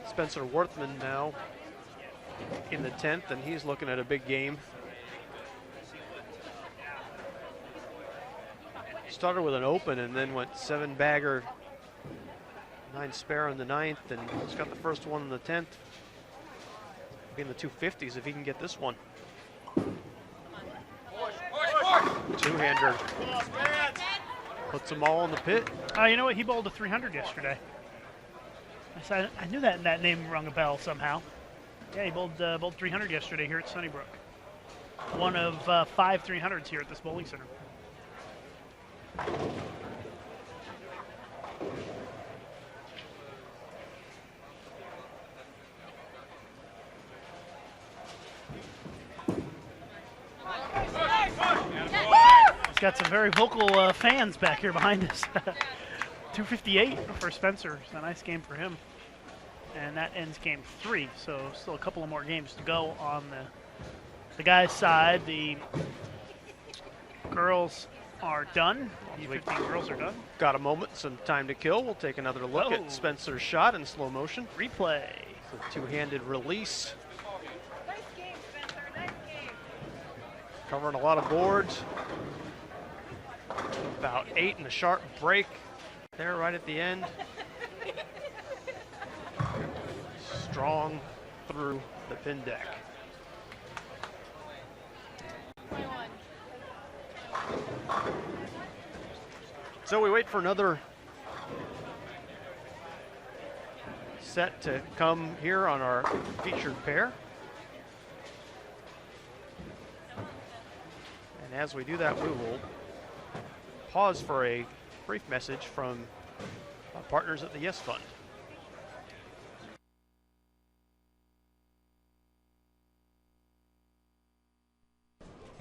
Spencer Worthman now in the 10th, and he's looking at a big game. Started with an open and then went 7-bagger, 9 spare in the 9th, and he's got the first one in the 10th. Being the 250s if he can get this one. Two-hander. Puts them all in the pit. You know what? He bowled a 300 yesterday. I knew that name rung a bell somehow. Yeah, he bowled 300 yesterday here at Sunnybrook. One of 5 300s here at this bowling center. He's got some very vocal fans back here behind us. 258 for Spencer. It's a nice game for him. And that ends game 3, so still a couple of more games to go on the guys' side. The girls are done. U15 girls are done. Got a moment, some time to kill. We'll take another look at Spencer's shot in slow motion. Replay. So two-handed release. Nice game, Spencer. Nice game. Covering a lot of boards. About 8 and a sharp break there right at the end. Strong through the pin deck. 21. So we wait for another set to come here on our featured pair. And as we do that, we will pause for a brief message from our partners at the Yes Fund.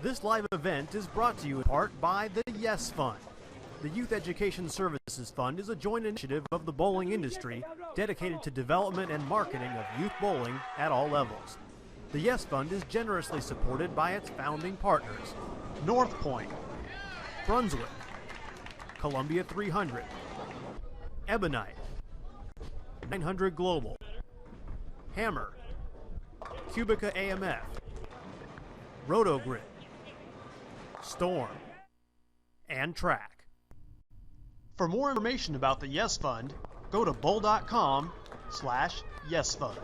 This live event is brought to you in part by the Yes Fund. The Youth Education Services Fund is a joint initiative of the bowling industry dedicated to development and marketing of youth bowling at all levels. The Yes Fund is generously supported by its founding partners: North Pointe, Brunswick, Columbia 300, Ebonite, 900 Global, Hammer, Cubica AMF, Rotogrid, Storm, and Track. For more information about the Yes Fund, go to bowl.com/yesfund.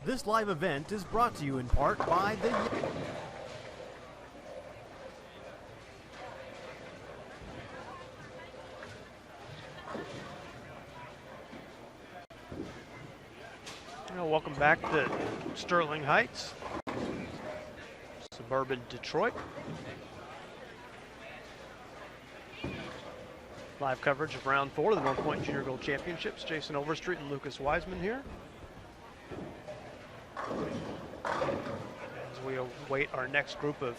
This live event is brought to you in part by the Welcome back to Sterling Heights, suburban Detroit. Live coverage of round 4 of the North Point Junior Gold Championships. Jason Overstreet and Lucas Wiseman here. As we await our next group of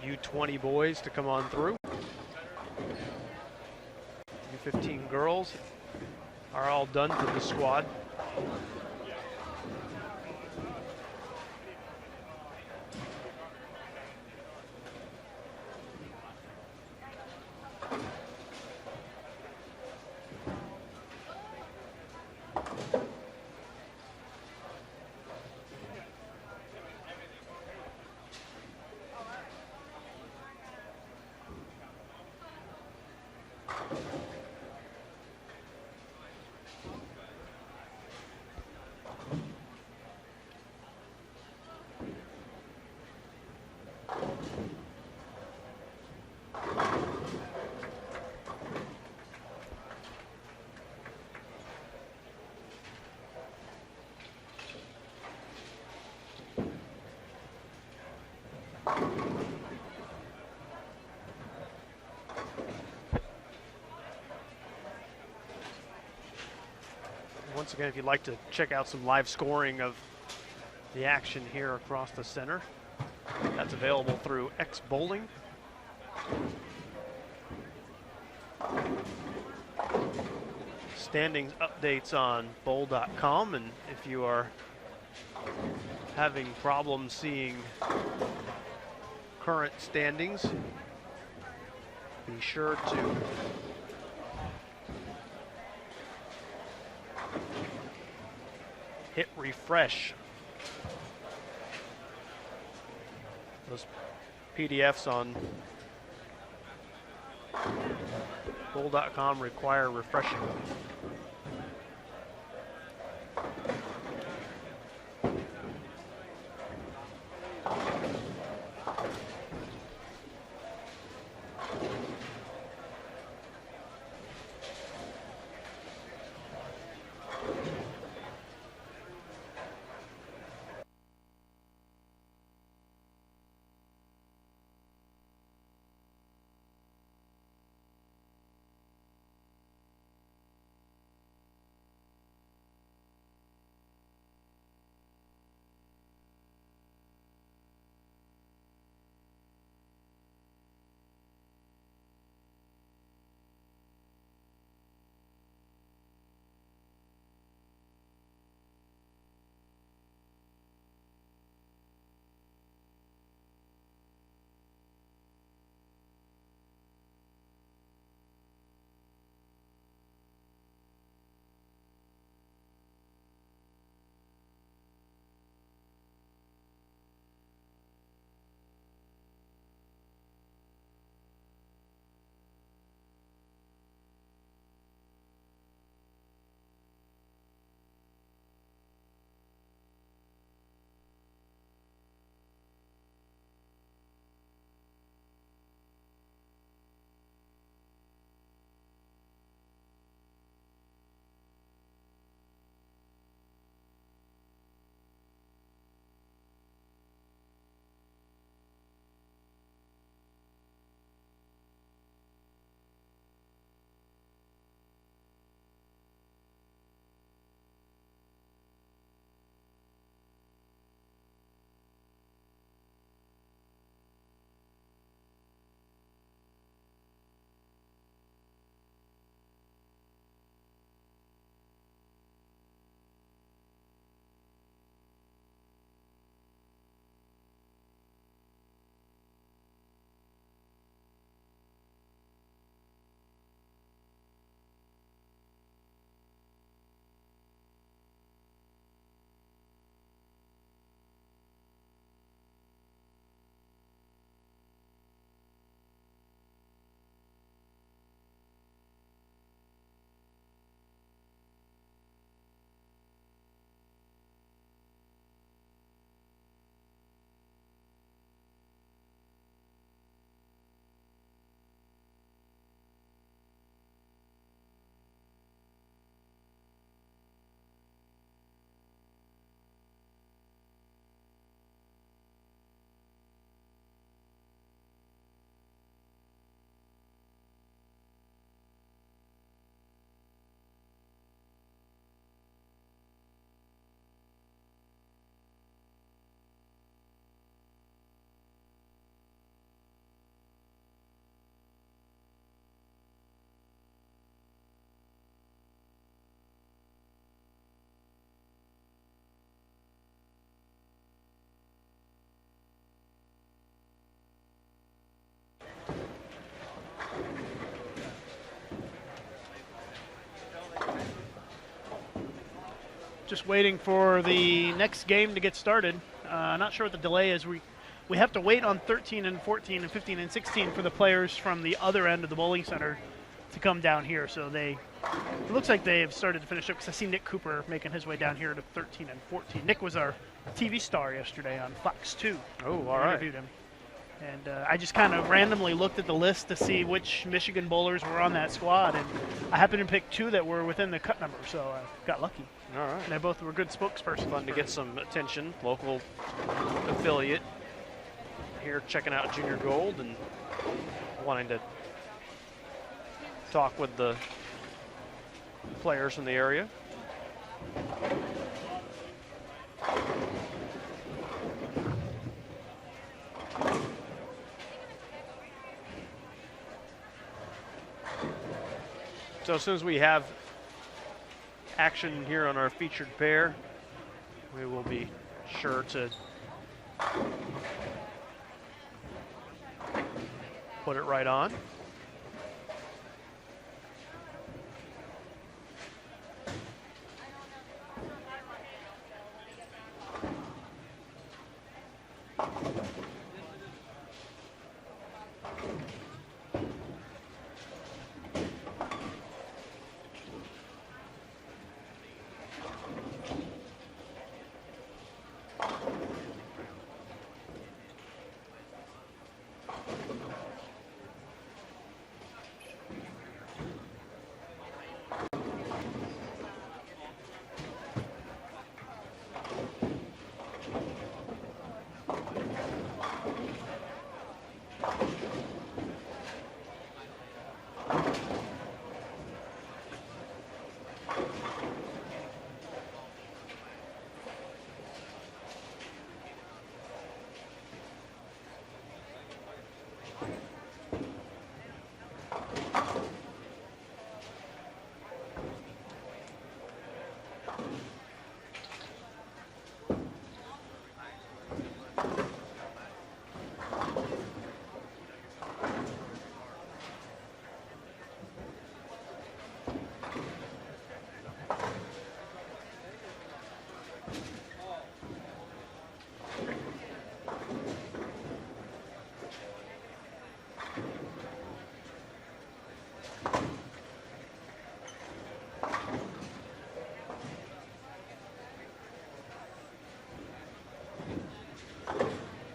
U20 boys to come on through. U15 girls are all done for the squad. Once again, if you'd like to check out some live scoring of the action here across the center, that's available through X Bowling. Standings updates on bowl.com, and if you are having problems seeing current standings, be sure to hit refresh. Those PDFs on bowl.com require refreshing. Just waiting for the next game to get started. Not sure what the delay is. We have to wait on 13 and 14 and 15 and 16 for the players from the other end of the bowling center to come down here. So it looks like they have started to finish up, because I see Nick Cooper making his way down here to 13 and 14. Nick was our TV star yesterday on Fox 2. Oh, all right. Interviewed him. And I just kind of randomly looked at the list to see which Michigan bowlers were on that squad, and I happened to pick two that were within the cut number, so I got lucky. All right. And they both were good spokespersons. Fun to get some attention. Local affiliate here checking out Junior Gold and wanting to talk with the players from the area. So as soon as we have action here on our featured pair, we will be sure to put it right on.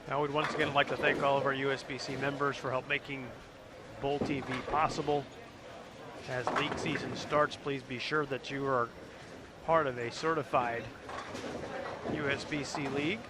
Now we'd once again like to thank all of our USBC members for help making Bowl TV possible. As league season starts, please be sure that you are part of a certified USBC league.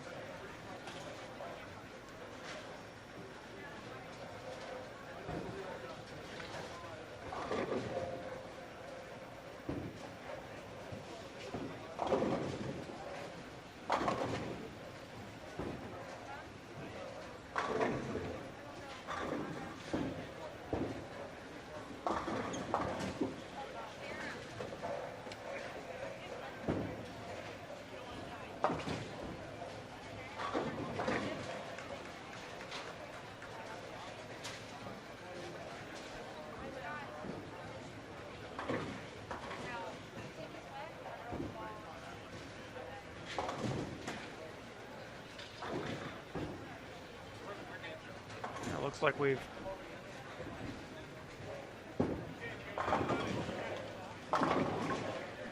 Looks like we've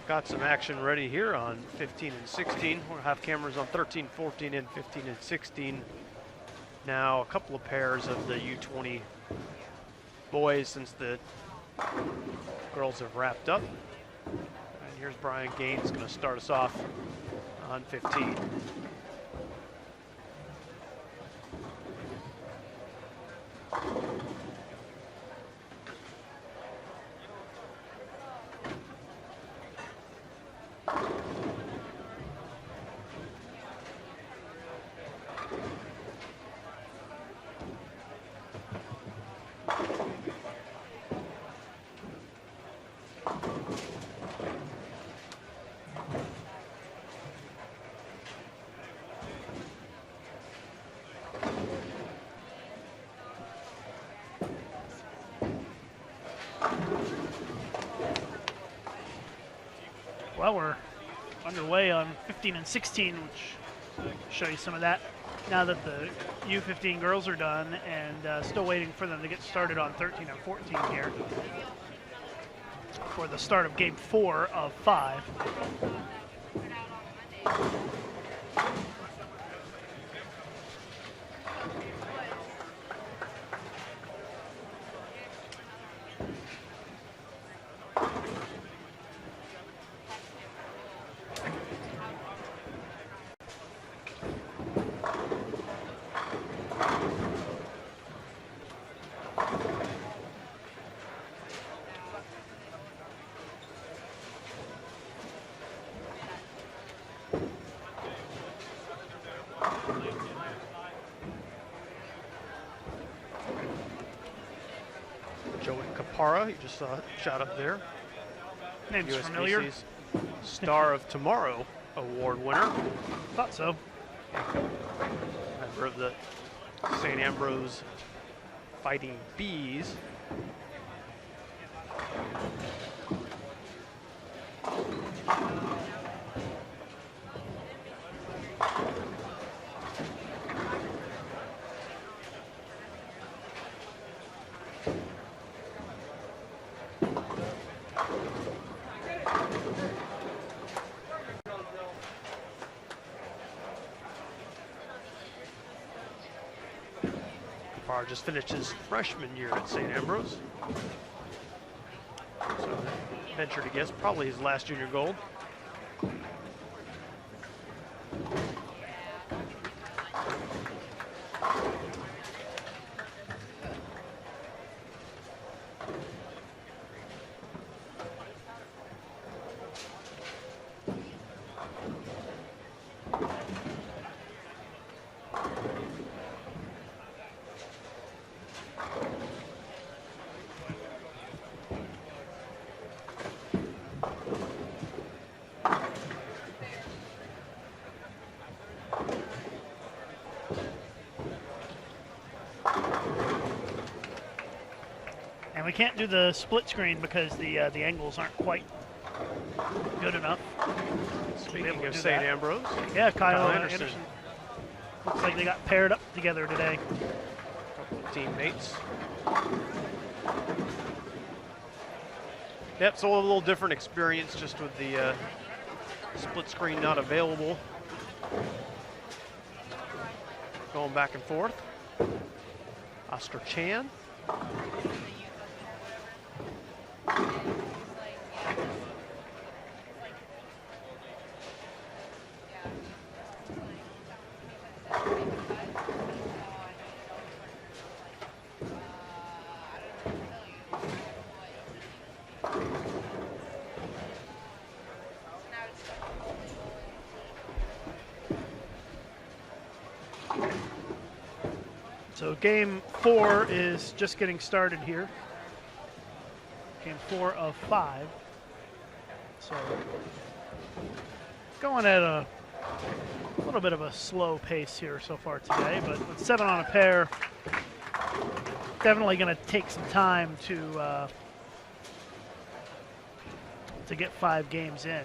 got some action ready here on 15 and 16. We'll have cameras on 13, 14, and 15 and 16. Now a couple of pairs of the U20 boys since the girls have wrapped up. And here's Brian Gaines going to start us off on 15. Well, we're underway on 15 and 16, which I'll show you some of that now that the U15 girls are done, and still waiting for them to get started on 13 and 14 here for the start of game 4 of 5. You just saw a shot up there. Name's familiar. USBC's Star of Tomorrow award winner. Thought so. Member of the St. Ambrose Fighting Bees. Parr just finished his freshman year at St. Ambrose. So, venture to guess, probably his last junior gold. And we can't do the split screen because the angles aren't quite good enough. Speaking of St. Ambrose, Yeah, Kyle Anderson. Anderson. Looks like they got paired up together today. couple of teammates. Yep, so a little different experience just with the split screen not available. Going back and forth. Oscar Chan. So game 4 is just getting started here. Game 4 of 5. So going at a little bit of a slow pace here so far today, but with 7 on a pair, definitely going to take some time to get 5 games in.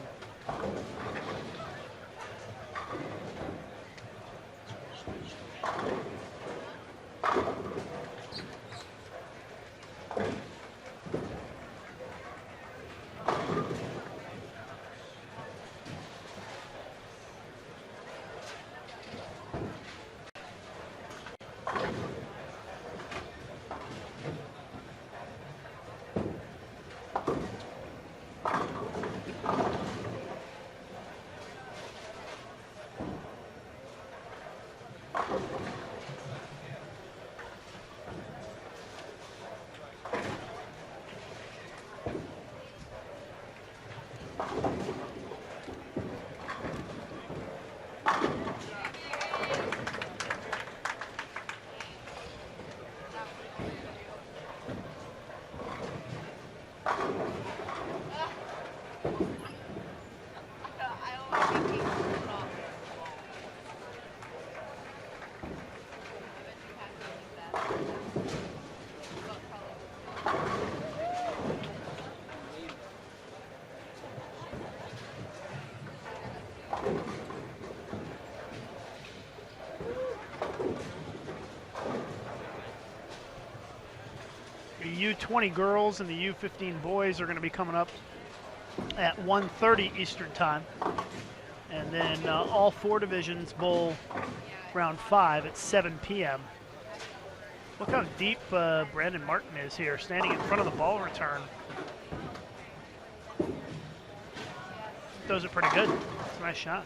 The U20 girls and the U15 boys are going to be coming up at 1:30 Eastern time. And then all 4 divisions bowl round 5 at 7 p.m. Look how deep Brandon Martin is here, standing in front of the ball return. Those are pretty good. It's a nice shot.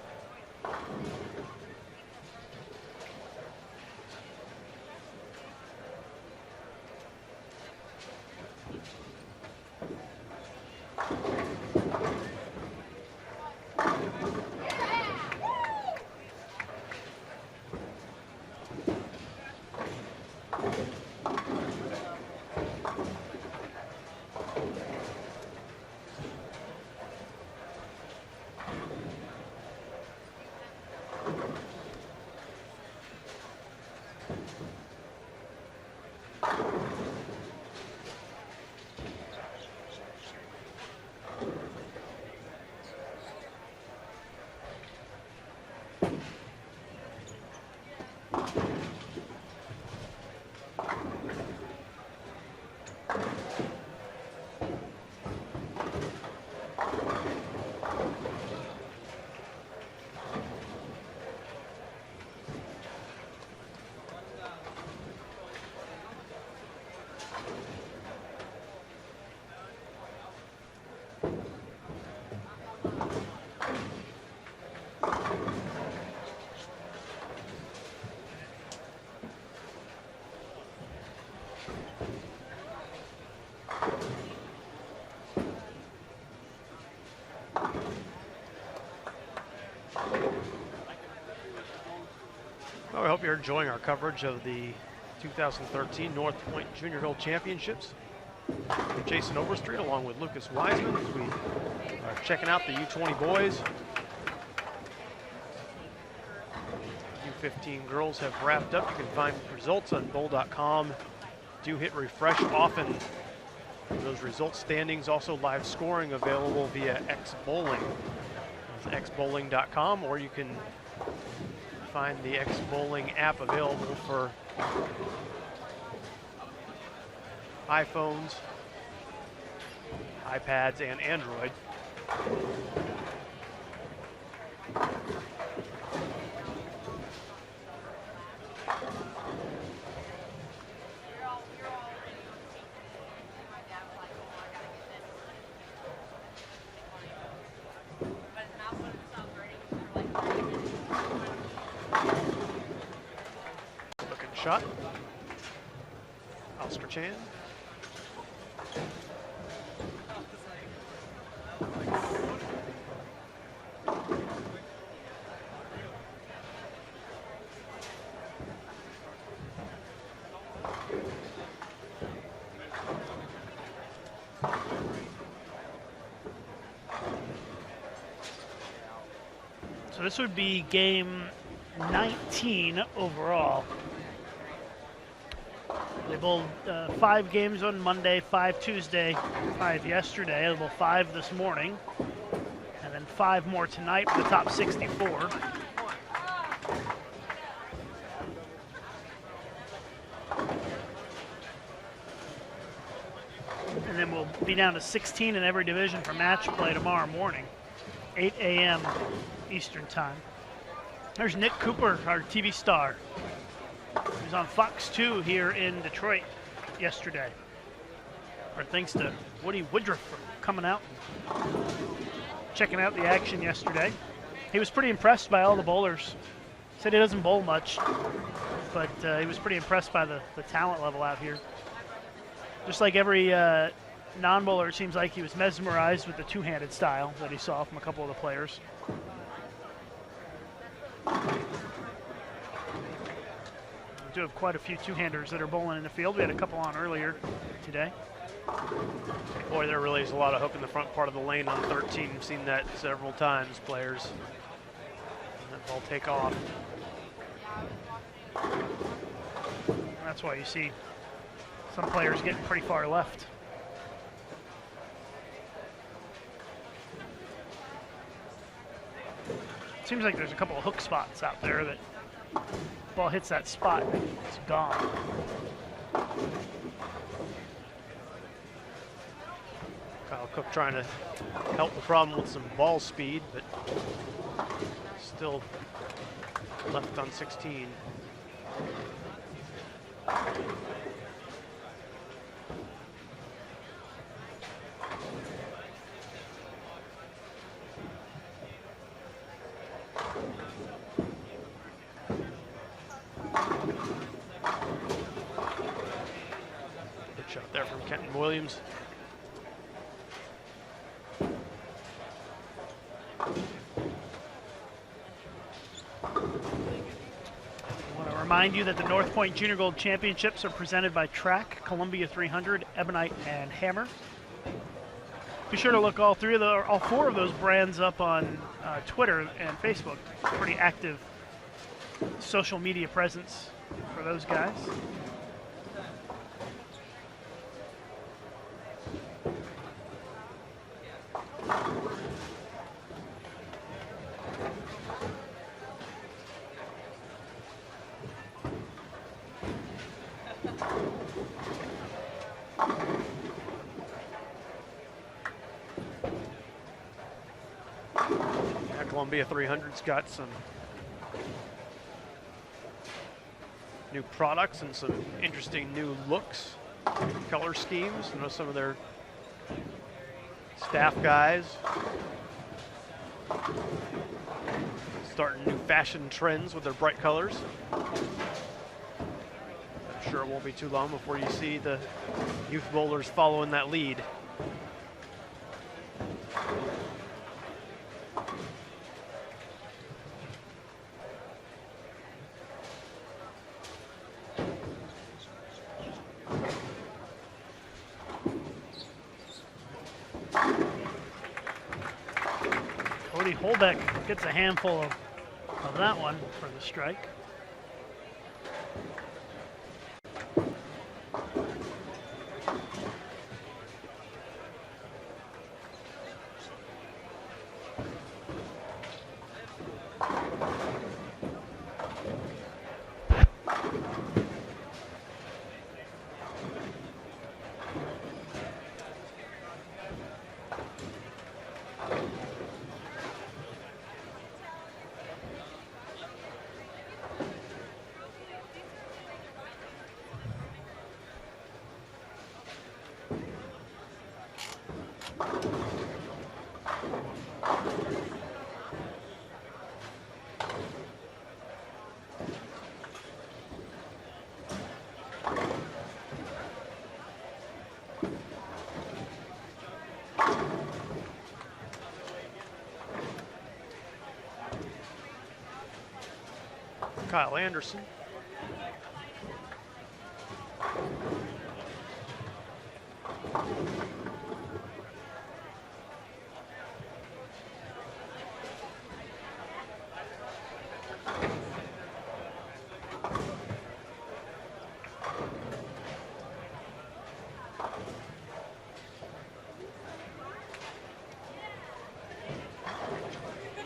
Well, we hope you're enjoying our coverage of the 2013 North Point Junior Gold Championships. I'm Jason Overstreet along with Lucas Wiseman as we are checking out the U20 boys. U15 girls have wrapped up. You can find results on bowl.com. Do hit refresh often. Those results standings, also live scoring available via X-Bowling. That's xbowling.com, or you can find the X-Bowling app available for iPhones, iPads, and Android. Shot. Oscar Chan. So this would be game 19 overall. They bowled 5 games on Monday, 5 Tuesday, 5 yesterday. They bowled 5 this morning, and then 5 more tonight for the top 64. And then we'll be down to 16 in every division for match play tomorrow morning, 8 a.m. Eastern time. There's Nick Cooper, our TV star. He was on Fox 2 here in Detroit yesterday. Or thanks to Woody Woodruff for coming out and checking out the action yesterday. He was pretty impressed by all the bowlers. Said he doesn't bowl much, but he was pretty impressed by the talent level out here. Just like every non-bowler, it seems like he was mesmerized with the two-handed style that he saw from a couple of the players. We do have quite a few two-handers that are bowling in the field. We had a couple on earlier today. Boy, there really is a lot of hook in the front part of the lane on 13. We've seen that several times, players. And that ball take off. That's why you see some players getting pretty far left. Seems like there's a couple of hook spots out there that ball hits that spot, it's gone. Kyle Cook trying to help the problem with some ball speed, but still left on 16. Good shot there from Kenton Williams. Remind you that the North Point Junior Gold Championships are presented by Track, Columbia 300, Ebonite, and Hammer. Be sure to look all 4 of those brands up on Twitter and Facebook. Pretty active social media presence for those guys. Columbia 300's got some new products and some interesting new looks, color schemes. You know, some of their staff guys starting new fashion trends with their bright colors. I'm sure it won't be too long before you see the youth bowlers following that lead. Holbeck gets a handful of that one for the strike. Kyle Anderson.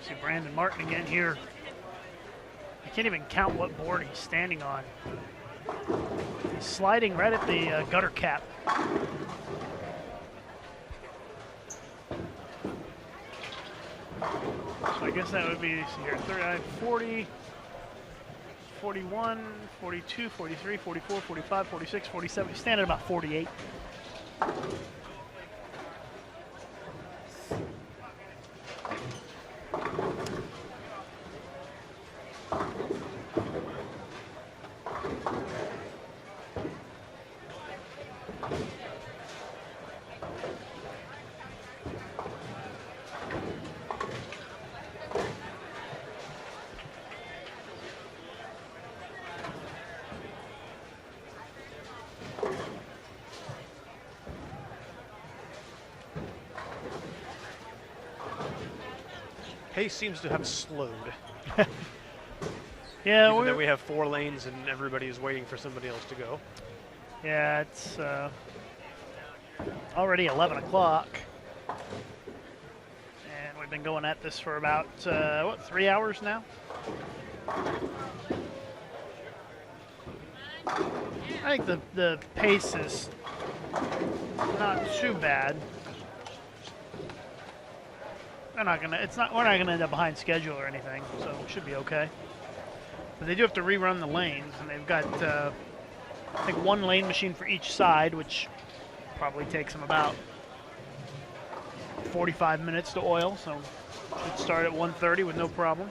See Brandon Martin again here. I can't even count what board he's standing on. He's sliding right at the gutter cap. So I guess that would be, see here, 39, 40, 41, 42, 43, 44, 45, 46, 47. He's standing at about 48. Pace seems to have slowed. Yeah, Even though we have 4 lanes and everybody is waiting for somebody else to go. Yeah, it's already 11 o'clock. And we've been going at this for about, what, 3 hours now? I think the pace is not too bad. We're not gonna end up behind schedule or anything, so it should be okay. But they do have to rerun the lanes, and they've got I think 1 lane machine for each side, which probably takes them about 45 minutes to oil, so should start at 1:30 with no problem.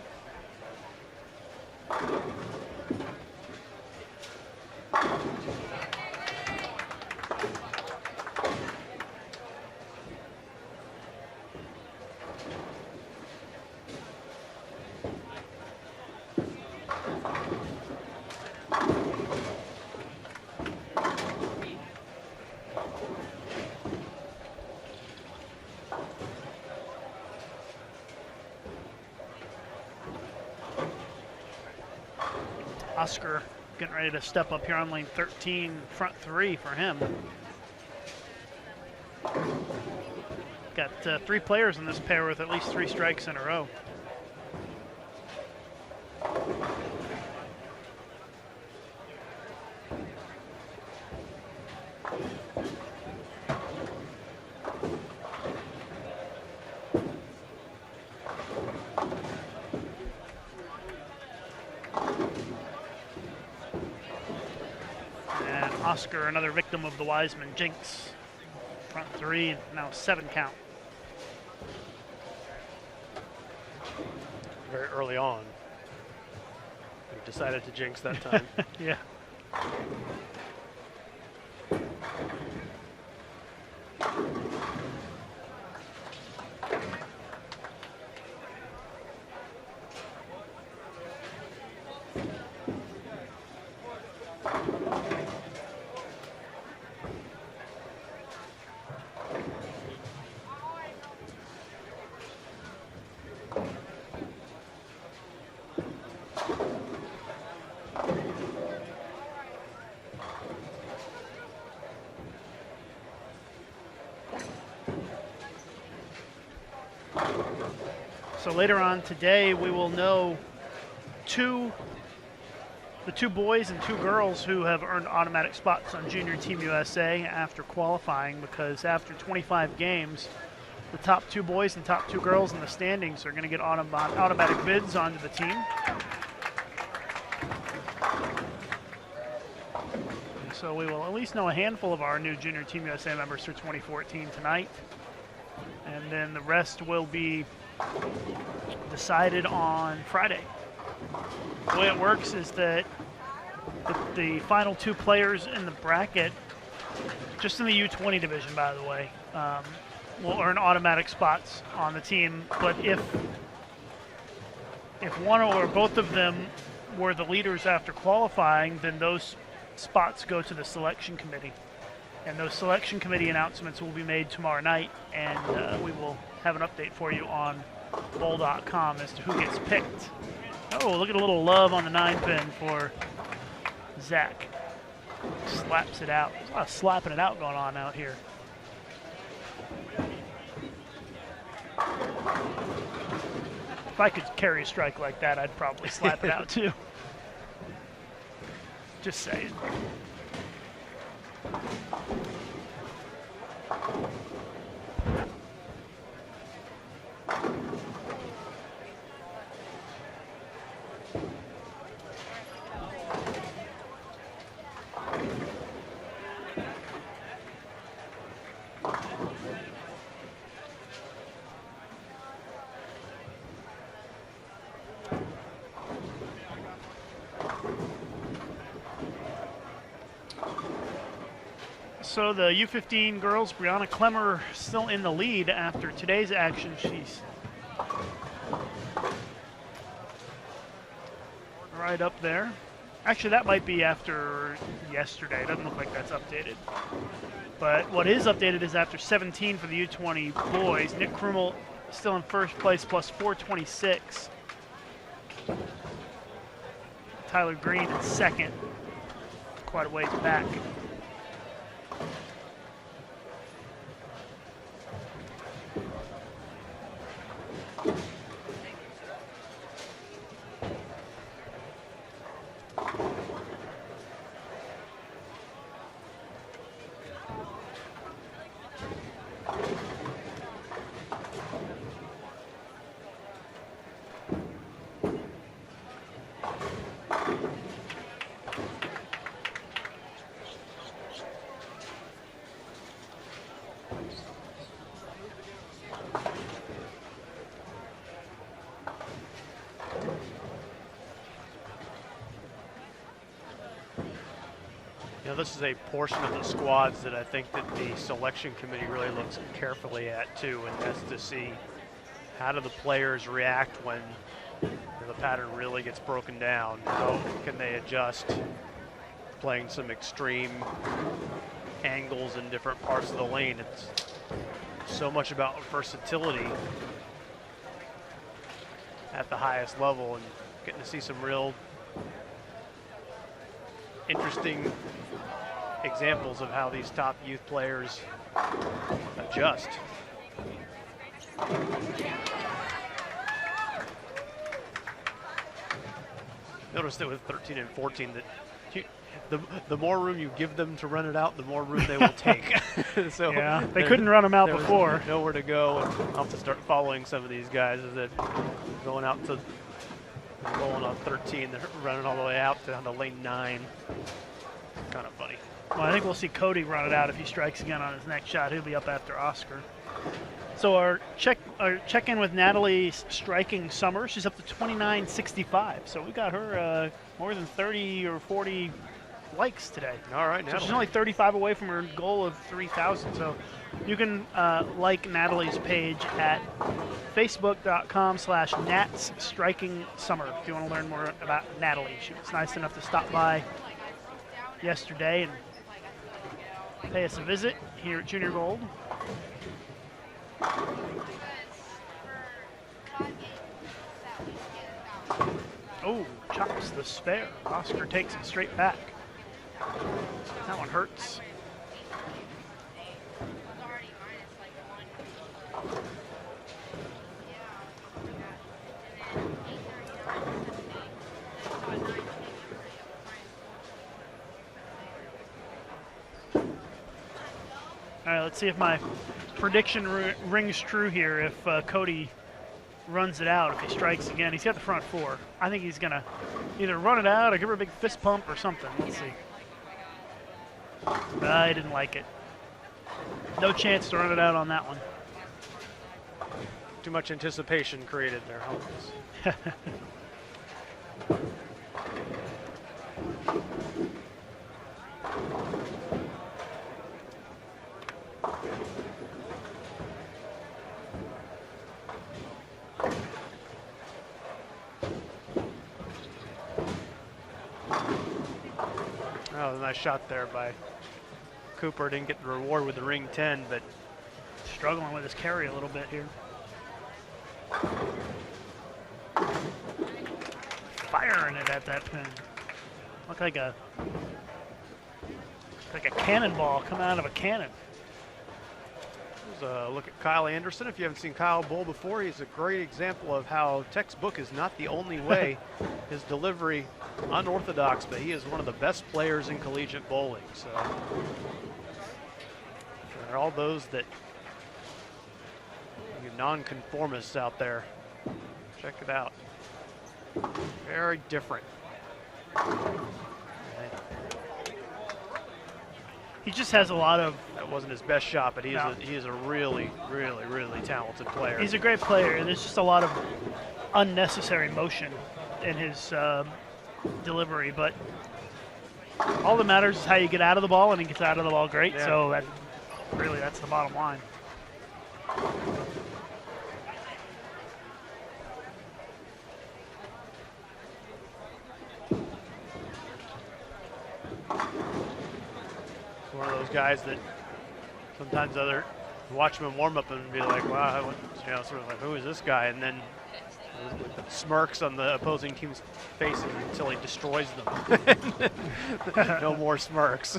Oscar getting ready to step up here on lane 13, front 3 for him. Got 3 players in this pair with at least 3 strikes in a row. And Oscar, another victim of the Wiseman jinx. Front 3, now 7 count. Very early on. We decided to jinx that time. Yeah. So later on today, we will know the 2 boys and 2 girls who have earned automatic spots on Junior Team USA after qualifying, because after 25 games, the top 2 boys and top 2 girls in the standings are going to get automatic bids onto the team. So we will at least know a handful of our new Junior Team USA members for 2014 tonight. And then the rest will be decided on Friday. The way it works is that the final 2 players in the bracket, just in the U20 division, by the way, will earn automatic spots on the team. But if one or both of them were the leaders after qualifying, then those spots go to the selection committee. And those selection committee announcements will be made tomorrow night, and we will have an update for you on bowl.com as to who gets picked. Oh, look at a little love on the 9-pin for Zach. Slaps it out. There's a lot of slapping it out going on out here. If I could carry a strike like that, I'd probably slap it out too. Just saying. So the U15 girls, Brianna Clemmer still in the lead after today's action. She's right up there. Actually, that might be after yesterday. It doesn't look like that's updated. But what is updated is after 17 for the U20 boys. Nick Krumel still in first place plus 426. Tyler Green in second, quite a ways back. You know, this is a portion of the squads that I think that the selection committee really looks carefully at too, and has to see how do the players react when the pattern really gets broken down. How can they adjust, playing some extreme angles in different parts of the lane. It's so much about versatility at the highest level, and getting to see some real interesting examples of how these top youth players adjust. Noticed that with 13 and 14 that the more room you give them to run it out, the more room they will take. So yeah, they couldn't run them out before. Nowhere to go, and I'll have to start following some of these guys as they're going out to bowling on 13. They're running all the way out down to lane 9. Kind of funny. Well, I think we'll see Cody run it out if he strikes again on his next shot. He'll be up after Oscar. So our check-in with Natalie striking summer. She's up to 29.65. So we got her more than 30 or 40 likes today. All right, so Natalie. she's only 35 away from her goal of 3,000. So you can like Natalie's page at facebook.com/natsstrikingsummer if you want to learn more about Natalie. She was nice enough to stop by yesterday and pay us a visit here at Junior Gold. Oh, chops the spare. Oscar takes it straight back. That one hurts. All right, let's see if my prediction rings true here. If Cody runs it out, if he strikes again, he's got the front 4. I think he's gonna either run it out or give her a big fist pump or something. Let's see. I didn't like it. No chance to run it out on that one. Too much anticipation created there, huh? Oh, a nice shot there by Cooper. Didn't get the reward with the ring 10, but struggling with his carry a little bit here. Firing it at that pin. Looked like a cannonball coming out of a cannon. Here's a look at Kyle Anderson. If you haven't seen Kyle bowl before, he's a great example of how textbook is not the only way. His delivery unorthodox, but he is one of the best players in collegiate bowling. So for all those that you non-conformists out there, check it out. Very different. He just has a lot of. That wasn't his best shot, but he is a really, really, really talented player. He's a great player, and there's just a lot of unnecessary motion in his delivery. But all that matters is how you get out of the ball, and he gets out of the ball great. Yeah. So that's the bottom line. One of those guys that sometimes watch him in warm up and be like, wow, sort of like, who is this guy? And then smirks on the opposing team's faces until he destroys them. No more smirks.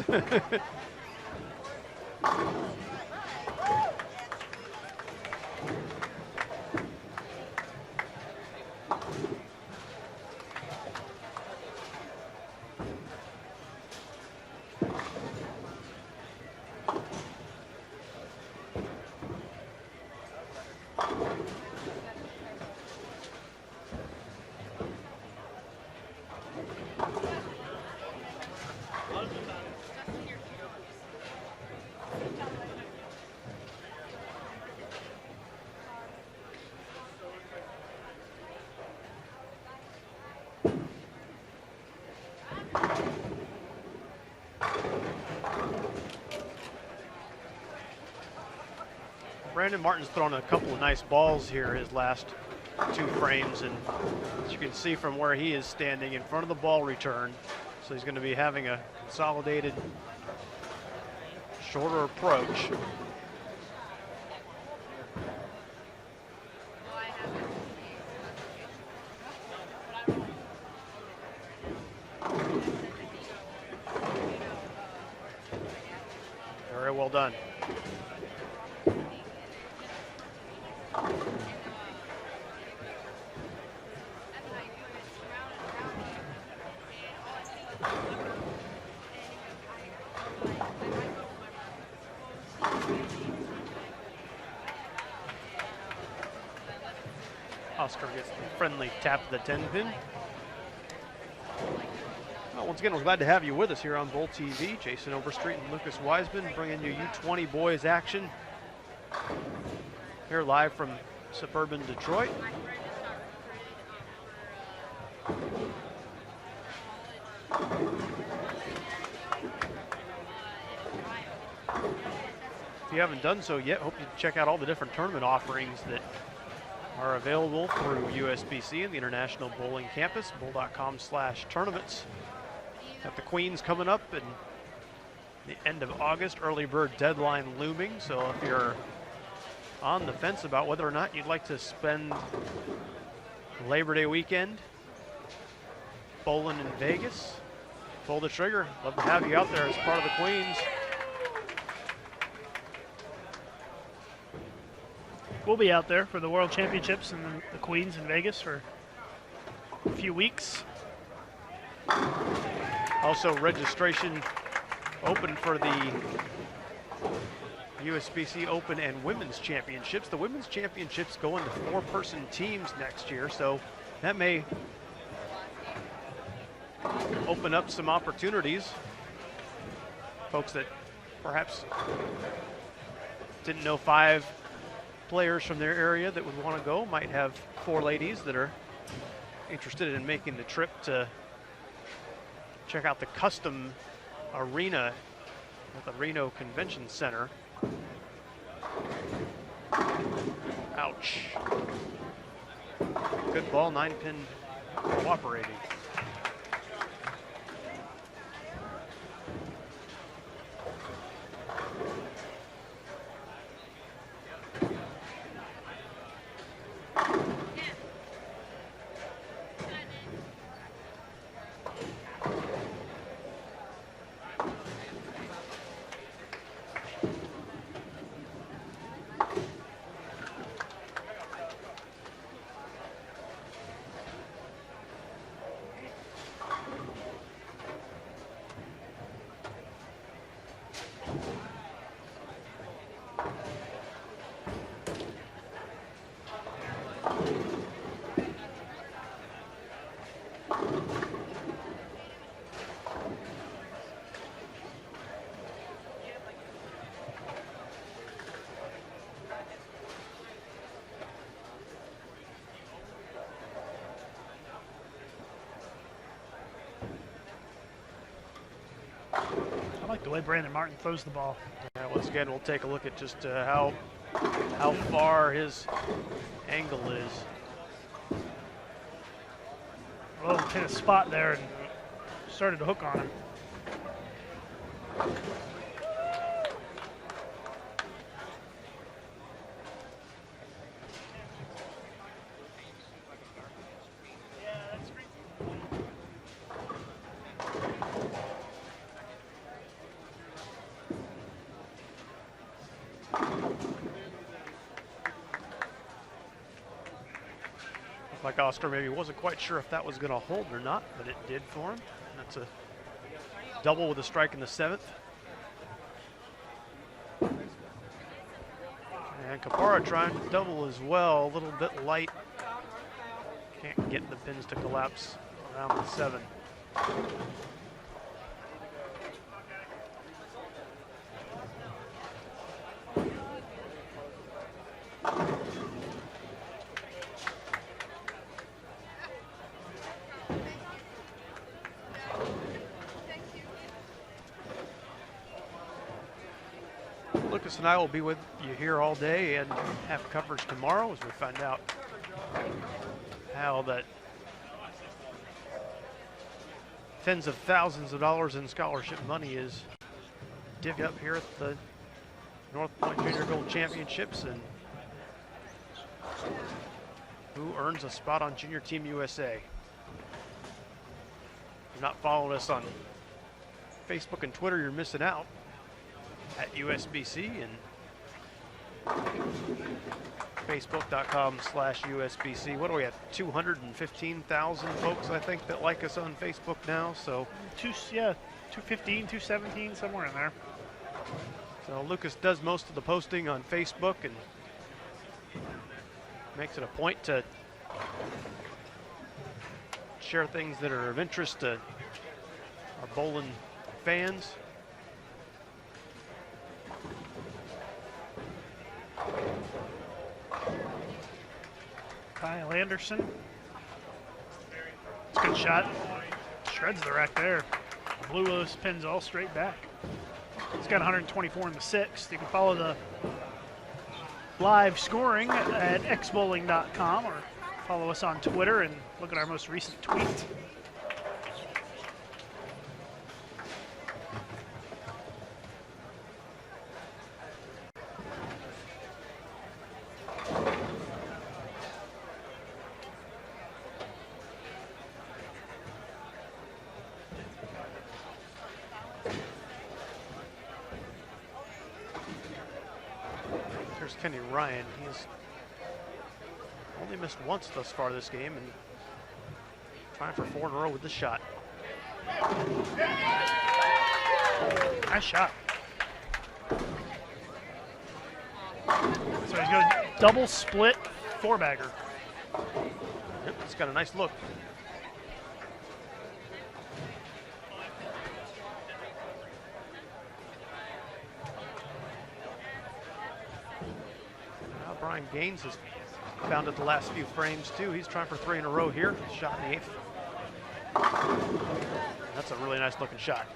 Brandon Martin's thrown a couple of nice balls here his last 2 frames, and as you can see from where he is standing in front of the ball return, so he's going to be having a consolidated shorter approach. Well done. Oscar gets the friendly tap of the 10 pin. Well, once again, we're glad to have you with us here on Bowl TV. Jason Overstreet and Lucas Wiseman bringing you U20 boys action here live from suburban Detroit. If you haven't done so yet, hope you check out all the different tournament offerings that are available through USBC and the International Bowling Campus, bowl.com/tournaments. Got the Queens coming up and the end of August, early bird deadline looming. So if you're on the fence about whether or not you'd like to spend Labor Day weekend bowling in Vegas, pull the trigger. Love to have you out there as part of the Queens. We'll be out there for the World Championships and the Queens in Vegas for a few weeks. Also, registration open for the USBC Open and Women's Championships. The Women's Championships go into 4-person teams next year, so that may open up some opportunities. Folks that perhaps didn't know 5 players from their area that would want to go might have 4 ladies that are interested in making the trip to check out the custom arena at the Reno Convention Center. Ouch. Good ball, 9-pin cooperating. I like the way Brandon Martin throws the ball. Yeah, once again, we'll take a look at just how far his angle is. Well, hit a spot there and started to hook on him. Like Oscar maybe wasn't quite sure if that was going to hold or not, but it did for him. That's a double with a strike in the 7th. And Kapara trying to double as well, a little bit light. Can't get the pins to collapse around the 7. Lucas and I will be with you here all day and have coverage tomorrow as we find out how that tens of thousands of dollars in scholarship money is divvied up here at the North Point Junior Gold Championships and who earns a spot on Junior Team USA. If you're not following us on Facebook and Twitter, you're missing out. at USBC and Facebook.com/USBC. What do we have? 215,000 folks, I think, that like us on Facebook now. So 215, 217, somewhere in there. So Lucas does most of the posting on Facebook and makes it a point to share things that are of interest to our bowling fans. Kyle Anderson. It's a good shot. Shreds the rack there. Blew those pins all straight back. He's got 124 in the sixth. You can follow the live scoring at xbowling.com or follow us on Twitter and look at our most recent tweet. Kenny Ryan. He's only missed once thus far this game and trying for 4 in a row with the shot. Nice shot. So he's going to double split 4-bagger. Yep, it's got a nice look. Brian Gaines has found it the last few frames too. He's trying for 3 in a row here. Shot in the 8th. That's a really nice looking shot.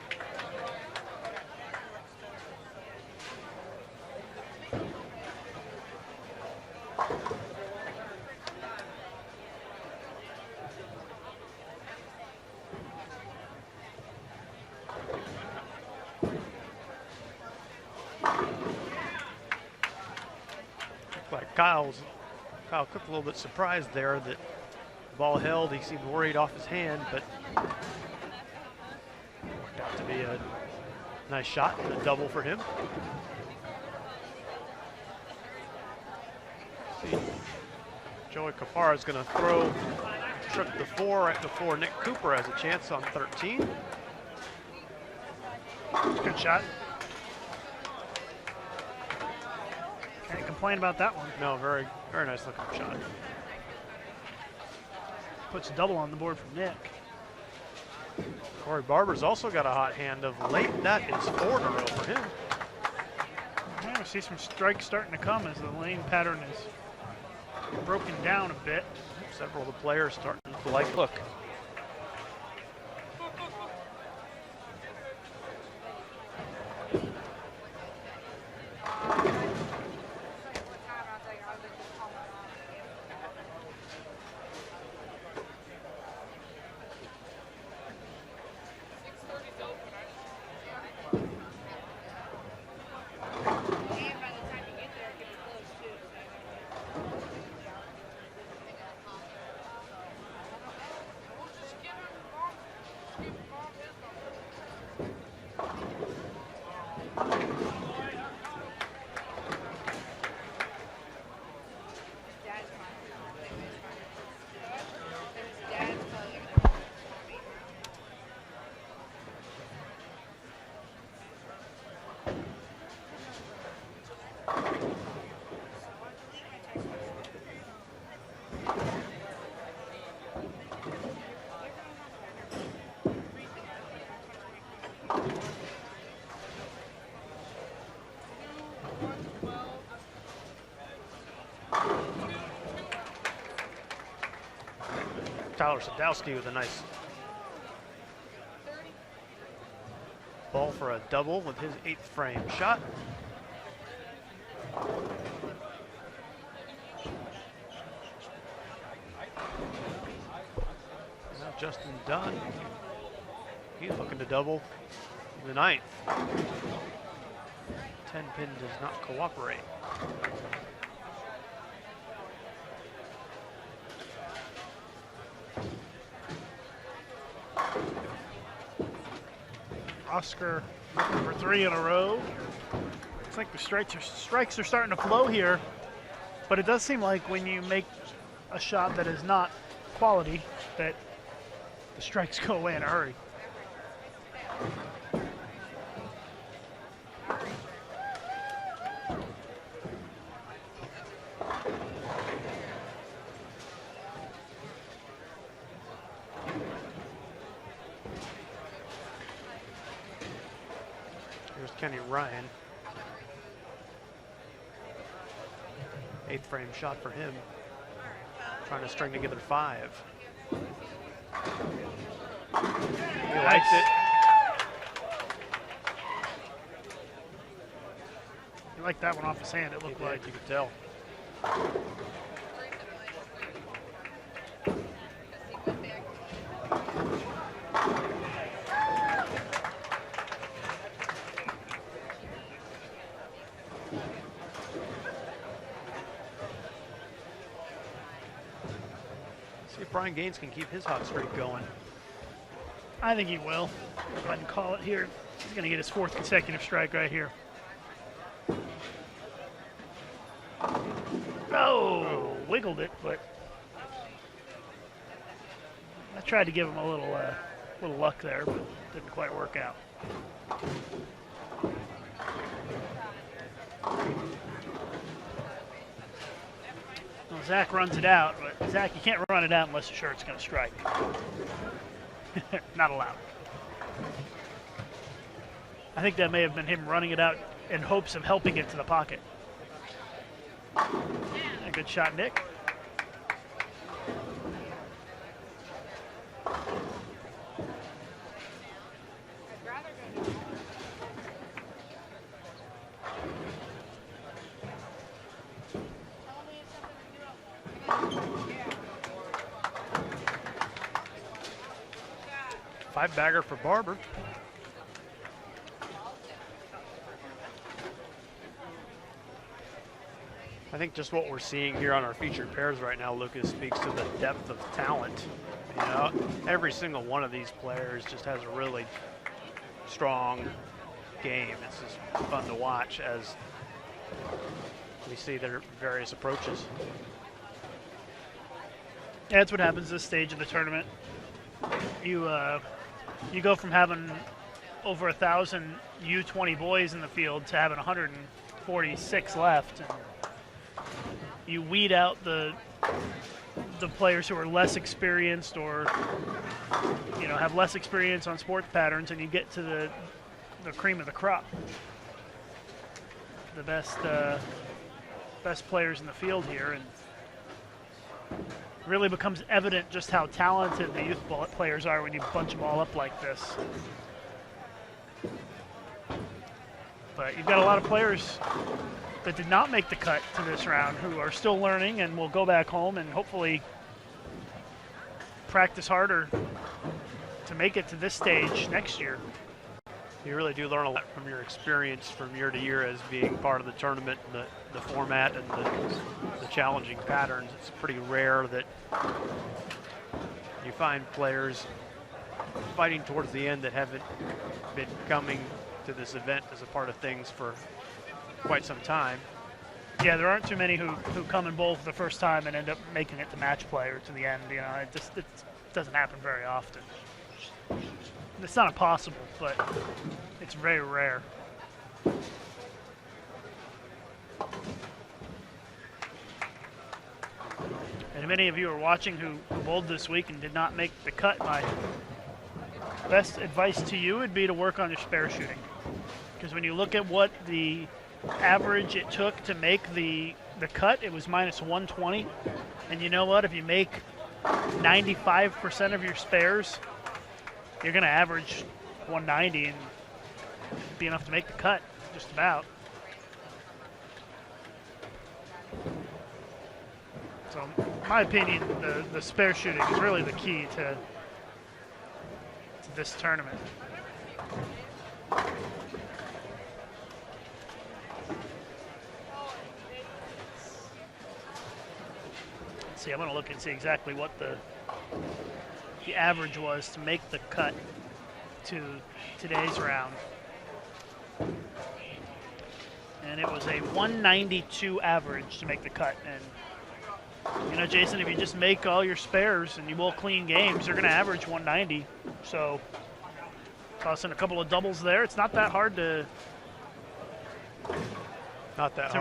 Kyle Cook a little bit surprised there that the ball held. He seemed worried off his hand, but worked out to be a nice shot and a double for him. See, Joey Kapara is going to throw trip the 4 right before Nick Cooper has a chance on 13. Good shot. Can't complain about that one. No, very, very nice looking shot. Puts a double on the board from Nick. Corey Barber's also got a hot hand of late. That is 4 in a row for him. Yeah, we see some strikes starting to come as the lane pattern is broken down a bit. Several of the players starting to like look. Tyler Sadowski with a nice ball for a double with his 8th frame shot. Now Justin Dunn, he's looking to double in the 9th. 10 pin does not cooperate. Oscar looking for 3 in a row. Looks like the strikes are starting to flow here, but it does seem like when you make a shot that is not quality, that the strikes go away in a hurry. Here's Kenny Ryan. 8th frame shot for him. Trying to string together 5. He likes it. You like that one off his hand, it looked like. You could tell. See if Brian Gaines can keep his hot streak going. I think he will. Go ahead and call it here. He's going to get his 4th consecutive strike right here. Oh, wiggled it, but I tried to give him a little luck there, but didn't quite work out. Well, Zach runs it out, but Zach, you can't run it out unless you're sure it's going to strike. Not allowed. I think that may have been him running it out in hopes of helping it to the pocket. A good shot, Nick. Five bagger for Barber. I think just what we're seeing here on our featured pairs right now, Lucas, speaks to the depth of talent. You know, every single one of these players just has a really strong game. It's just fun to watch as we see their various approaches. Yeah, that's what happens this stage of the tournament. You go from having over 1,000 U20 boys in the field to having 146 left. And you weed out the players who are less experienced or have less experience on sports patterns, and you get to the cream of the crop. The best players in the field here, and it really becomes evident just how talented the youth players are when you bunch them all up like this. But you've got a lot of players that did not make the cut to this round who are still learning and will go back home and hopefully practice harder to make it to this stage next year. You really do learn a lot from your experience from year to year as being part of the tournament and the format and the challenging patterns. It's pretty rare that you find players fighting towards the end that haven't been coming to this event as a part of things for quite some time. Yeah, there aren't too many who come and bowl for the first time and end up making it to match play or to the end. You know, it doesn't happen very often. It's not impossible, but it's very rare. And many of you are watching who bowled this week and did not make the cut. My best advice to you would be to work on your spare shooting. Because when you look at what the average it took to make the cut, it was minus 120. And you know what? If you make 95% of your spares, you're going to average 190 and be enough to make the cut, just about. So, in my opinion, the spare shooting is really the key to this tournament. Let's see, I'm going to look and see exactly what the average was to make the cut to today's round. And it was a 192 average to make the cut. And, you know, Jason, if you just make all your spares and you bowl clean games, you're going to average 190. So, tossing a couple of doubles there. It's not that hard to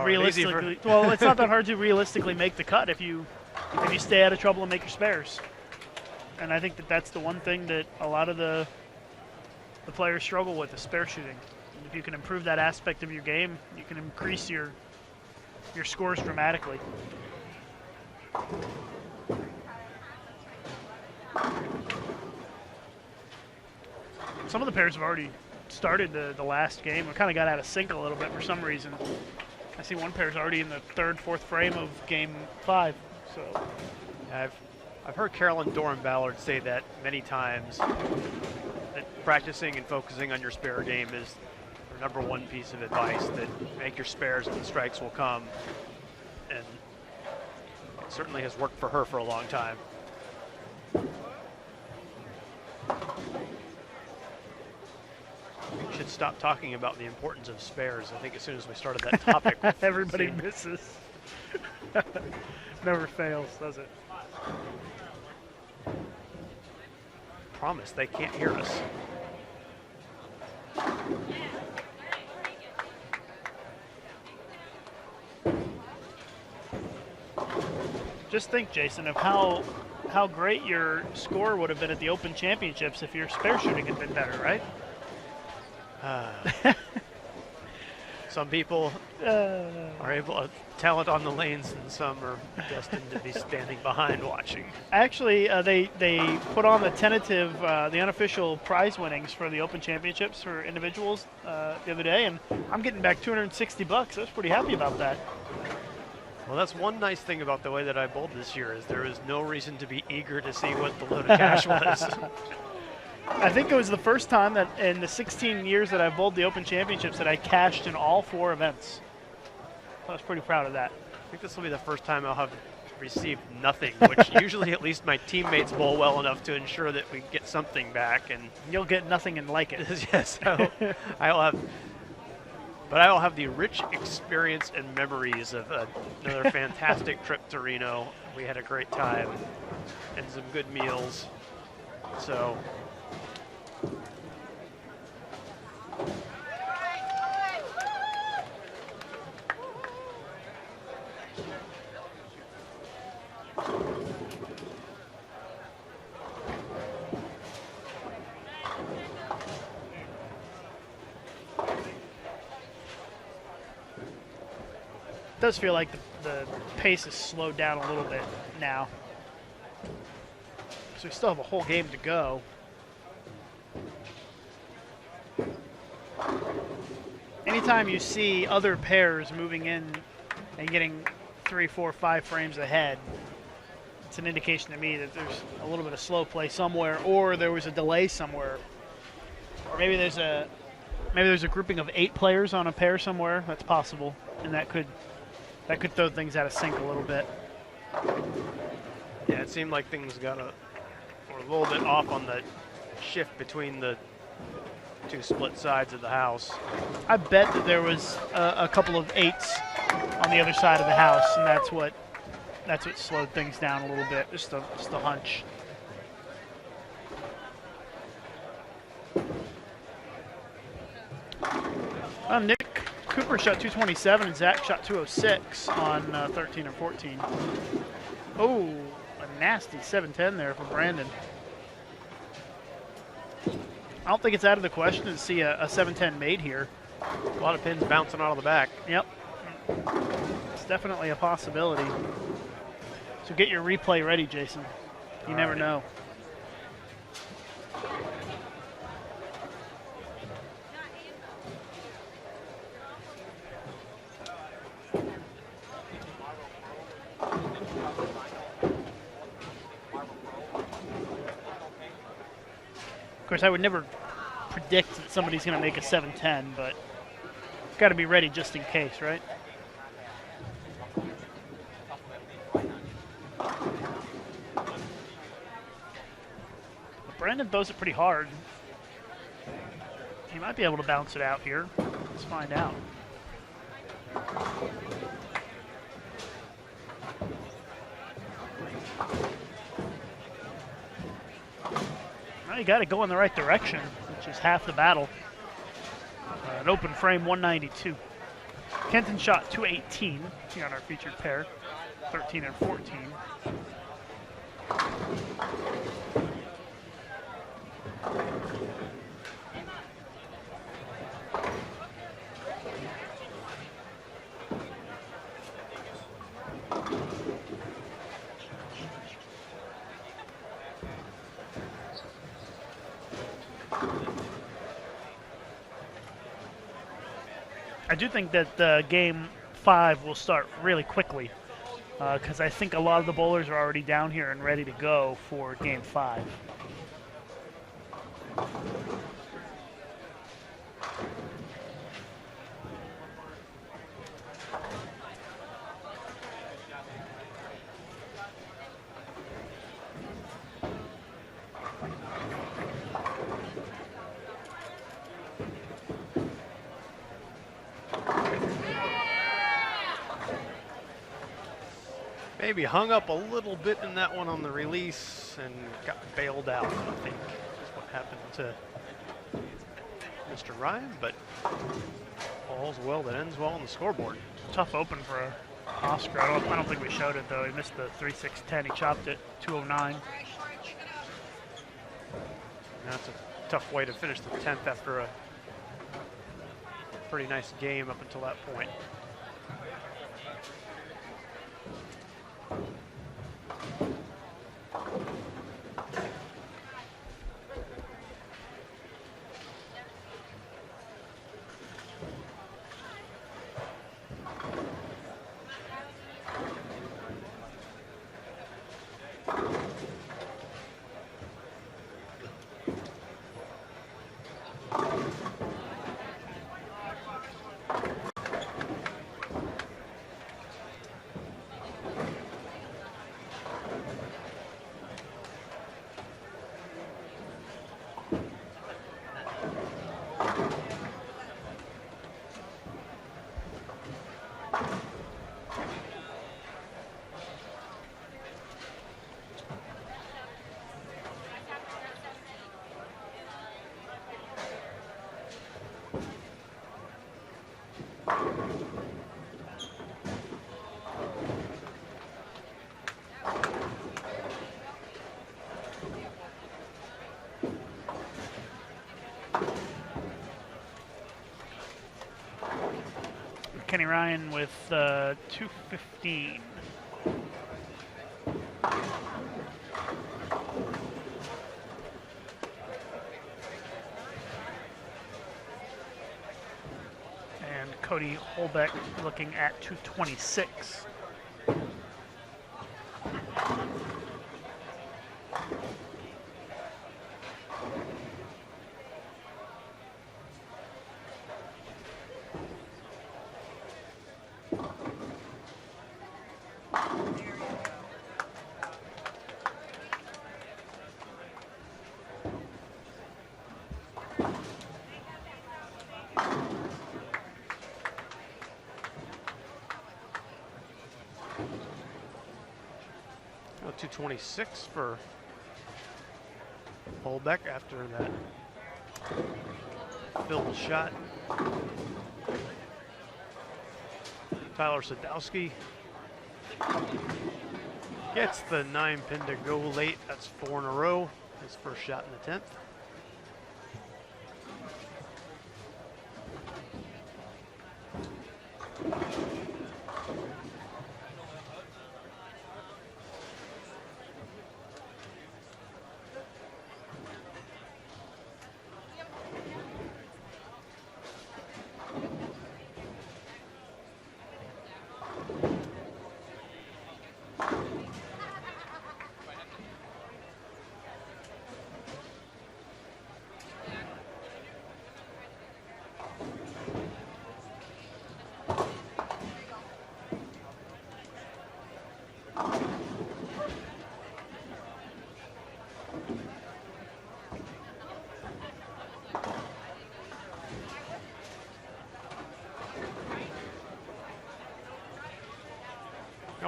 realistically. Well, it's not that hard to realistically make the cut if you stay out of trouble and make your spares. And I think that's the one thing that a lot of the players struggle with is spare shooting. And if you can improve that aspect of your game, you can increase your scores dramatically. Some of the pairs have already started the last game. We kind of got out of sync a little bit for some reason. I see one pair's already in the third, fourth frame of game 5. So I've heard Carolyn Doran-Ballard say that many times, that practicing and focusing on your spare game is her number one piece of advice, that make your spares and the strikes will come. And it certainly has worked for her for a long time. We should stop talking about the importance of spares. I think as soon as we started that topic, everybody misses. Never fails, does it? Promise, they can't hear us. Just think, Jason, of how great your score would have been at the Open Championships if your spare shooting had been better, right? Some people are able, talent on the lanes, and some are destined to be standing behind watching. Actually, they put on the tentative, the unofficial prize winnings for the Open Championships for individuals the other day, and I'm getting back $260. I was pretty happy about that. Well, that's one nice thing about the way that I bowled this year, is there is no reason to be eager to see what the load of cash was. I think it was the first time that in the 16 years that I've bowled the Open Championships that I cashed in all 4 events. I was pretty proud of that. I think this will be the first time I'll have received nothing, which usually at least my teammates bowl well enough to ensure that we get something back. And you'll get nothing and like it. Yes, I will have the rich experience and memories of another fantastic trip to Reno. We had a great time and some good meals. So. It does feel like the pace is slowed down a little bit now. So we still have a whole game to go. Anytime you see other pairs moving in and getting 3, 4, 5 frames ahead, it's an indication to me that there's a little bit of slow play somewhere, or there was a delay somewhere, or maybe there's a grouping of 8 players on a pair somewhere. That's possible, and that could throw things out of sync a little bit. Yeah, it seemed like things were a little bit off on the shift between the 2 split sides of the house. I bet that there was a couple of 8s on the other side of the house, and that's what slowed things down a little bit. Just a hunch. Nick Cooper shot 227 and Zach shot 206 on 13 and 14. Oh, a nasty 710 there for Brandon. I don't think it's out of the question to see a 710 made here. A lot of pins bouncing out of the back. Yep. It's definitely a possibility. So get your replay ready, Jason. You never know. Of course, I would never predict that somebody's going to make a 710, but got to be ready just in case, right? Brandon throws it pretty hard. might be able to bounce it out here. Let's find out. Well, you got to go in the right direction, which is half the battle. An open frame 192. Kenton shot 218 here on our featured pair, 13 and 14. I do think that game 5 will start really quickly because I think a lot of the bowlers are already down here and ready to go for game 5. Maybe hung up a little bit in that one on the release and got bailed out, I think is what happened to Mr. Ryan, but all's well that ends well on the scoreboard. Tough open for Oscar. I don't think we showed it though. He missed the 3-6-10. He chopped it 209. That's a tough way to finish the 10th after a pretty nice game up until that point. Kenny Ryan with 215. And Cody Holbeck looking at 226. Oh, 226 for Holbeck after that filled shot. Tyler Sadowski gets the 9-pin to go late. That's 4 in a row. His first shot in the 10th.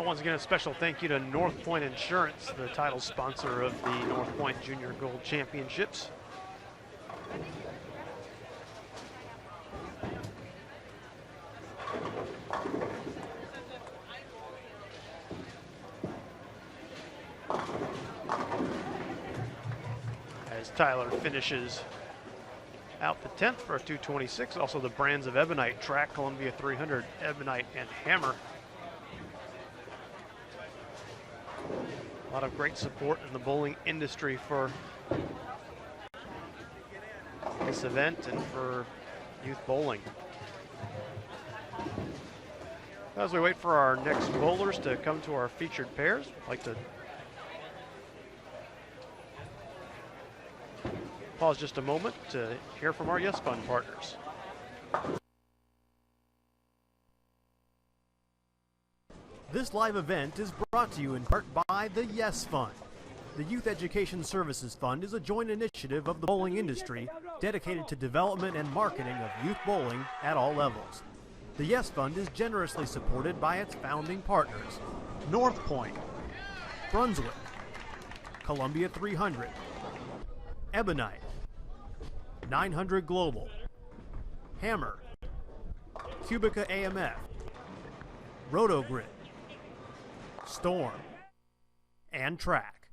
once again, a special thank you to North Point Insurance, the title sponsor of the North Point Junior Gold Championships. As Tyler finishes out the 10th for a 226. Also the brands of Ebonite track, Columbia 300, Ebonite, and Hammer. A lot of great support in the bowling industry for this event and for youth bowling. As we wait for our next bowlers to come to our featured pairs, I'd like to pause just a moment to hear from our Yes Fund partners. This live event is brought to you in part by the Yes Fund. The Youth Education Services Fund is a joint initiative of the bowling industry dedicated to development and marketing of youth bowling at all levels. The Yes Fund is generously supported by its founding partners: North Point, Brunswick, Columbia 300, Ebonite, 900 Global, Hammer, Cubica AMF, Rotogrid, Storm, and Track.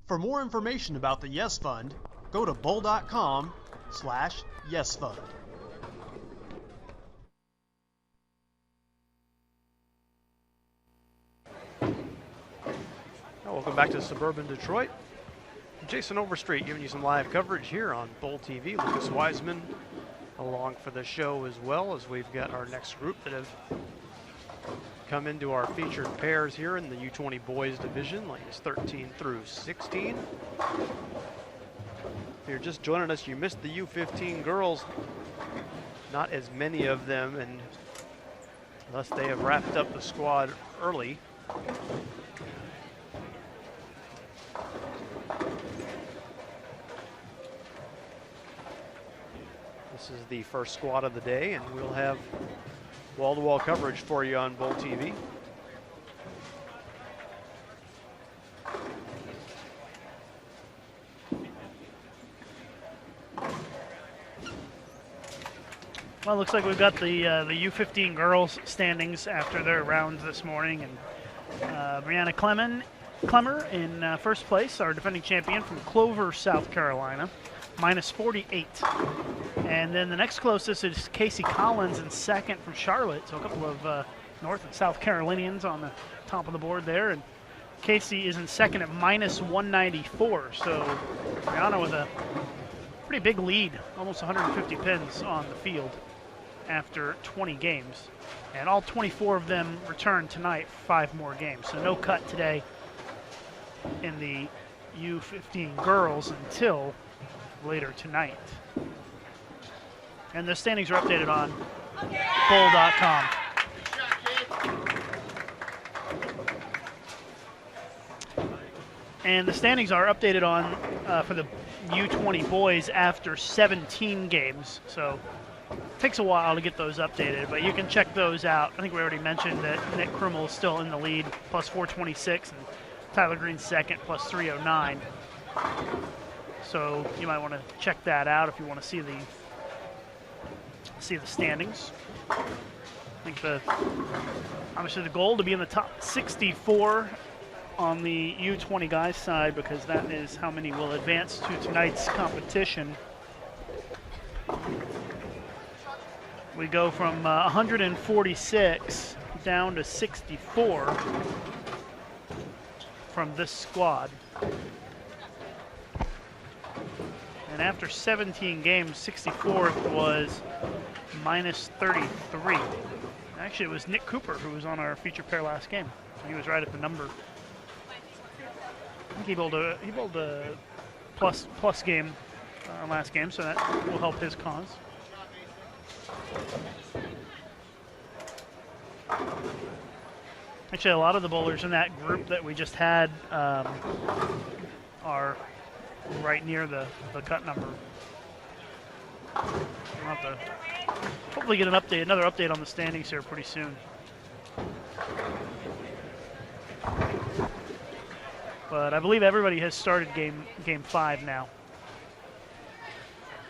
For more information about the Yes Fund, go to bowl.com/yesfund. Welcome back to suburban Detroit. Jason Overstreet giving you some live coverage here on Bowl TV. Lucas Wiseman along for the show as well, as we've got our next group that have come into our featured pairs here in the U20 boys division, lanes 13 through 16. If you're just joining us, you missed the U15 girls. Not as many of them, and thus they have wrapped up the squad early. This is the first squad of the day, and we'll have wall-to-wall coverage for you on Bowl TV. Well, it looks like we've got the U15 girls standings after their rounds this morning, and Brianna Clemmer in first place, our defending champion from Clover, South Carolina, minus 48. And then the next closest is Casey Collins in second from Charlotte. So a couple of North and South Carolinians on the top of the board there. And Casey is in second at minus 194. So Brianna with a pretty big lead, almost 150 pins on the field after 20 games. And all 24 of them return tonight for 5 more games. So no cut today in the U15 girls until later tonight. And the standings are updated on bowl.com. And the standings are updated on for the U20 boys after 17 games. So it takes a while to get those updated, but you can check those out. I think we already mentioned that Nick Krummel is still in the lead, plus 426, and Tyler Green second, plus 309. So you might want to check that out if you want to see the standings. I think obviously the goal to be in the top 64 on the U20 guys side, because that is how many will advance to tonight's competition. We go from 146 down to 64 from this squad. And after 17 games, 64th was minus 33. Actually, it was Nick Cooper who was on our feature pair last game. He was right at the number. I think he bowled a plus game last game, so that will help his cause. Actually, a lot of the bowlers in that group that we just had are right near the cut number. We'll have to hopefully get another update on the standings here pretty soon. But I believe everybody has started game 5 now.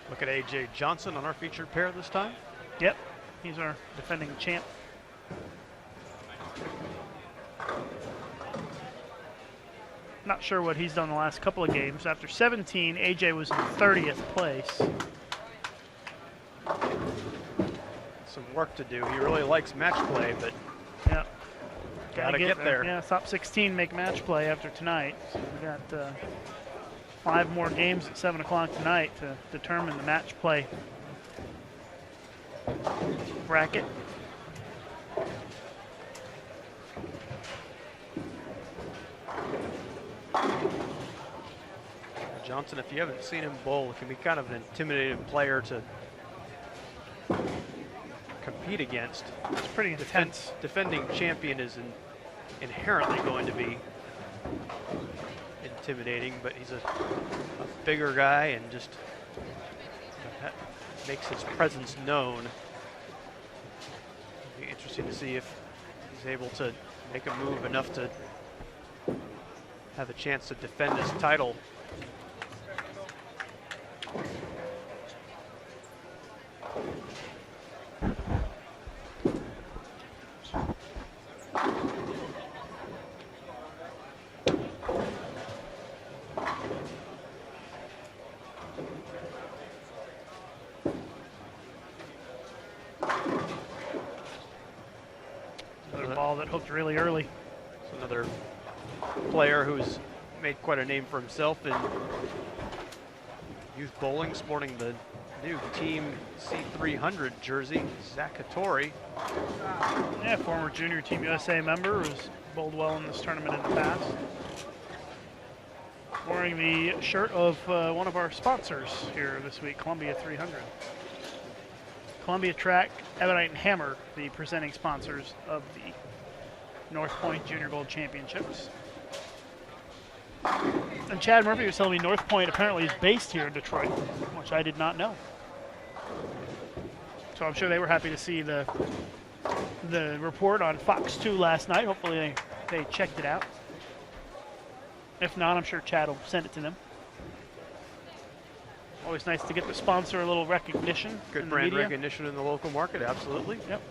Look at A.J. Johnson on our featured pair this time. Yep, he's our defending champ. Not sure what he's done the last couple of games. After 17, AJ was in 30th place. Some work to do. He really likes match play, but yeah, gotta get there. Yeah, top 16 make match play after tonight. So we got 5 more games at 7 o'clock tonight to determine the match play bracket. Johnson, if you haven't seen him bowl, can be kind of an intimidating player to compete against. It's pretty intense. Defending champion is inherently going to be intimidating, but he's a bigger guy and just makes his presence known. It'll be interesting to see if he's able to make a move enough to have a chance to defend his title. Another ball that hooked really early. It's another player who's made quite a name for himself in youth bowling, sporting the new Team C300 jersey, Zach Hattori. Yeah, former junior Team USA member who's bowled well in this tournament in the past. Wearing the shirt of one of our sponsors here this week, Columbia 300. Columbia Track, Ebonite and Hammer, the presenting sponsors of the North Point Junior Gold Championships. And Chad Murphy was telling me North Point apparently is based here in Detroit, which I did not know. So I'm sure they were happy to see the report on Fox 2 last night. Hopefully they checked it out. If not, I'm sure Chad will send it to them. Always nice to get the sponsor a little recognition. Good brand recognition in the local market, absolutely. Yep.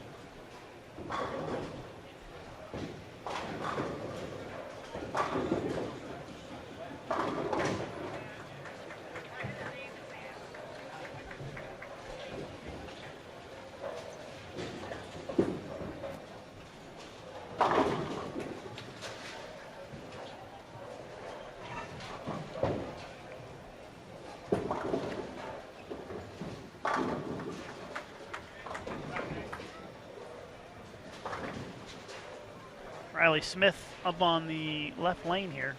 Riley Smith up on the left lane here.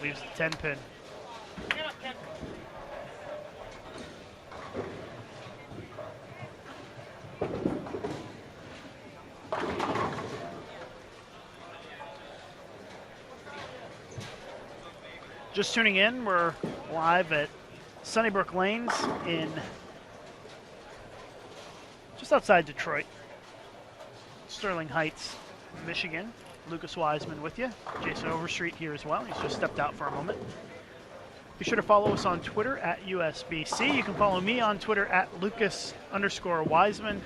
Leaves the 10 pin. Just tuning in, we're live at Sunnybrook Lanes in just outside Detroit, Sterling Heights, Michigan. Lucas Wiseman with you. Jason Overstreet here as well. He's just stepped out for a moment. Be sure to follow us on Twitter at USBC. You can follow me on Twitter at Lucas_Wiseman.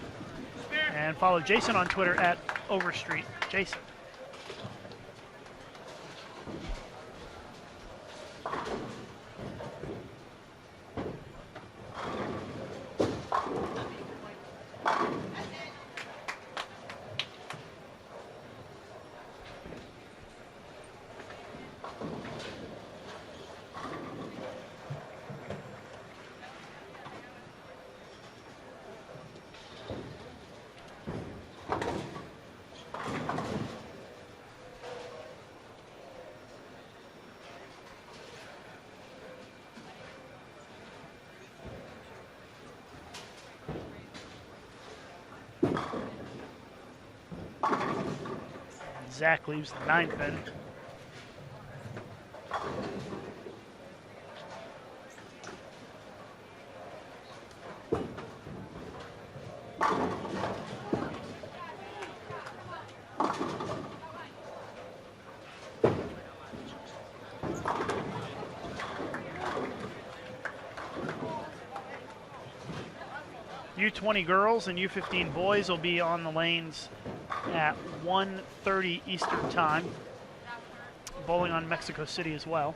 And follow Jason on Twitter at Overstreet Jason. Zach leaves the 9 pin. U20 girls and U15 boys will be on the lanes at 1:30 Eastern Time. Bowling on Mexico City as well.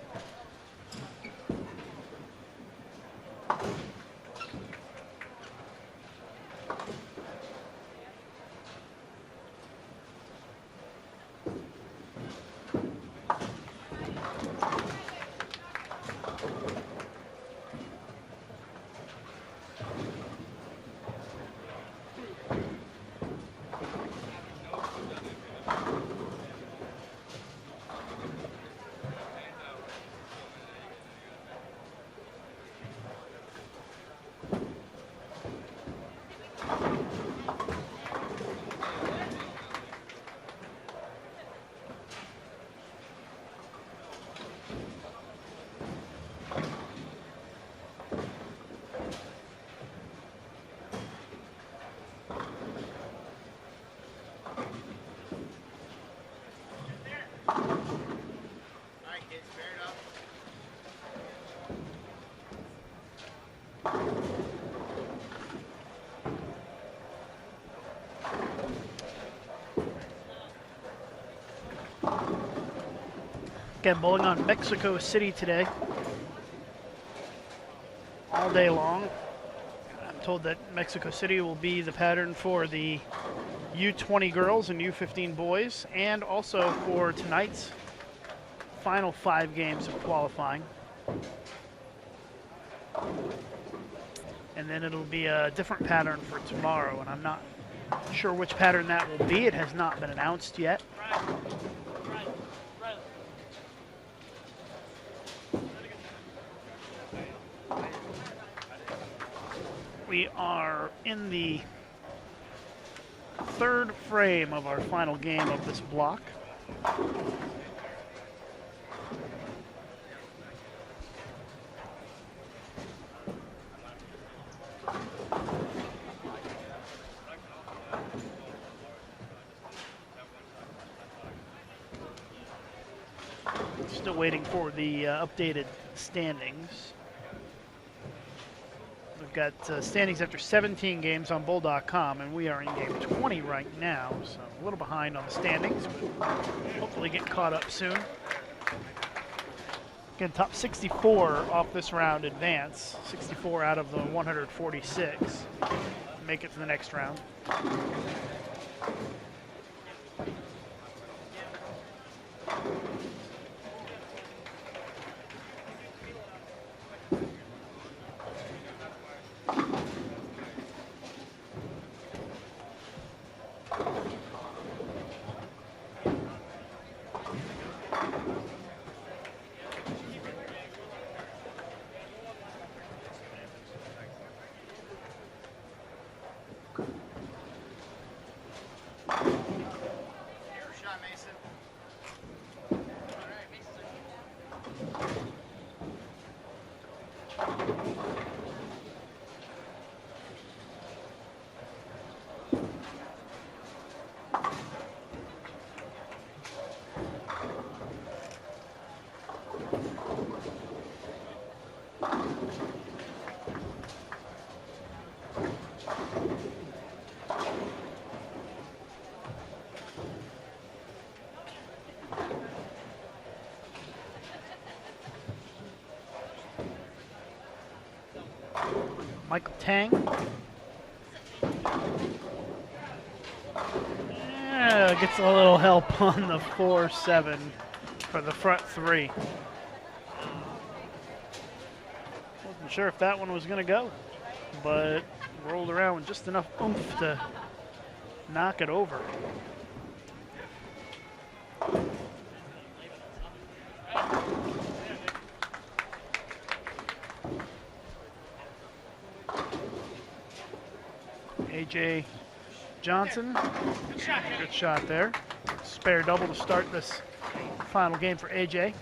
Again, bowling on Mexico City today. All day long. I'm told that Mexico City will be the pattern for the U20 girls and U15 boys, and also for tonight's final 5 games of qualifying. And then it'll be a different pattern for tomorrow, and I'm not sure which pattern that will be. It has not been announced yet. We are in the 3rd frame of our final game of this block. Still waiting for the updated standings. We've got standings after 17 games on bowl.com, and we are in game 20 right now, so a little behind on the standings, but hopefully get caught up soon. Again, top 64 off this round advance, 64 out of the 146 make it to the next round. Michael Tang. Yeah, gets a little help on the 4-7 for the front 3. Wasn't sure if that one was going to go, but rolled around with just enough oomph to knock it over. AJ Johnson, good shot there. Spare double to start this final game for AJ.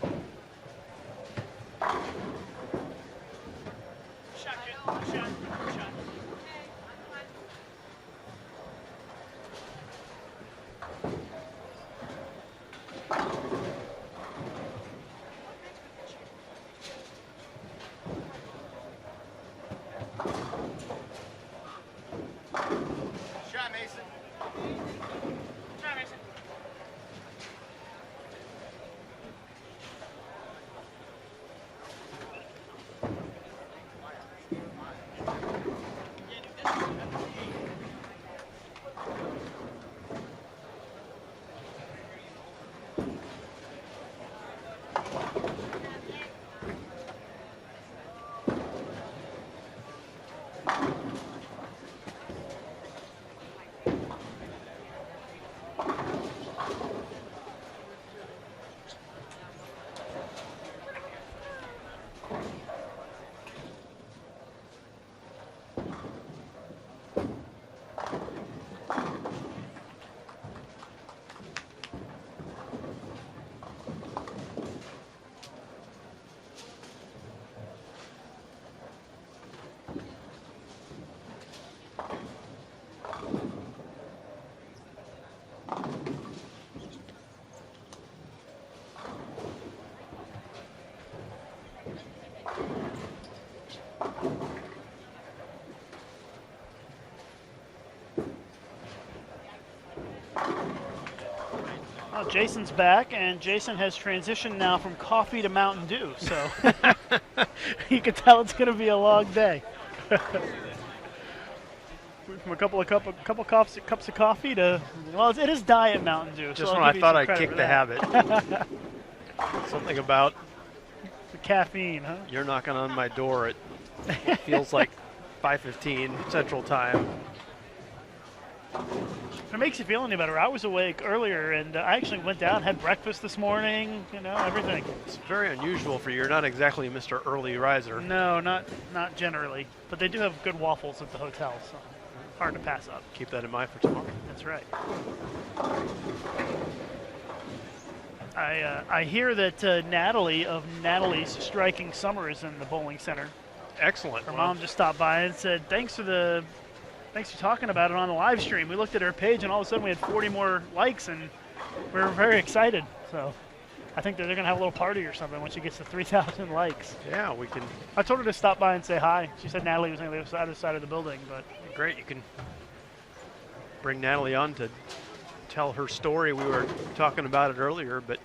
Well, Jason's back, and Jason has transitioned now from coffee to Mountain Dew, so you can tell it's going to be a long day. From a couple cups of coffee to, well, it is diet Mountain Dew. Just so when I thought I'd kick the habit. Something about the caffeine, huh? you're knocking on my door at what feels like 5:15 Central Time. If it makes you feel any better, I was awake earlier, and I actually went down, had breakfast this morning, you know, everything. It's very unusual for you. You're not exactly Mr. Early Riser. No, not generally, but they do have good waffles at the hotel, so hard to pass up. Keep that in mind for tomorrow. That's right. I hear that Natalie of Natalie's Striking Summer is in the bowling center. Excellent. Her mom just stopped by and said, thanks for talking about it on the live stream. We looked at her page, and all of a sudden we had 40 more likes, and we were very excited. So I think that they're going to have a little party or something when she gets to 3,000 likes. Yeah, we can. I told her to stop by and say hi. She said Natalie was on the other side of the building. But Great. You can bring Natalie on to tell her story. We were talking about it earlier, but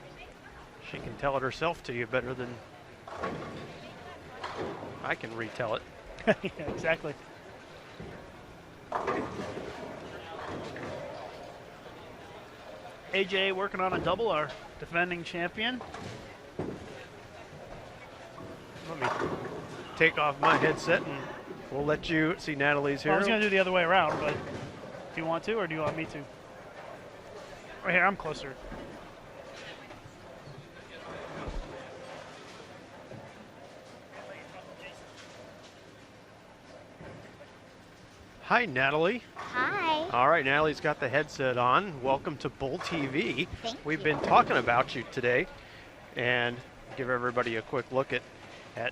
she can tell it herself to you better than I can retell it. yeah, exactly. AJ working on a double, our defending champion. Let me take off my headset and we'll let you see Natalie's here. Well, I was going to do the other way around, but do you want to, or do you want me to? Right here, I'm closer. Hi, Natalie. Hi. All right, Natalie's got the headset on. Welcome to Bull TV. We've you. been talking about you today, and give everybody a quick look at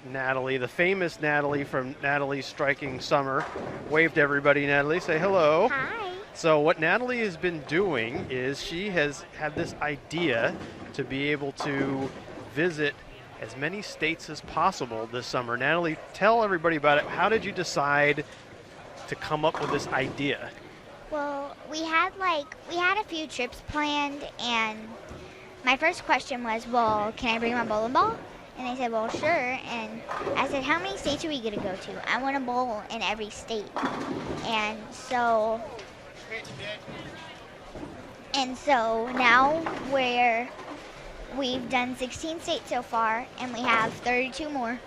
Natalie, the famous Natalie from Natalie's Striking Summer. Wave to everybody, Natalie. Say hello. Hi. So what Natalie has been doing is she has had this idea to be able to visit as many states as possible this summer. Natalie, tell everybody about it. How did you decide to come up with this idea? Well, we had a few trips planned, and my first question was, well, can I bring my bowling ball? And they said, well, sure. And I said, how many states are we going to go to? I want to bowl in every state. And so now we've done 16 states so far, and we have 32 more.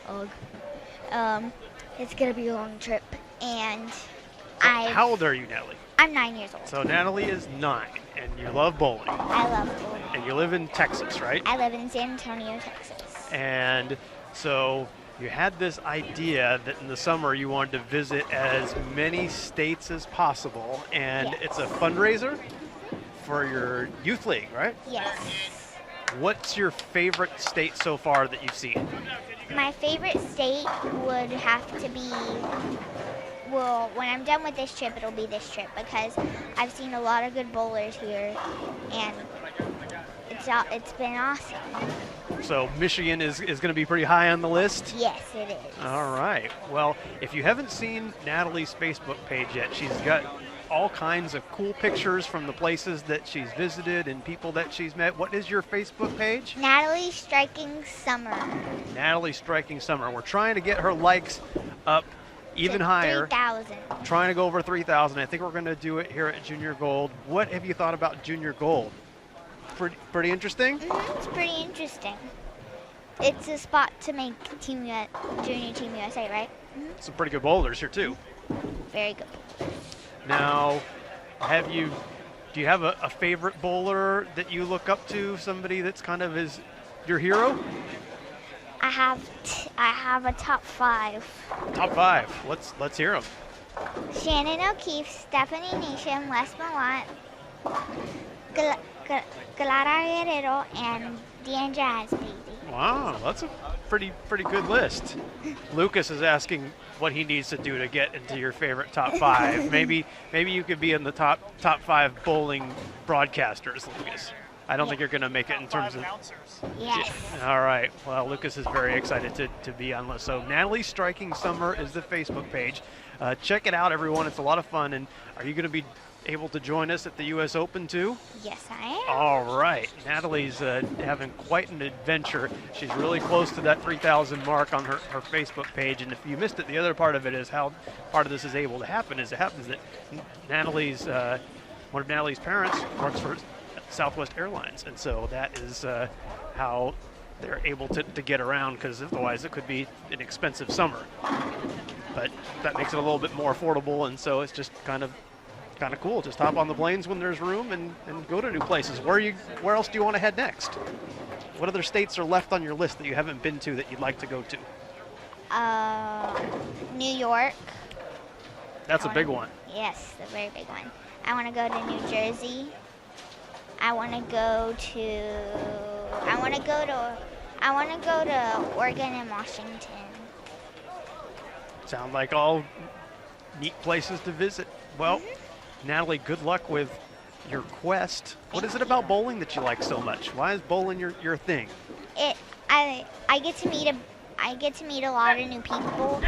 It's going to be a long trip. And how old are you, Natalie? I'm 9 years old. So Natalie is 9, and you love bowling. I love bowling. And you live in Texas, right? I live in San Antonio, Texas. And so you had this idea that in the summer you wanted to visit as many states as possible, and Yes. it's a fundraiser for your youth league, right? Yes. What's your favorite state so far that you've seen? My favorite state would have to be, well, when I'm done with this trip, it'll be this trip, because I've seen a lot of good bowlers here, and it's been awesome. So Michigan is going to be pretty high on the list? Yes, it is. All right. Well, if you haven't seen Natalie's Facebook page yet, she's got all kinds of cool pictures from the places that she's visited and people that she's met. What is your Facebook page? Natalie Striking Summer. Natalie Striking Summer. We're trying to get her likes up even to higher. 3,000. Trying to go over 3,000. I think we're going to do it here at Junior Gold. What have you thought about Junior Gold? Pretty interesting? It's pretty interesting. It's a spot to make Junior Team USA, right? Some pretty good boulders here too. Very good. Now, do you have a favorite bowler that you look up to? Somebody that's kind of is your hero? I have a top 5. Top 5. Let's hear them. Shannon O'Keefe, Stephanie Nation, Wes Malott, Clara Guerrero, and Dean Jazz, baby. Wow, that's a pretty good list. Lucas is asking what he needs to do to get into your favorite top 5. Maybe you could be in the top 5 bowling broadcasters, Lucas. I don't think you're going to make it in terms of Yes. All right. Well, Lucas is very excited to be on list. So Natalie Striking Summer is the Facebook page. Check it out, everyone. It's a lot of fun. And are you going to be able to join us at the U.S. Open too? Yes, I am. All right. Natalie's having quite an adventure. She's really close to that 3,000 mark on her Facebook page. And if you missed it, the other part of it is how part of this is able to happen is it happens that Natalie's one of Natalie's parents works for Southwest Airlines, and so that is how they're able to get around, because otherwise it could be an expensive summer. But that makes it a little bit more affordable, and so it's just kind of cool. Just hop on the planes when there's room and go to new places. Where else do you want to head next? What other states are left on your list that you haven't been to that you'd like to go to? New York. That's a big one. Yes, a very big one. I want to go to New Jersey. I want to go to Oregon and Washington. Sound like all neat places to visit. Well, Natalie, good luck with your quest. What is it about bowling that you like so much? Why is bowling your thing? I get to meet a lot of new people,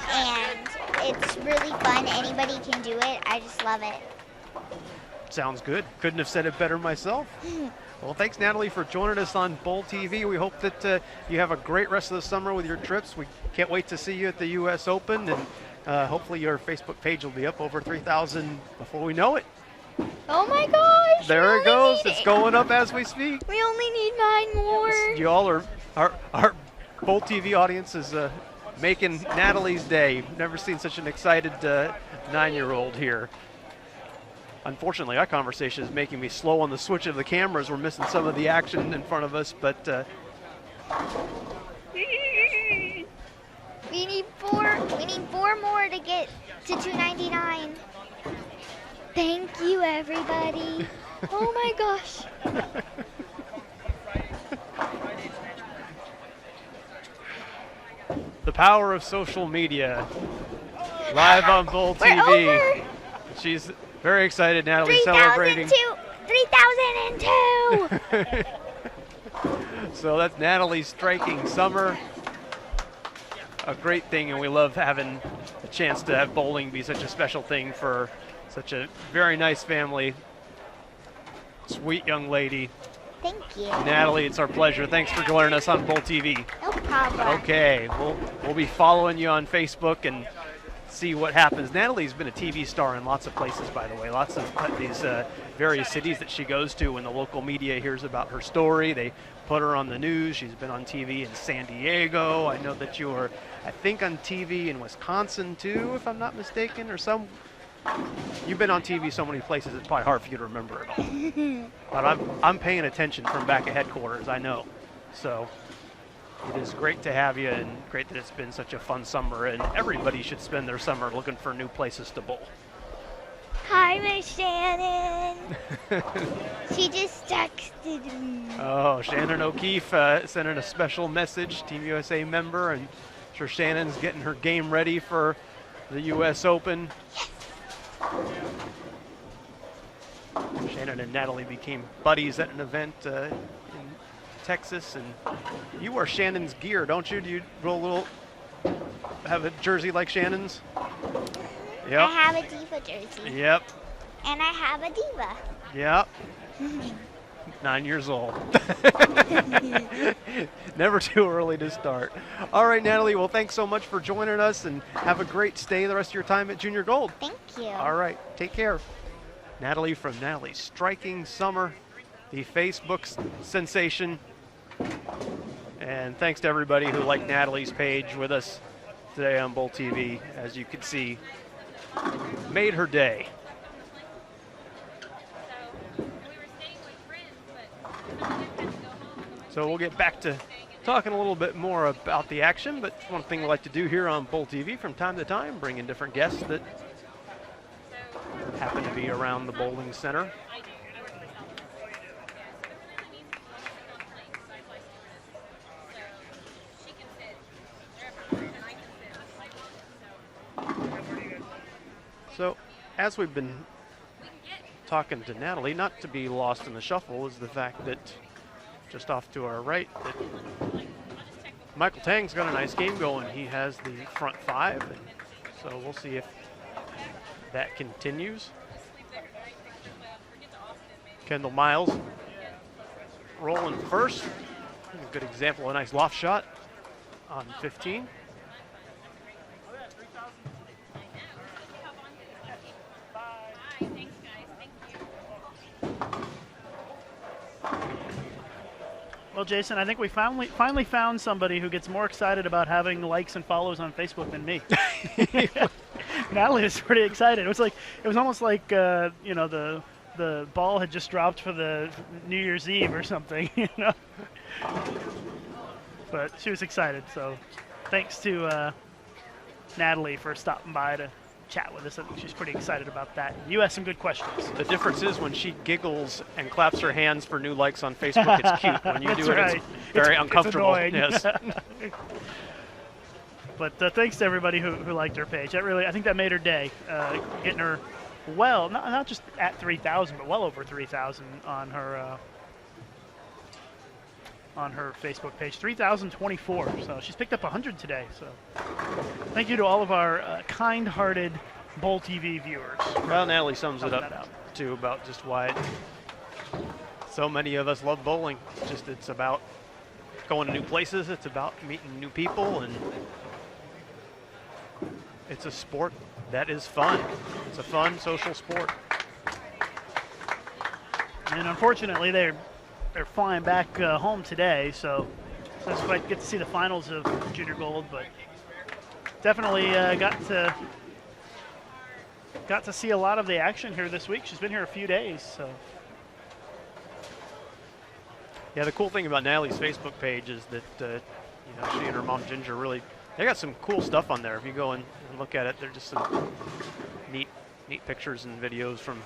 and it's really fun. Anybody can do it. I just love it. Sounds good. Couldn't have said it better myself. Well, thanks, Natalie, for joining us on Bowl TV. We hope that you have a great rest of the summer with your trips. We can't wait to see you at the U.S. Open, and hopefully your Facebook page will be up over 3,000 before we know it. Oh my gosh! There it goes. It's going up as we speak. We only need 9 more. You all are, our Bowl TV audience is making Natalie's day. Never seen such an excited 9-year-old here. Unfortunately, our conversation is making me slow on the switch of the cameras. We're missing some of the action in front of us, but we need 4 more to get to 299. Thank you, everybody. Oh my gosh. The power of social media. Live on Bowl We're TV. over. She's very excited, Natalie, celebrating. 3,002. So that's Natalie Striking Summer. A great thing, and we love having a chance to have bowling be such a special thing for such a very nice family. Sweet young lady. Thank you. Natalie, it's our pleasure. Thanks for joining us on Bowl TV. No problem. Okay, we'll be following you on Facebook and see what happens. Natalie's been a TV star in lots of places, by the way. Lots of these various cities that she goes to. When the local media hears about her story, they put her on the news. She's been on TV in San Diego. I know that you were, I think, on TV in Wisconsin too, if I'm not mistaken, or some. You've been on TV so many places, it's probably hard for you to remember it all. But I'm paying attention from back at headquarters, I know. So it is great to have you, and great that it's been such a fun summer, and everybody should spend their summer looking for new places to bowl. Hi, Miss Shannon. She just texted me. Oh, Shannon O'Keefe sending a special message, Team USA member, and I'm sure Shannon's getting her game ready for the U.S. Open. Shannon and Natalie became buddies at an event in Texas, and you wear Shannon's gear, don't you? Do you have a jersey like Shannon's? Yep. I have a Diva jersey. Yep. And I have a diva. Yeah. 9 years old. Never too early to start. All right, Natalie, well, thanks so much for joining us, and have a great stay the rest of your time at Junior Gold. Thank you. All right, take care. Natalie from Natalie's Striking Summer, the Facebook sensation. And thanks to everybody who liked Natalie's page with us today on Bull TV. As you can see, made her day. So we'll get back to talking a little bit more about the action, but one thing we like to do here on Bull TV from time to time, bring in different guests that happen to be around the bowling center. So, as we've been talking to Natalie, not to be lost in the shuffle is the fact that just off to our right, that Michael Tang's got a nice game going. He has the front five, and so we'll see if that continues. Kendall Miles rolling first. A good example of a nice loft shot on 15. Well, Jason, I think we finally found somebody who gets more excited about having likes and follows on Facebook than me. Natalie was pretty excited. It was almost like you know, the ball had just dropped for the New Year's Eve or something, you know. But she was excited, so thanks to Natalie for stopping by to chat with us. I think she's pretty excited about that. You asked some good questions. The difference is when she giggles and claps her hands for new likes on Facebook, it's cute. When you do it, right. it's very uncomfortable. It's Yes. But thanks to everybody who liked her page. I think that made her day, getting her well, not just at 3,000, but well over 3,000 on her Facebook page. 3,024. So she's picked up 100 today. So thank you to all of our kind-hearted Bull TV viewers. Well, Natalie sums it up too about just why so many of us love bowling. It's about going to new places. It's about meeting new people, and it's a sport that is fun. It's a fun social sport. And unfortunately, they're flying back home today, so it's quite get to see the finals of Junior Gold, but definitely got to see a lot of the action here this week. She's been here a few days, so. Yeah, the cool thing about Natalie's Facebook page is that you know, she and her mom Ginger really, they got some cool stuff on there. If you go and look at it, they're just some neat pictures and videos from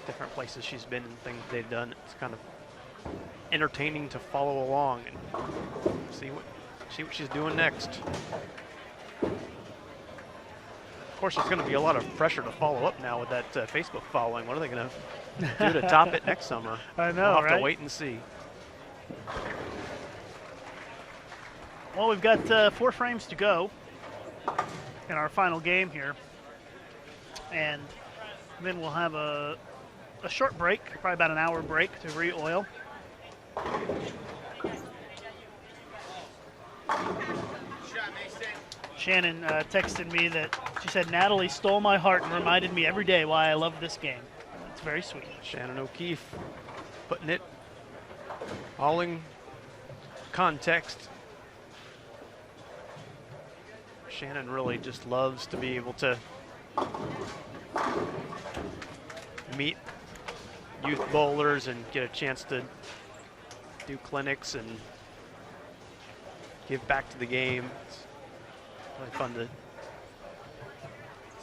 different places she's been and things they've done. It's kind of entertaining to follow along and see what she's doing next. Of course, there's going to be a lot of pressure to follow up now with that Facebook following. What are they going to do to top it next summer? I know, we'll have right? to wait and see. Well, we've got 4 frames to go in our final game here, and then we'll have a short break, probably about an hour break to re-oil. Shannon texted me that she said Natalie stole my heart and reminded me every day why I love this game. It's very sweet. Shannon O'Keefe putting it all in context. Shannon really just loves to be able to meet youth bowlers and get a chance to do clinics and give back to the game. It's really fun to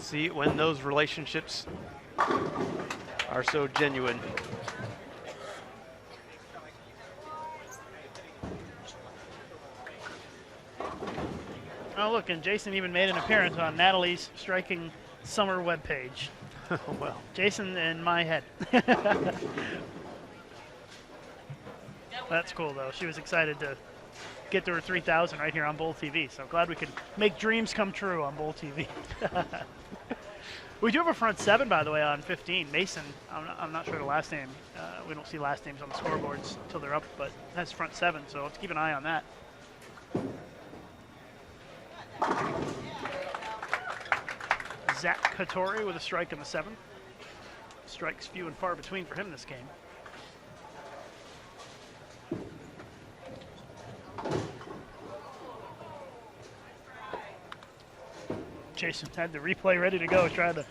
see when those relationships are so genuine. Oh, look, and Jason even made an appearance on Natalie's Striking Summer webpage. Well, Jason in my head. That's cool, though. She was excited to get to her 3,000 right here on Bull TV. So glad we could make dreams come true on Bull TV. We do have a front 7, by the way, on 15. Mason, I'm not sure the last name. We don't see last names on the scoreboards until they're up, but that's front 7, so let's keep an eye on that. Zach Hattori with a strike in the 7th. Strikes few and far between for him this game. Jason had the replay ready to go, trying to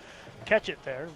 catch it there.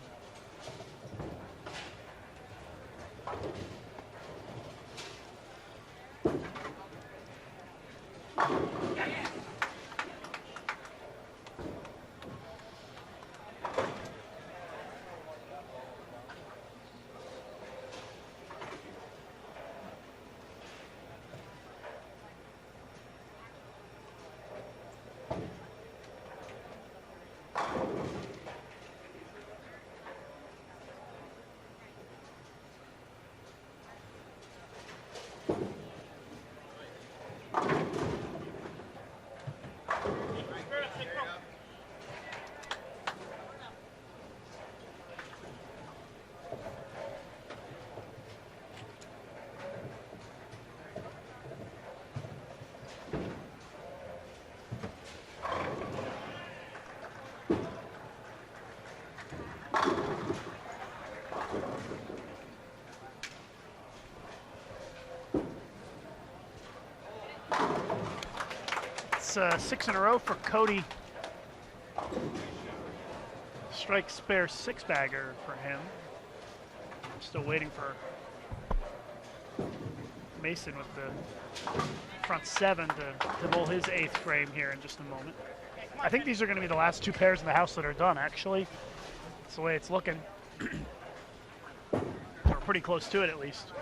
It's 6 in a row for Cody. Strike spare 6-bagger for him. Still waiting for Mason with the front 7 to bowl his 8th frame here in just a moment. I think these are going to be the last 2 pairs in the house that are done, actually. That's the way it's looking. We're pretty close to it, at least.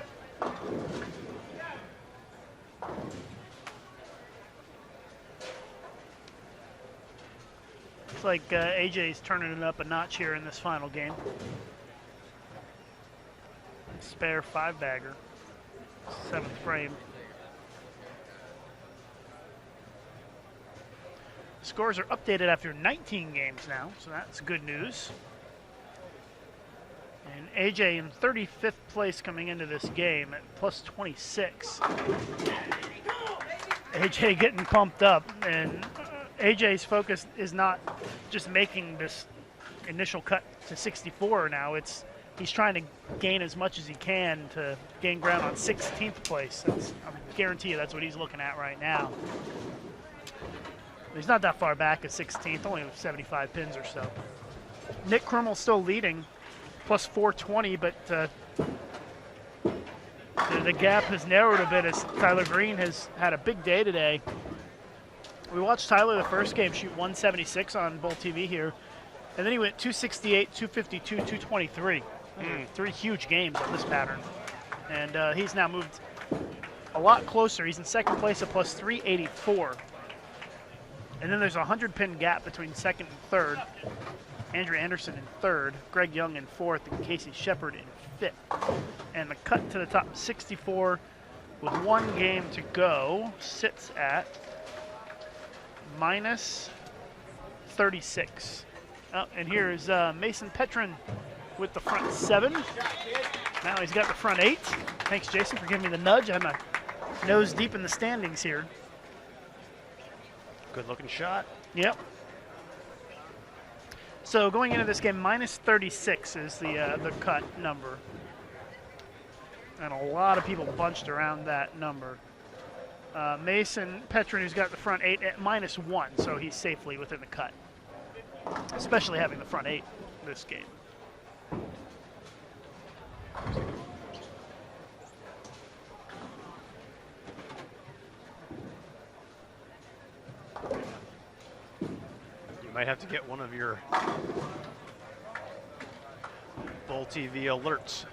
Looks like AJ's turning it up a notch here in this final game. Spare 5-bagger, 7th frame. Scores are updated after 19 games now, so that's good news. And AJ in 35th place coming into this game at plus 26. AJ getting pumped up, and AJ's focus is not just making this initial cut to 64 now. He's trying to gain as much as he can to gain ground on 16th place. I guarantee you that's what he's looking at right now. He's not that far back at 16th, only 75 pins or so. Nick Krummel's still leading, plus 420, but the gap has narrowed a bit as Tyler Green has had a big day today. We watched Tyler the first game shoot 176 on Bull TV here, and then he went 268, 252, 223. 3 huge games on this pattern. And he's now moved a lot closer. He's in 2nd place at plus 384. And then there's a 100-pin gap between 2nd and 3rd. Andrew Anderson in 3rd, Greg Young in 4th, and Casey Shepard in 5th. And the cut to the top 64 with 1 game to go sits at minus 36. Oh, and here is Mason Petrin with the front 7. Now he's got the front 8. Thanks, Jason, for giving me the nudge. I'm a nose deep in the standings here. Good looking shot. Yep. So going into this game, minus 36 is the cut number. And a lot of people bunched around that number. Mason Petrin, who's got the front 8 at minus 1, so he's safely within the cut. Especially having the front 8 this game. You might have to get one of your Bull TV alerts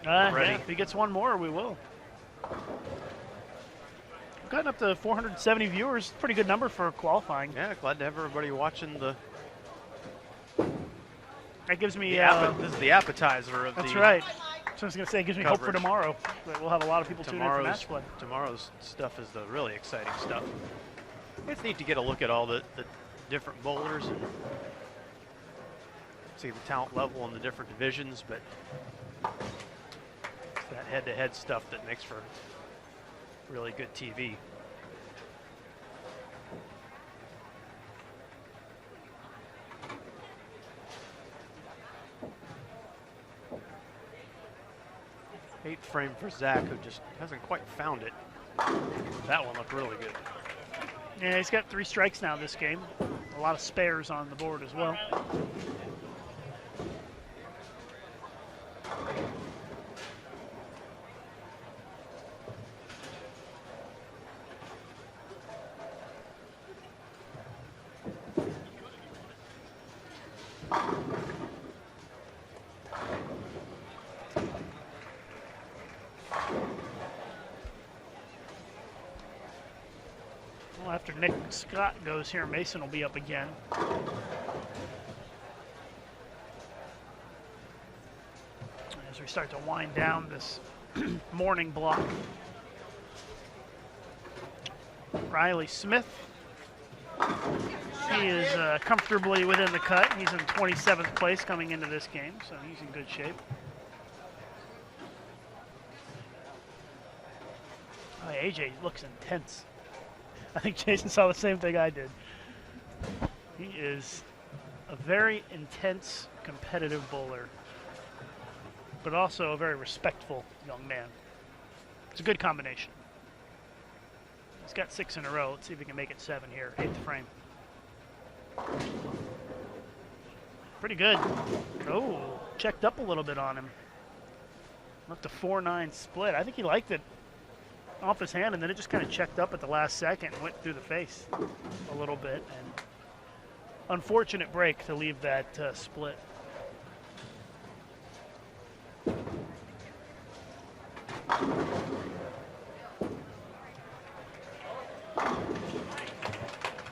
ready. Yeah, if he gets one more, we will. We've gotten up to 470 viewers. Pretty good number for qualifying. Yeah, glad to have everybody watching the. That gives me. This is the appetizer of that's the. right. So I was going to say, it gives me hope for coverage. tomorrow. That we'll have a lot of people tuning in for match play. Tomorrow's stuff is the really exciting stuff. It's neat to get a look at all the different bowlers and see the talent level in the different divisions, but it's that head-to-head stuff that makes for really good TV. Eighth frame for Zach, who just hasn't quite found it. That one looked really good. Yeah, he's got 3 strikes now this game. A lot of spares on the board as well. Well, after Nick Scott goes here, Mason will be up again. As we start to wind down this morning block. Riley Smith. He is comfortably within the cut. He's in 27th place coming into this game, so he's in good shape. Oh, AJ looks intense. I think Jason saw the same thing I did. He is a very intense, competitive bowler, but also a very respectful young man. It's a good combination. He's got 6 in a row. Let's see if he can make it 7 here. 8th frame. Pretty good. Oh, checked up a little bit on him. Left a 4-9 split. I think he liked it off his hand, and then it just kind of checked up at the last second and went through the face a little bit. And unfortunate break to leave that split.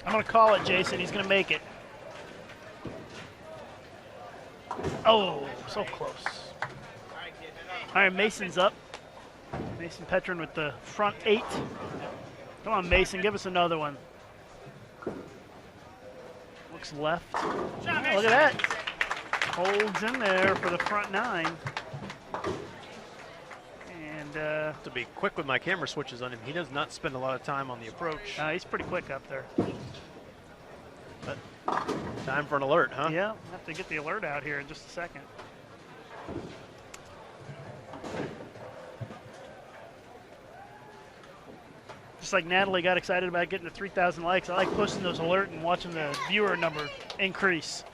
I'm going to call it, Jason. He's going to make it. Oh, so close. All right, Mason's up. Mason Petrin with the front 8. Come on, Mason, give us another one. Looks left. Oh, look at that. Holds in there for the front 9. And To be quick with my camera switches on him, he does not spend a lot of time on the approach. he's pretty quick up there. But time for an alert, huh? Yeah, have to get the alert out here in just a second. Just like Natalie got excited about getting to 3,000 likes, I like posting those alert and watching the viewer number increase.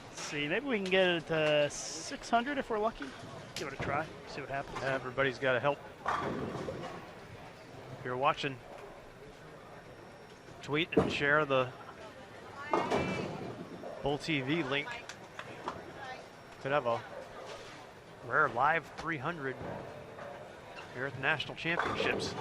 Let's see, maybe we can get it to 600 if we're lucky. Give it a try, see what happens. Everybody's got to help. If you're watching, tweet and share the Bull TV link. Could have a rare live 300 here at the National Championships.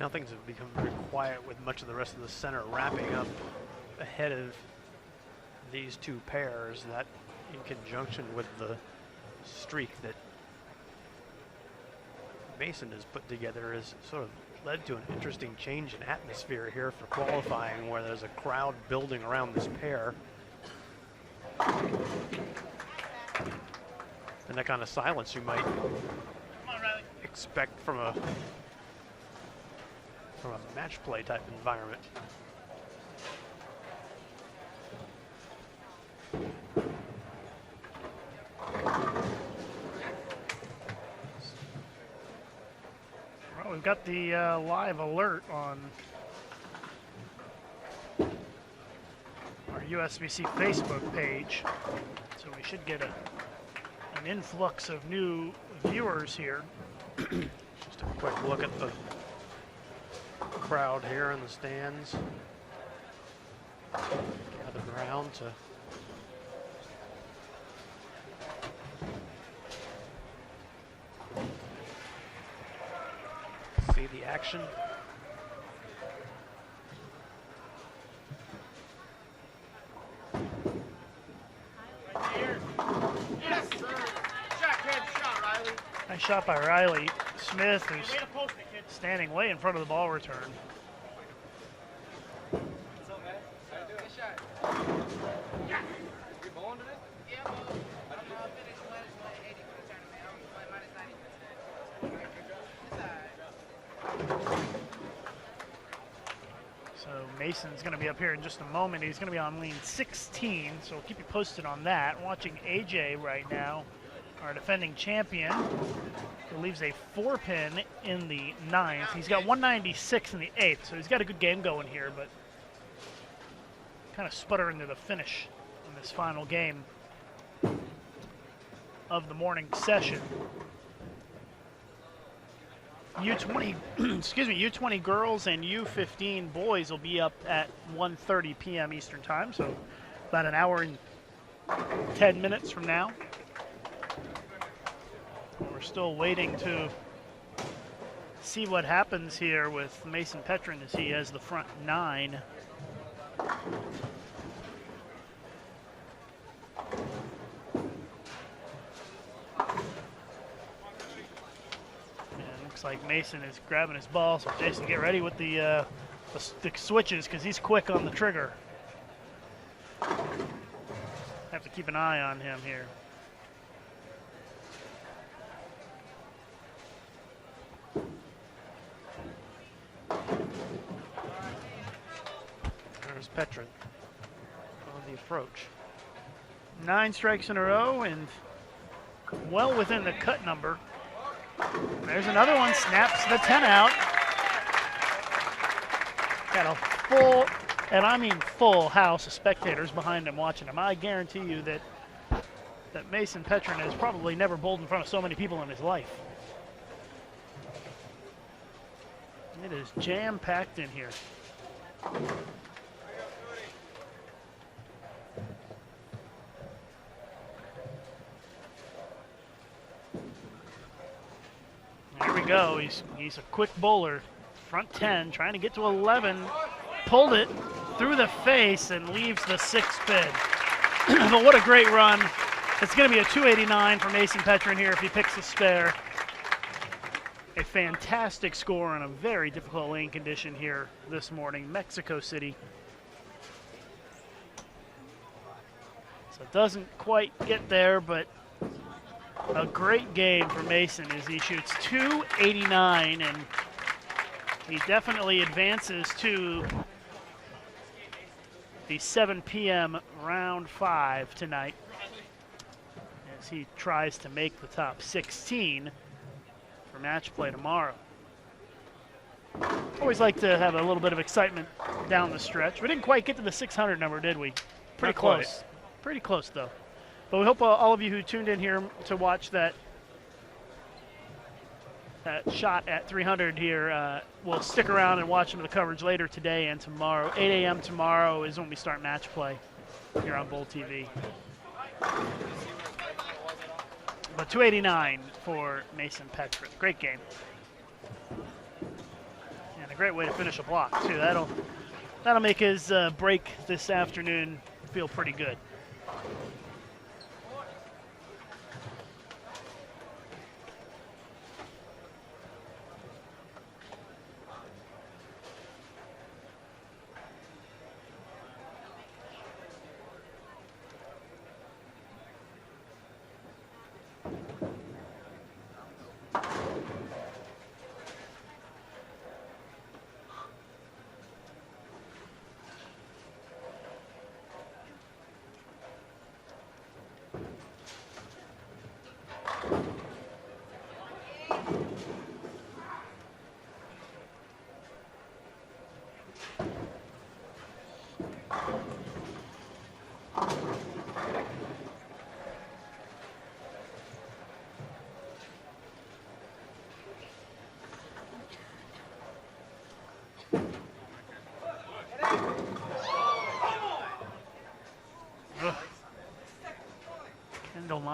Now things have become very quiet with much of the rest of the center wrapping up ahead of these two pairs. That in conjunction with the streak that Mason has put together has sort of led to an interesting change in atmosphere here for qualifying, where there's a crowd building around this pair. And that kind of silence you might expect from a match play type environment. Well, we've got the live alert on our USBC Facebook page, so we should get an influx of new viewers here. Just a quick look at the crowd here in the stands. Gathered around to see the action. Nice shot by Riley Smith, who's standing way in front of the ball return. So Mason's going to be up here in just a moment. He's going to be on lane 16, so we'll keep you posted on that. Watching AJ right now, our defending champion, who leaves a 4-pin in the 9th. He's got 196 in the 8th, so he's got a good game going here, but kind of sputtering to the finish in this final game of the morning session. U20, excuse me, U20 girls and U15 boys will be up at 1:30 p.m. Eastern time, so about an hour and 10 minutes from now. We're still waiting to see what happens here with Mason Petrin as he has the front 9. Like Mason is grabbing his ball, so Jason, get ready with the switches because he's quick on the trigger. Have to keep an eye on him here. There's Petrin on the approach. 9 strikes in a row and well within the cut number. There's another one, snaps the 10 out. Got a full, and I mean full house of spectators behind him watching him. I guarantee you that Mason Petrin has probably never bowled in front of so many people in his life. It is jam-packed in here. Here we go. He's a quick bowler. Front 10, trying to get to 11. Pulled it through the face and leaves the 6th pin. But what a great run. It's going to be a 289 for Mason Petrin here if he picks the spare. A fantastic score in a very difficult lane condition here this morning, Mexico City. So it doesn't quite get there, but a great game for Mason as he shoots 289, and he definitely advances to the 7 p.m. round 5 tonight as he tries to make the top 16 for match play tomorrow. Always like to have a little bit of excitement down the stretch. We didn't quite get to the 600 number, did we? Pretty close. Pretty close, though. But we hope all of you who tuned in here to watch that shot at 300 here will stick around and watch some of the coverage later today and tomorrow. 8 a.m. tomorrow is when we start match play here on Bowl TV. But 289 for Mason Petrin. Great game. And a great way to finish a block, too. That'll make his break this afternoon feel pretty good.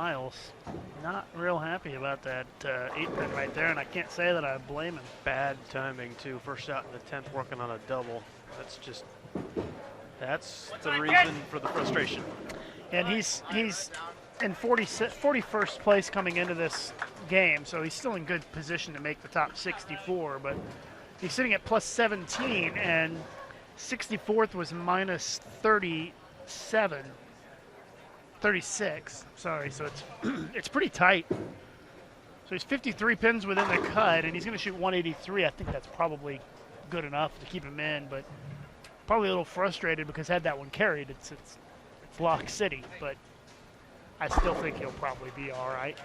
Miles. Not real happy about that 8-pin right there, and I can't say that I blame him. Bad timing, too. First shot in the 10th working on a double. That's the reason for the frustration. And he's in 41st place coming into this game, so he's still in good position to make the top 64, but he's sitting at plus 17, and 64th was minus 36, sorry, so it's pretty tight. So he's 53 pins within the cut, and he's going to shoot 183. I think that's probably good enough to keep him in, but probably a little frustrated because had that one carried, it's Lock City, but I still think he'll probably be all right.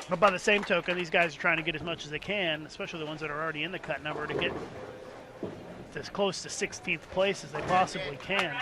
But by the same token, these guys are trying to get as much as they can, especially the ones that are already in the cut number, to get as close to 16th place as they possibly can.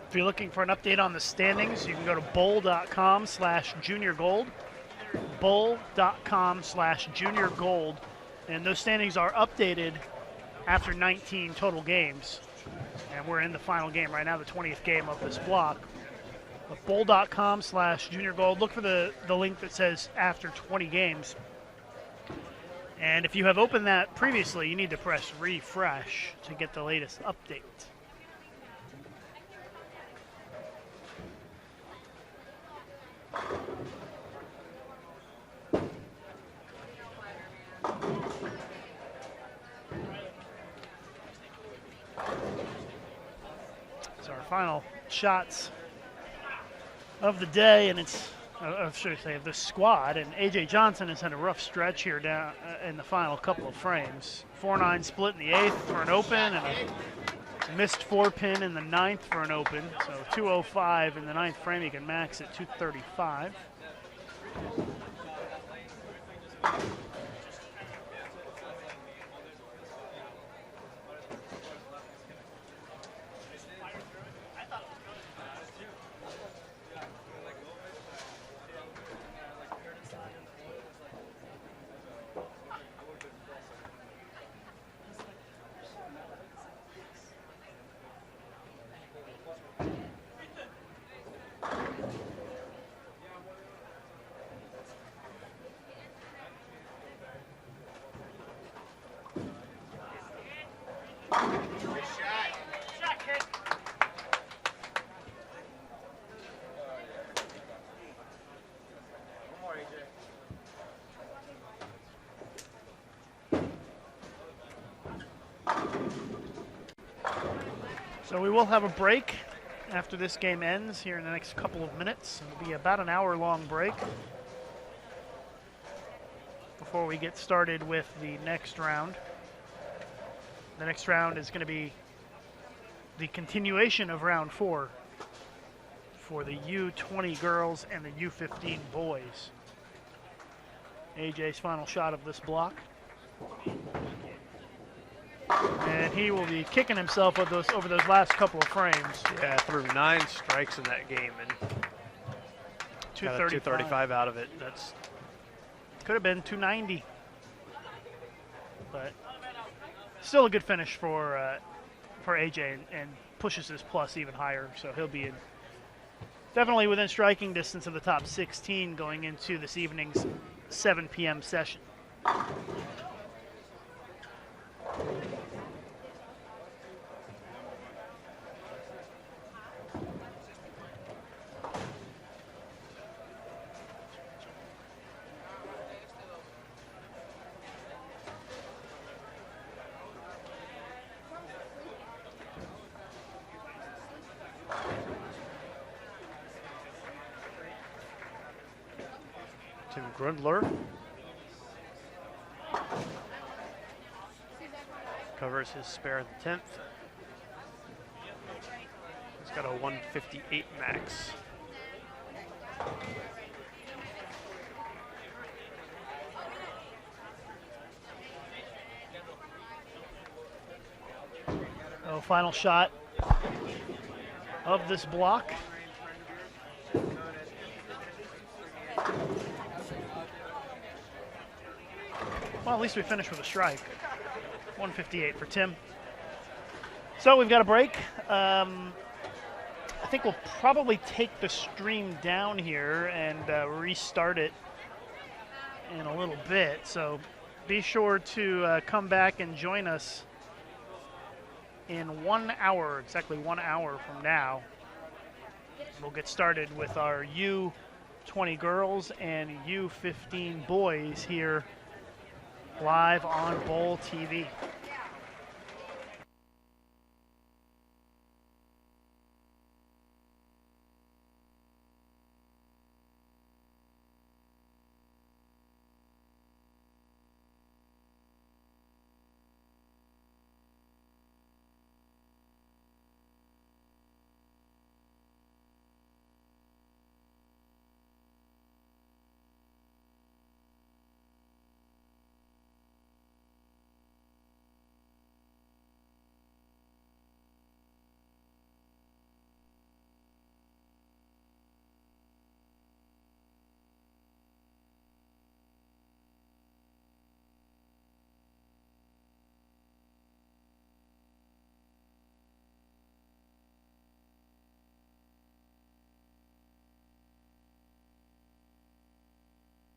If you're looking for an update on the standings, you can go to bowl.com/juniorgold, bowl.com/juniorgold, and those standings are updated after 19 total games. And we're in the final game right now, the 20th game of this block. But bowl.com/juniorgold, look for the link that says after 20 games. And if you have opened that previously, you need to press refresh to get the latest update. So our final shots of the day, and it's, should I say, of the squad. And A.J. Johnson has had a rough stretch here down in the final couple of frames. 4-9 split in the 8th for an open, and a missed 4-pin in the 9th for an open. So 205 in the 9th frame. He can max at 235. So we will have a break after this game ends here in the next couple of minutes. It'll be about an hour-long break before we get started with the next round. The next round is going to be the continuation of round 4 for the U20 girls and the U15 boys. AJ's final shot of this block. And he will be kicking himself with those over those last couple of frames. Yeah, threw 9 strikes in that game and got a 235 out of it. That's could have been 290, but still a good finish for AJ, and pushes his plus even higher. So he'll be definitely within striking distance of the top 16 going into this evening's 7 p.m. session. Tim Grundler covers his spare in the 10th. He's got a 158 max. Oh, final shot of this block. Well, at least we finished with a strike. 158 for Tim. So we've got a break. I think we'll probably take the stream down here and restart it in a little bit. So be sure to come back and join us in 1 hour, exactly 1 hour from now. We'll get started with our U20 girls and U15 boys here live on Bowl TV.